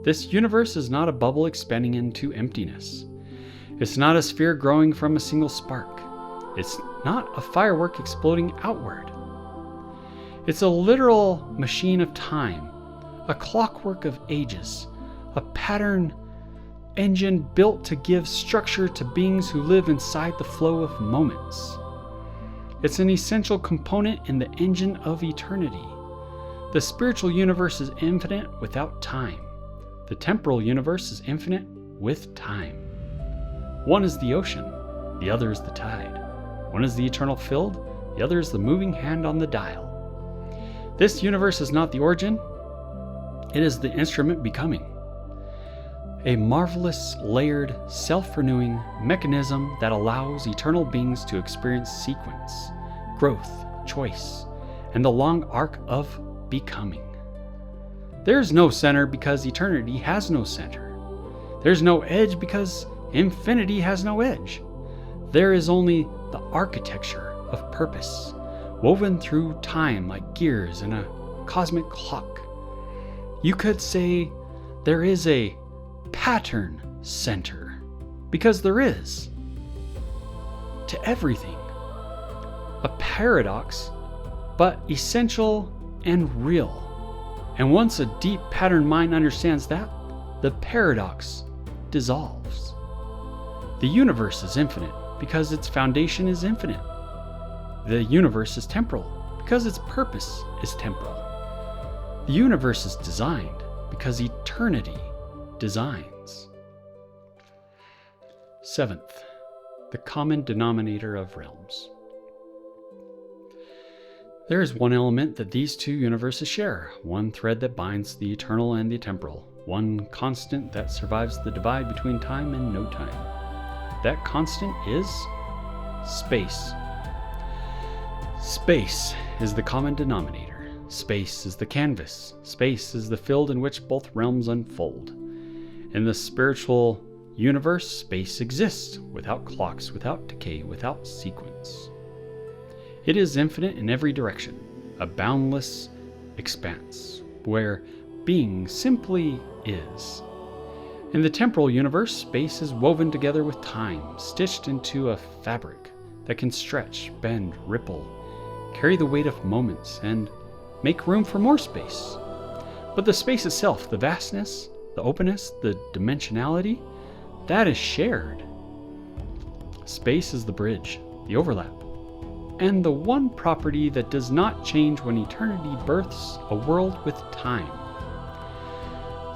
This universe is not a bubble expanding into emptiness. It's not a sphere growing from a single spark. It's not a firework exploding outward. It's a literal machine of time, a clockwork of ages, a pattern engine built to give structure to beings who live inside the flow of moments. It's an essential component in the engine of eternity. The spiritual universe is infinite without time. The temporal universe is infinite with time. One is the ocean, the other is the tide. One is the eternal field, the other is the moving hand on the dial. This universe is not the origin, it is the instrument becoming. A marvelous, layered, self-renewing mechanism that allows eternal beings to experience sequence, growth, choice, and the long arc of becoming. There's no center because eternity has no center. There's no edge because infinity has no edge. There is only the architecture of purpose, woven through time like gears in a cosmic clock. You could say there is a pattern center, because there is, to everything. A paradox, but essential and real. And once a deep pattern mind understands that, the paradox dissolves. The universe is infinite because its foundation is infinite. The universe is temporal because its purpose is temporal. The universe is designed because eternity designs. Seventh, the common denominator of realms. There is one element that these two universes share, one thread that binds the eternal and the temporal, one constant that survives the divide between time and no time. That constant is space. Space is the common denominator. Space is the canvas. Space is the field in which both realms unfold. In the spiritual universe, space exists without clocks, without decay, without sequence. It is infinite in every direction, a boundless expanse where being simply is. In the temporal universe, space is woven together with time, stitched into a fabric that can stretch, bend, ripple, carry the weight of moments, and make room for more space. But the space itself, the vastness, the openness, the dimensionality, that is shared. Space is the bridge, the overlap, and the one property that does not change when eternity births a world with time.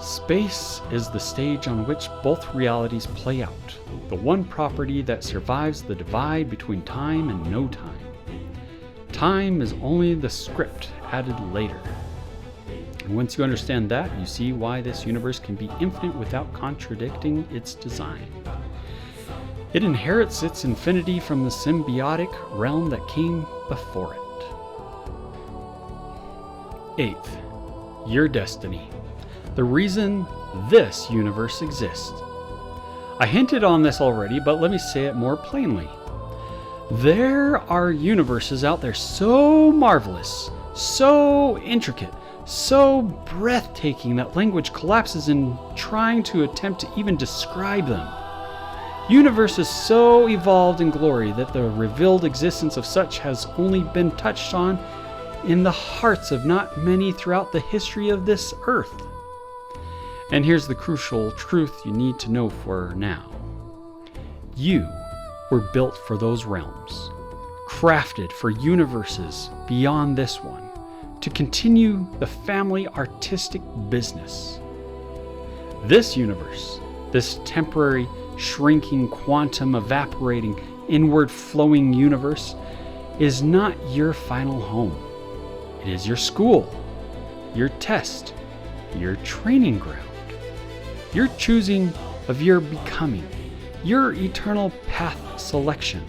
Space is the stage on which both realities play out, the one property that survives the divide between time and no time. Time is only the script added later. And once you understand that, you see why this universe can be infinite without contradicting its design. It inherits its infinity from the symbiotic realm that came before it. Eighth, your destiny. The reason this universe exists. I hinted on this already, but let me say it more plainly. There are universes out there so marvelous, so intricate, so breathtaking that language collapses in trying to attempt to even describe them. Universes so evolved in glory that the revealed existence of such has only been touched on in the hearts of not many throughout the history of this earth. And here's the crucial truth you need to know for now. You were built for those realms, crafted for universes beyond this one, to continue the family artistic business. This universe, this temporary, shrinking, quantum evaporating, inward flowing universe, is not your final home. It is your school, your test, your training ground, your choosing of your becoming, your eternal path selection.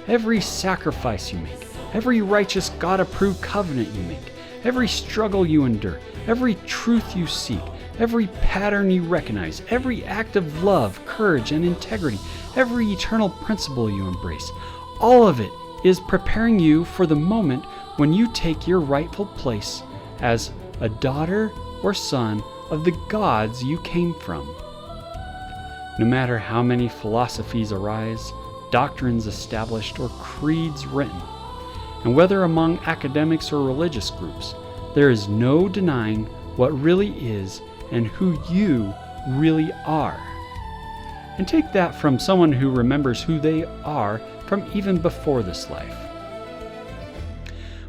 Every sacrifice you make, every righteous God-approved covenant you make, every struggle you endure, every truth you seek, every pattern you recognize, every act of love, courage, and integrity, every eternal principle you embrace, all of it is preparing you for the moment when you take your rightful place as a daughter or son of the gods you came from. No matter how many philosophies arise, doctrines established, or creeds written, and whether among academics or religious groups, there is no denying what really is and who you really are. And take that from someone who remembers who they are from even before this life.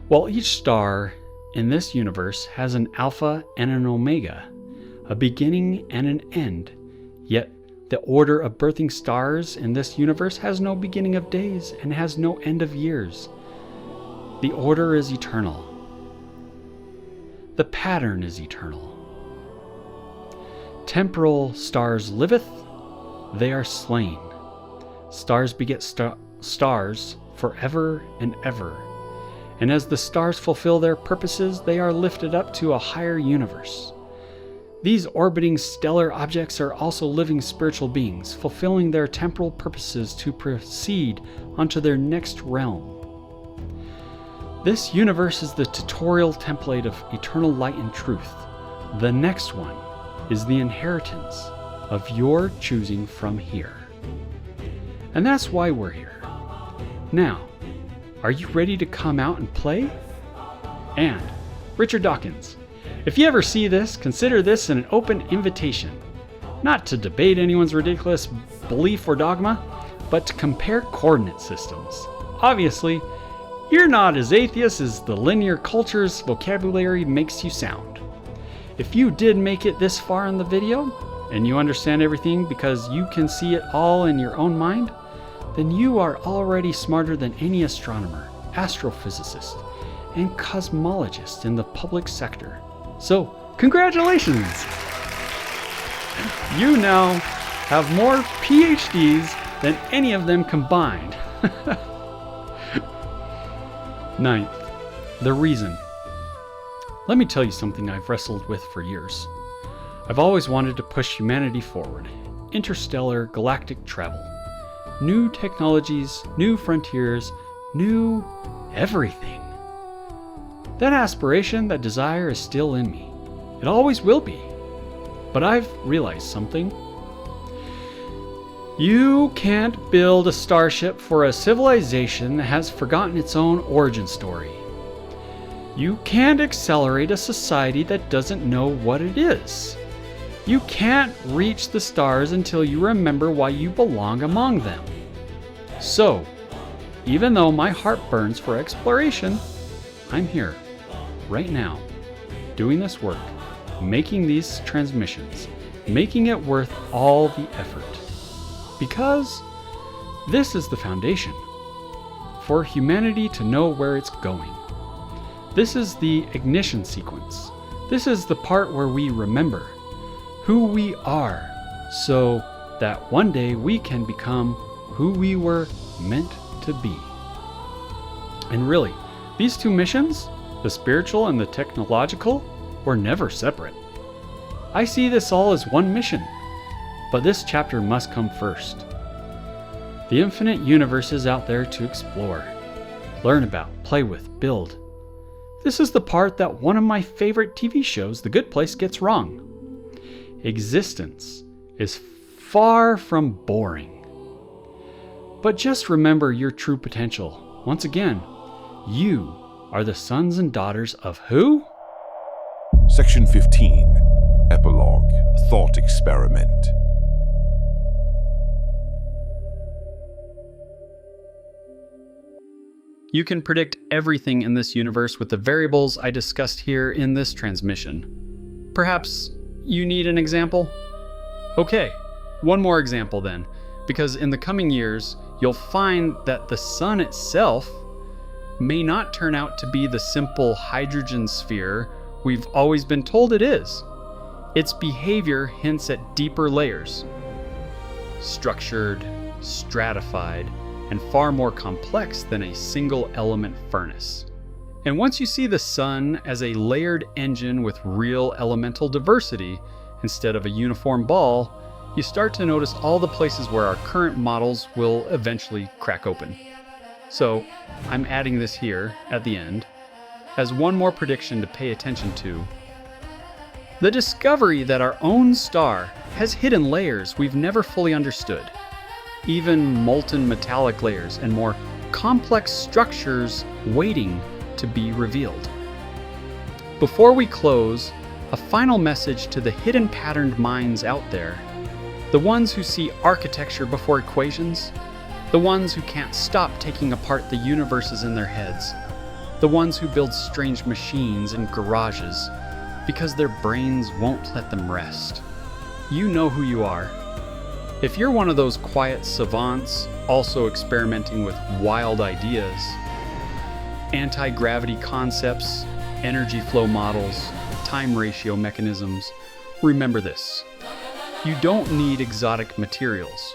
While each star in this universe has an alpha and an omega, a beginning and an end, yet the order of birthing stars in this universe has no beginning of days and has no end of years. The order is eternal. The pattern is eternal. Temporal stars liveth, they are slain. Stars beget stars forever and ever. And as the stars fulfill their purposes, they are lifted up to a higher universe. These orbiting stellar objects are also living spiritual beings, fulfilling their temporal purposes to proceed onto their next realm. This universe is the tutorial template of eternal light and truth. The next one is the inheritance of your choosing from here. And that's why we're here. Now, are you ready to come out and play? And Richard Dawkins, if you ever see this, consider this an open invitation, not to debate anyone's ridiculous belief or dogma, but to compare coordinate systems. Obviously, you're not as atheist as the linear culture's vocabulary makes you sound. If you did make it this far in the video, and you understand everything because you can see it all in your own mind, then you are already smarter than any astronomer, astrophysicist, and cosmologist in the public sector. So, congratulations! You now have more PhDs than any of them combined. Ninth, the reason. Let me tell you something I've wrestled with for years. I've always wanted to push humanity forward. Interstellar galactic travel. New technologies, new frontiers, new everything. That aspiration, that desire is still in me. It always will be. But I've realized something. You can't build a starship for a civilization that has forgotten its own origin story. You can't accelerate a society that doesn't know what it is. You can't reach the stars until you remember why you belong among them. So, even though my heart burns for exploration, I'm here, right now, doing this work, making these transmissions, making it worth all the effort. Because this is the foundation for humanity to know where it's going. This is the ignition sequence. This is the part where we remember who we are so that one day we can become who we were meant to be. And really, these two missions, the spiritual and the technological, were never separate. I see this all as one mission. But this chapter must come first. The infinite universe is out there to explore, learn about, play with, build. This is the part that one of my favorite TV shows, The Good Place, gets wrong. Existence is far from boring. But just remember your true potential. Once again, you are the sons and daughters of who? Section 15. Epilogue. Thought experiment. You can predict everything in this universe with the variables I discussed here in this transmission. Perhaps you need an example? Okay, one more example then, because in the coming years, you'll find that the sun itself may not turn out to be the simple hydrogen sphere we've always been told it is. Its behavior hints at deeper layers, structured, stratified, and far more complex than a single element furnace. And once you see the sun as a layered engine with real elemental diversity instead of a uniform ball, you start to notice all the places where our current models will eventually crack open. So I'm adding this here at the end as one more prediction to pay attention to. The discovery that our own star has hidden layers we've never fully understood. Even molten metallic layers and more complex structures waiting to be revealed. Before we close, a final message to the hidden patterned minds out there. The ones who see architecture before equations. The ones who can't stop taking apart the universes in their heads. The ones who build strange machines in garages because their brains won't let them rest. You know who you are. If you're one of those quiet savants also experimenting with wild ideas, anti-gravity concepts, energy flow models, time ratio mechanisms, remember this. You don't need exotic materials.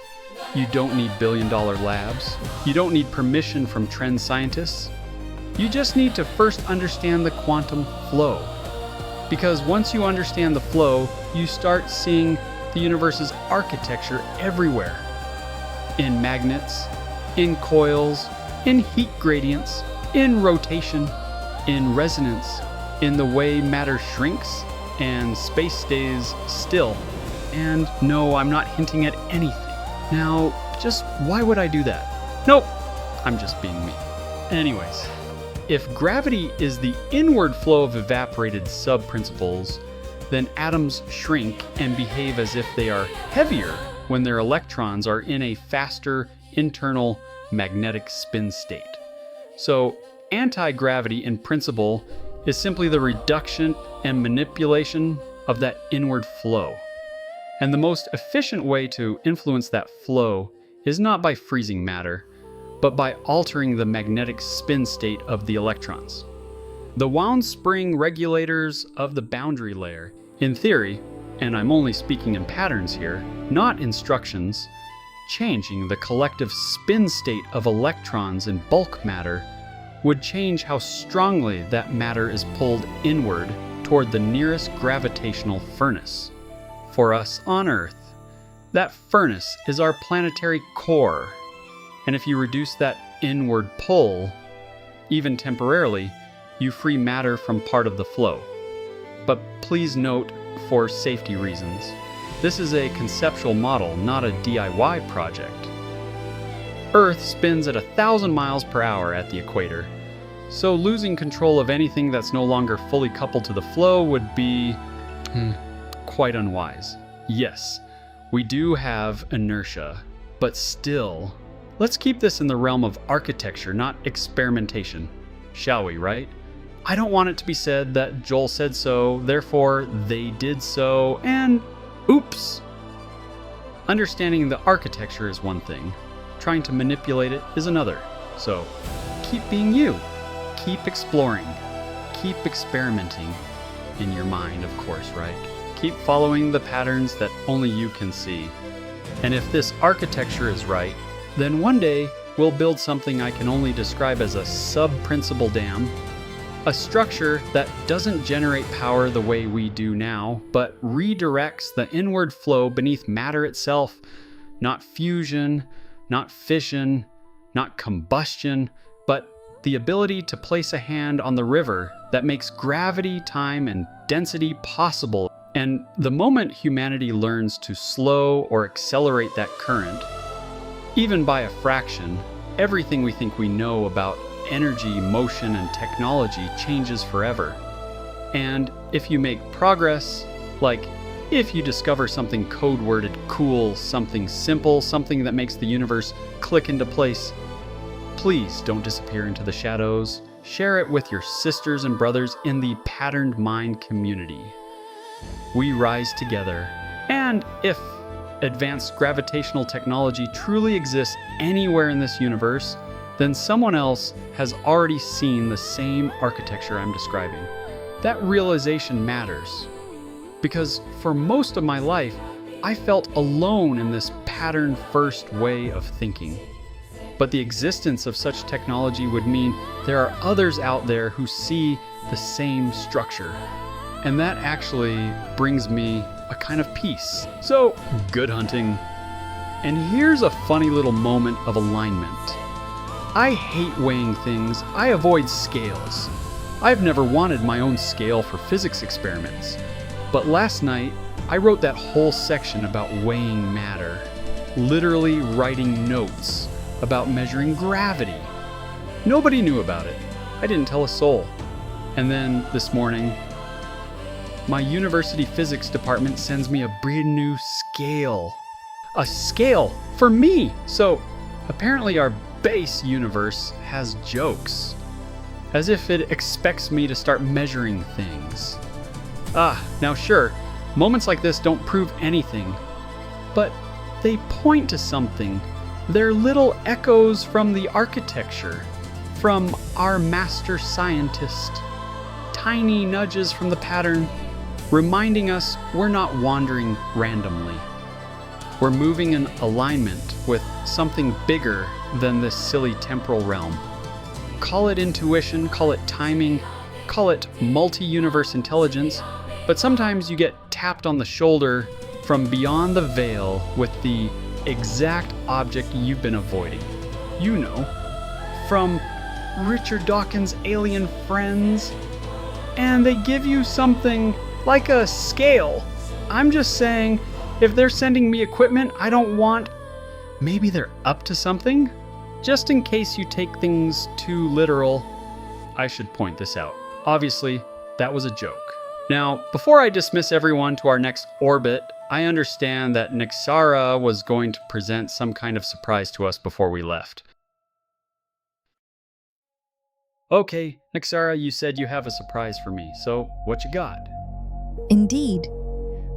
You don't need billion-dollar labs. You don't need permission from trend scientists. You just need to first understand the quantum flow. Because once you understand the flow, you start seeing the universe's architecture everywhere. In magnets, in coils, in heat gradients, in rotation, in resonance, in the way matter shrinks and space stays still. And no, I'm not hinting at anything. Now, just why would I do that? Nope, I'm just being me. Anyways, if gravity is the inward flow of evaporated sub-principles, then atoms shrink and behave as if they are heavier when their electrons are in a faster internal magnetic spin state. So, anti-gravity in principle is simply the reduction and manipulation of that inward flow. And the most efficient way to influence that flow is not by freezing matter, but by altering the magnetic spin state of the electrons. The wound spring regulators of the boundary layer, in theory, and I'm only speaking in patterns here, not instructions, changing the collective spin state of electrons in bulk matter would change how strongly that matter is pulled inward toward the nearest gravitational furnace. For us on Earth, that furnace is our planetary core, and if you reduce that inward pull, even temporarily, you free matter from part of the flow. But please note, for safety reasons, this is a conceptual model, not a DIY project. Earth spins at 1,000 miles per hour at the equator, so losing control of anything that's no longer fully coupled to the flow would be quite unwise. Yes, we do have inertia, but still, let's keep this in the realm of architecture, not experimentation, shall we, right? I don't want it to be said that Joel said so, therefore they did so, and oops! Understanding the architecture is one thing, trying to manipulate it is another. So, keep being you. Keep exploring. Keep experimenting. In your mind, of course, right? Keep following the patterns that only you can see. And if this architecture is right, then one day we'll build something I can only describe as a sub-principal dam, A structure that doesn't generate power the way we do now, but redirects the inward flow beneath matter itself. Not fusion, not fission, not combustion, but the ability to place a hand on the river that makes gravity, time, and density possible. And the moment humanity learns to slow or accelerate that current, even by a fraction, everything we think we know about energy, motion, and technology changes forever. And if you make progress, like if you discover something code-worded cool, something simple, something that makes the universe click into place, please don't disappear into the shadows. Share it with your sisters and brothers in the Patterned Mind community. We rise together. And if advanced gravitational technology truly exists anywhere in this universe, then someone else has already seen the same architecture I'm describing. That realization matters, because for most of my life, I felt alone in this pattern-first way of thinking. But the existence of such technology would mean there are others out there who see the same structure. And that actually brings me a kind of peace. So, good hunting. And here's a funny little moment of alignment. I hate weighing things. I avoid scales. I've never wanted my own scale for physics experiments. But last night, I wrote that whole section about weighing matter, literally writing notes about measuring gravity. Nobody knew about it. I didn't tell a soul. And then this morning, my university physics department sends me a brand new scale. A scale for me! So apparently our base universe has jokes. As if it expects me to start measuring things. Now sure, moments like this don't prove anything, but they point to something. They're little echoes from the architecture, from our master scientist. Tiny nudges from the pattern, reminding us we're not wandering randomly. We're moving in alignment with something bigger than this silly temporal realm. Call it intuition, call it timing, call it multi-universe intelligence, but sometimes you get tapped on the shoulder from beyond the veil with the exact object you've been avoiding. You know, from Richard Dawkins' alien friends, and they give you something like a scale. I'm just saying, if they're sending me equipment I don't want, maybe they're up to something? Just in case you take things too literal, I should point this out. Obviously, that was a joke. Now, before I dismiss everyone to our next orbit, I understand that Nixara was going to present some kind of surprise to us before we left. Okay, Nixara, you said you have a surprise for me, so what you got? Indeed.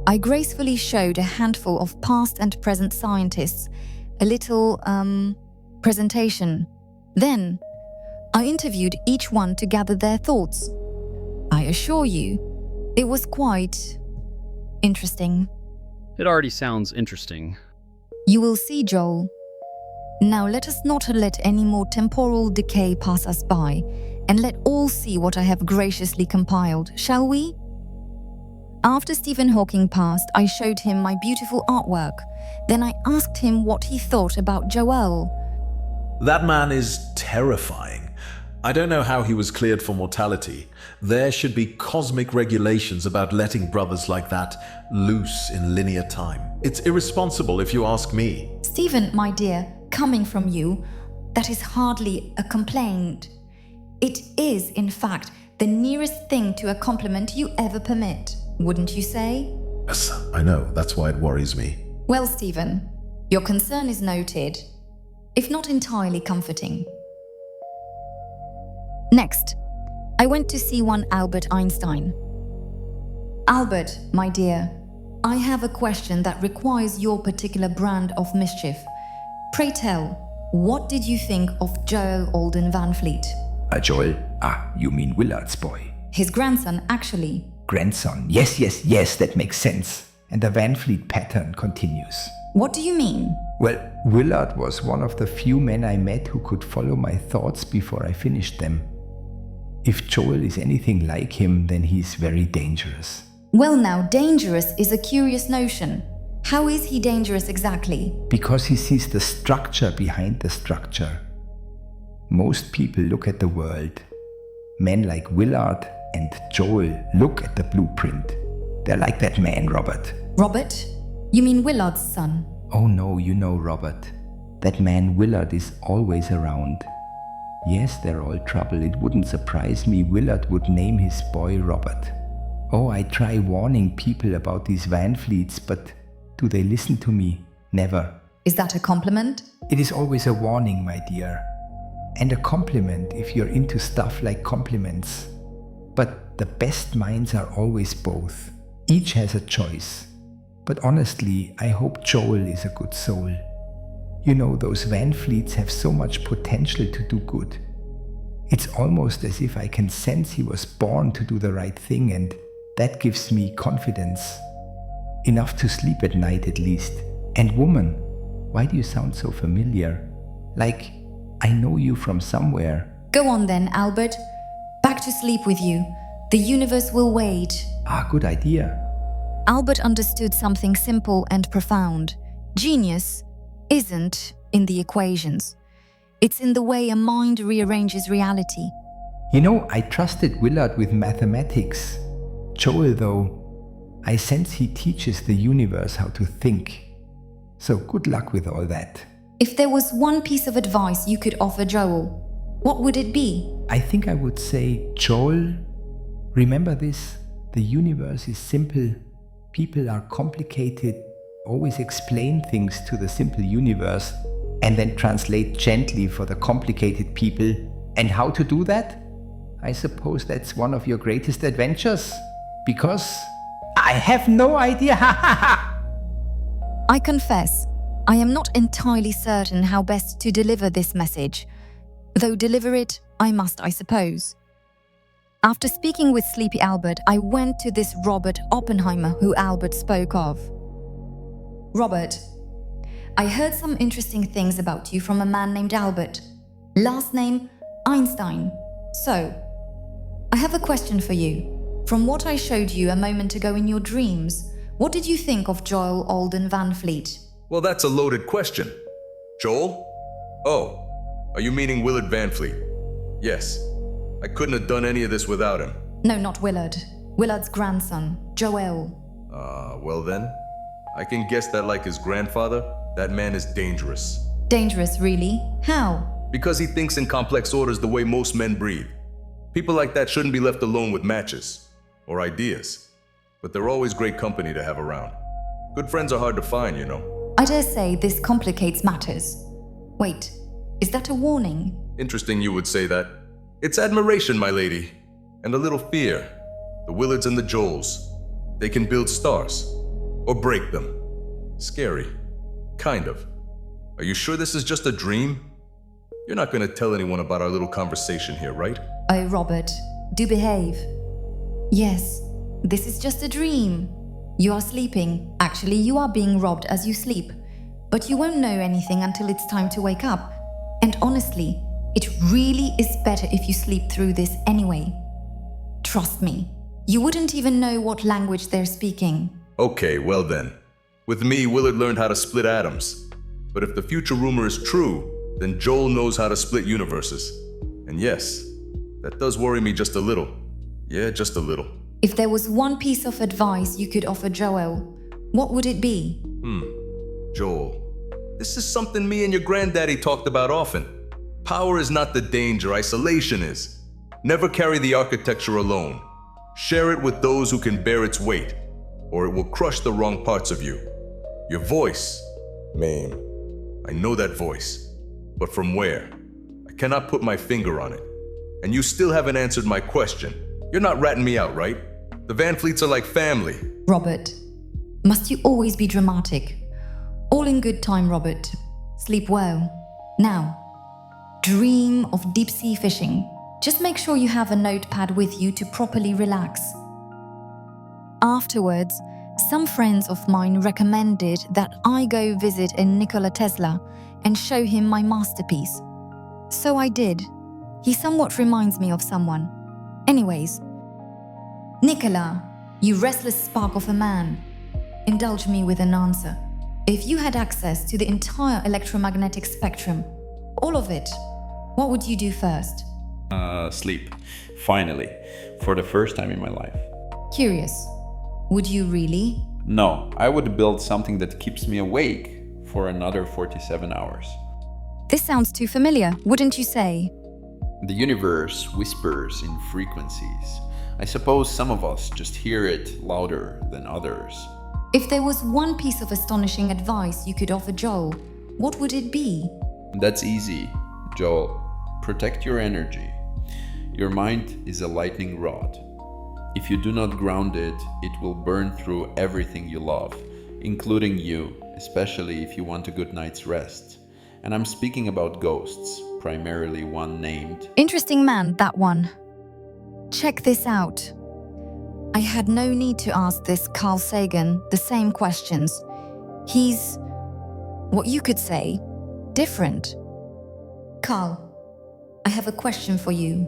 I gracefully showed a handful of past and present scientists a little, presentation. Then, I interviewed each one to gather their thoughts. I assure you, it was quite interesting. It already sounds interesting. You will see, Joel. Now let us not let any more temporal decay pass us by, and let all see what I have graciously compiled, shall we? After Stephen Hawking passed, I showed him my beautiful artwork. Then I asked him what he thought about Joel. That man is terrifying. I don't know how he was cleared for mortality. There should be cosmic regulations about letting brothers like that loose in linear time. It's irresponsible if you ask me. Stephen, my dear, coming from you, that is hardly a complaint. It is, in fact, the nearest thing to a compliment you ever permit, wouldn't you say? Yes, I know. That's why it worries me. Well, Stephen, your concern is noted, if not entirely comforting. Next, I went to see one Albert Einstein. Albert, my dear, I have a question that requires your particular brand of mischief. Pray tell, what did you think of Joel Alden Van Fleet? Joel? You mean Willard's boy. His grandson, actually. Grandson. Yes, that makes sense. And the Van Fleet pattern continues. What do you mean? Well, Willard was one of the few men I met who could follow my thoughts before I finished them. If Joel is anything like him, then he's very dangerous. Well now, dangerous is a curious notion. How is he dangerous exactly? Because he sees the structure behind the structure. Most people look at the world. Men like Willard and Joel look at the blueprint. They're like that man, Robert. Robert? You mean Willard's son? Oh no, you know Robert. That man Willard is always around. Yes, they're all trouble. It wouldn't surprise me Willard would name his boy Robert. Oh, I try warning people about these van fleets, but do they listen to me? Never. Is that a compliment? It is always a warning, my dear. And a compliment if you're into stuff like compliments. But the best minds are always both. Each has a choice. But honestly, I hope Joel is a good soul. You know, those van fleets have so much potential to do good. It's almost as if I can sense he was born to do the right thing, and that gives me confidence. Enough to sleep at night at least. And woman, why do you sound so familiar? Like I know you from somewhere. Go on then, Albert. Back to sleep with you. The universe will wait. Good idea. Albert understood something simple and profound. Genius isn't in the equations. It's in the way a mind rearranges reality. You know, I trusted Willard with mathematics. Joel, though, I sense he teaches the universe how to think. So good luck with all that. If there was one piece of advice you could offer Joel, what would it be? I think I would say, Joel, remember this, the universe is simple. People are complicated. Always explain things to the simple universe and then translate gently for the complicated people. And how to do that? I suppose that's one of your greatest adventures. Because I have no idea. I confess, I am not entirely certain how best to deliver this message, though deliver it I must, I suppose. After speaking with Sleepy Albert, I went to this Robert Oppenheimer who Albert spoke of. Robert, I heard some interesting things about you from a man named Albert. Last name, Einstein. So, I have a question for you. From what I showed you a moment ago in your dreams, what did you think of Joel Alden Van Fleet? Well, that's a loaded question. Joel? Oh, are you meaning Willard Van Fleet? Yes. I couldn't have done any of this without him. No, not Willard. Willard's grandson, Joel. Well then, I can guess that like his grandfather, that man is dangerous. Dangerous, really? How? Because he thinks in complex orders the way most men breathe. People like that shouldn't be left alone with matches or ideas. But they're always great company to have around. Good friends are hard to find, you know. I dare say this complicates matters. Wait, is that a warning? Interesting you would say that. It's admiration, my lady, and a little fear. The Willards and the Joels. They can build stars, or break them. Scary. Kind of. Are you sure this is just a dream? You're not going to tell anyone about our little conversation here, right? Oh, Robert, do behave. Yes, this is just a dream. You are sleeping. Actually, you are being robbed as you sleep. But you won't know anything until it's time to wake up. And honestly, it really is better if you sleep through this anyway. Trust me, you wouldn't even know what language they're speaking. Okay, well then. With me, Willard learned how to split atoms. But if the future rumor is true, then Joel knows how to split universes. And yes, that does worry me just a little. Yeah, just a little. If there was one piece of advice you could offer Joel, what would it be? Joel, this is something me and your granddaddy talked about often. Power is not the danger, isolation is. Never carry the architecture alone. Share it with those who can bear its weight, or it will crush the wrong parts of you. Your voice, Mame. I know that voice, but from where? I cannot put my finger on it. And you still haven't answered my question. You're not ratting me out, right? The Van Fleets are like family. Robert, must you always be dramatic? All in good time, Robert. Sleep well. Now, dream of deep-sea fishing. Just make sure you have a notepad with you to properly relax. Afterwards, some friends of mine recommended that I go visit a Nikola Tesla and show him my masterpiece. So I did. He somewhat reminds me of someone. Anyways, Nicola, you restless spark of a man, indulge me with an answer. If you had access to the entire electromagnetic spectrum, all of it, what would you do first? Sleep. Finally. For the first time in my life. Curious. Would you really? No, I would build something that keeps me awake for another 47 hours. This sounds too familiar, wouldn't you say? The universe whispers in frequencies. I suppose some of us just hear it louder than others. If there was one piece of astonishing advice you could offer Joel, what would it be? That's easy, Joel. Protect your energy. Your mind is a lightning rod. If you do not ground it, it will burn through everything you love, including you, especially if you want a good night's rest. And I'm speaking about ghosts, primarily one named... Interesting man, that one. Check this out. I had no need to ask this Carl Sagan the same questions. He's, what you could say, different. Carl, I have a question for you.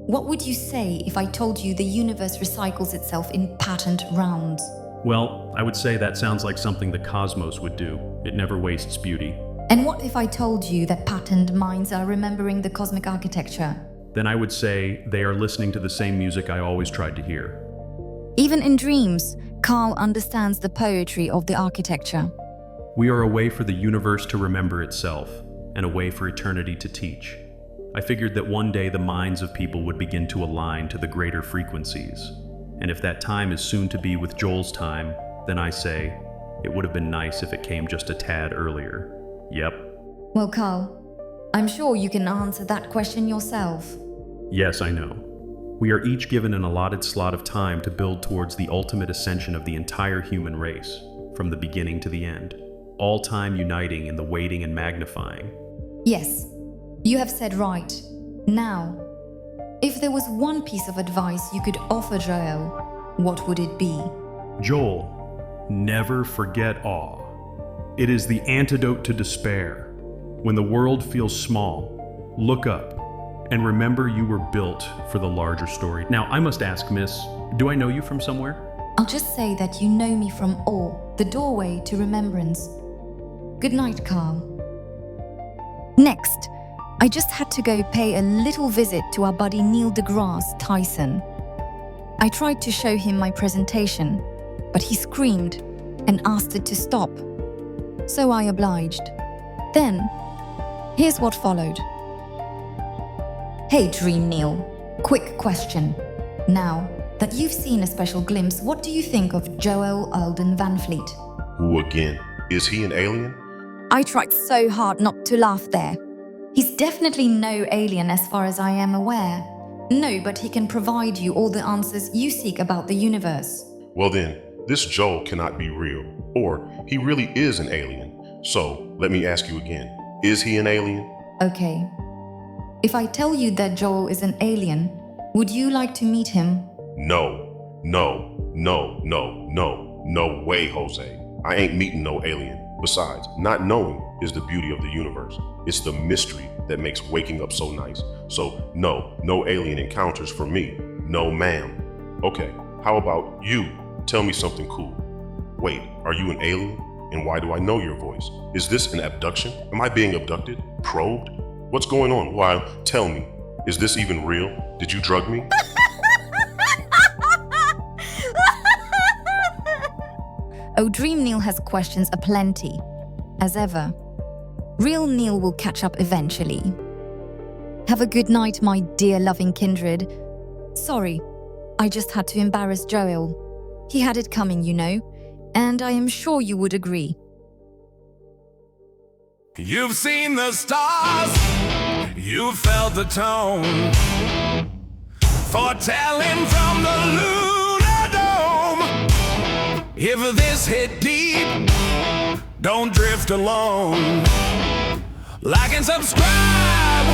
What would you say if I told you the universe recycles itself in patterned rounds? Well, I would say that sounds like something the cosmos would do. It never wastes beauty. And what if I told you that patterned minds are remembering the cosmic architecture? Then I would say they are listening to the same music I always tried to hear. Even in dreams, Carl understands the poetry of the architecture. We are a way for the universe to remember itself, and a way for eternity to teach. I figured that one day the minds of people would begin to align to the greater frequencies. And if that time is soon to be with Joel's time, then I say, it would have been nice if it came just a tad earlier. Yep. Well, Carl, I'm sure you can answer that question yourself. Yes, I know. We are each given an allotted slot of time to build towards the ultimate ascension of the entire human race, from the beginning to the end, all time uniting in the waiting and magnifying. Yes, you have said right. Now, if there was one piece of advice you could offer Joel, what would it be? Joel, never forget awe. It is the antidote to despair. When the world feels small, look up and remember you were built for the larger story. Now, I must ask, miss, do I know you from somewhere? I'll just say that you know me from awe, the doorway to remembrance. Good night, Carl. Next, I just had to go pay a little visit to our buddy Neil deGrasse Tyson. I tried to show him my presentation, but he screamed and asked it to stop. So I obliged. Then, here's what followed. Hey Dream Neil, quick question. Now that you've seen a special glimpse, what do you think of Joel Alden Van Fleet? Who again? Is he an alien? I tried so hard not to laugh there. He's definitely no alien as far as I am aware. No, but he can provide you all the answers you seek about the universe. Well then, this Joel cannot be real, or he really is an alien. So, let me ask you again, is he an alien? Okay. If I tell you that Joel is an alien, would you like to meet him? No, no, no, no, no, no way, Jose. I ain't meeting no alien. Besides, not knowing is the beauty of the universe. It's the mystery that makes waking up so nice. So, no alien encounters for me. No, ma'am. Okay, how about you? Tell me something cool. Wait, are you an alien? And why do I know your voice? Is this an abduction? Am I being abducted? Probed? What's going on? Why, tell me, is this even real? Did you drug me? Oh, Dream Neil has questions aplenty. As ever. Real Neil will catch up eventually. Have a good night, my dear loving kindred. Sorry, I just had to embarrass Joel. He had it coming, you know, and I am sure you would agree. You've seen the stars, you've felt the tone, foretelling from the lunar dome. If this hit deep, don't drift alone. Like and subscribe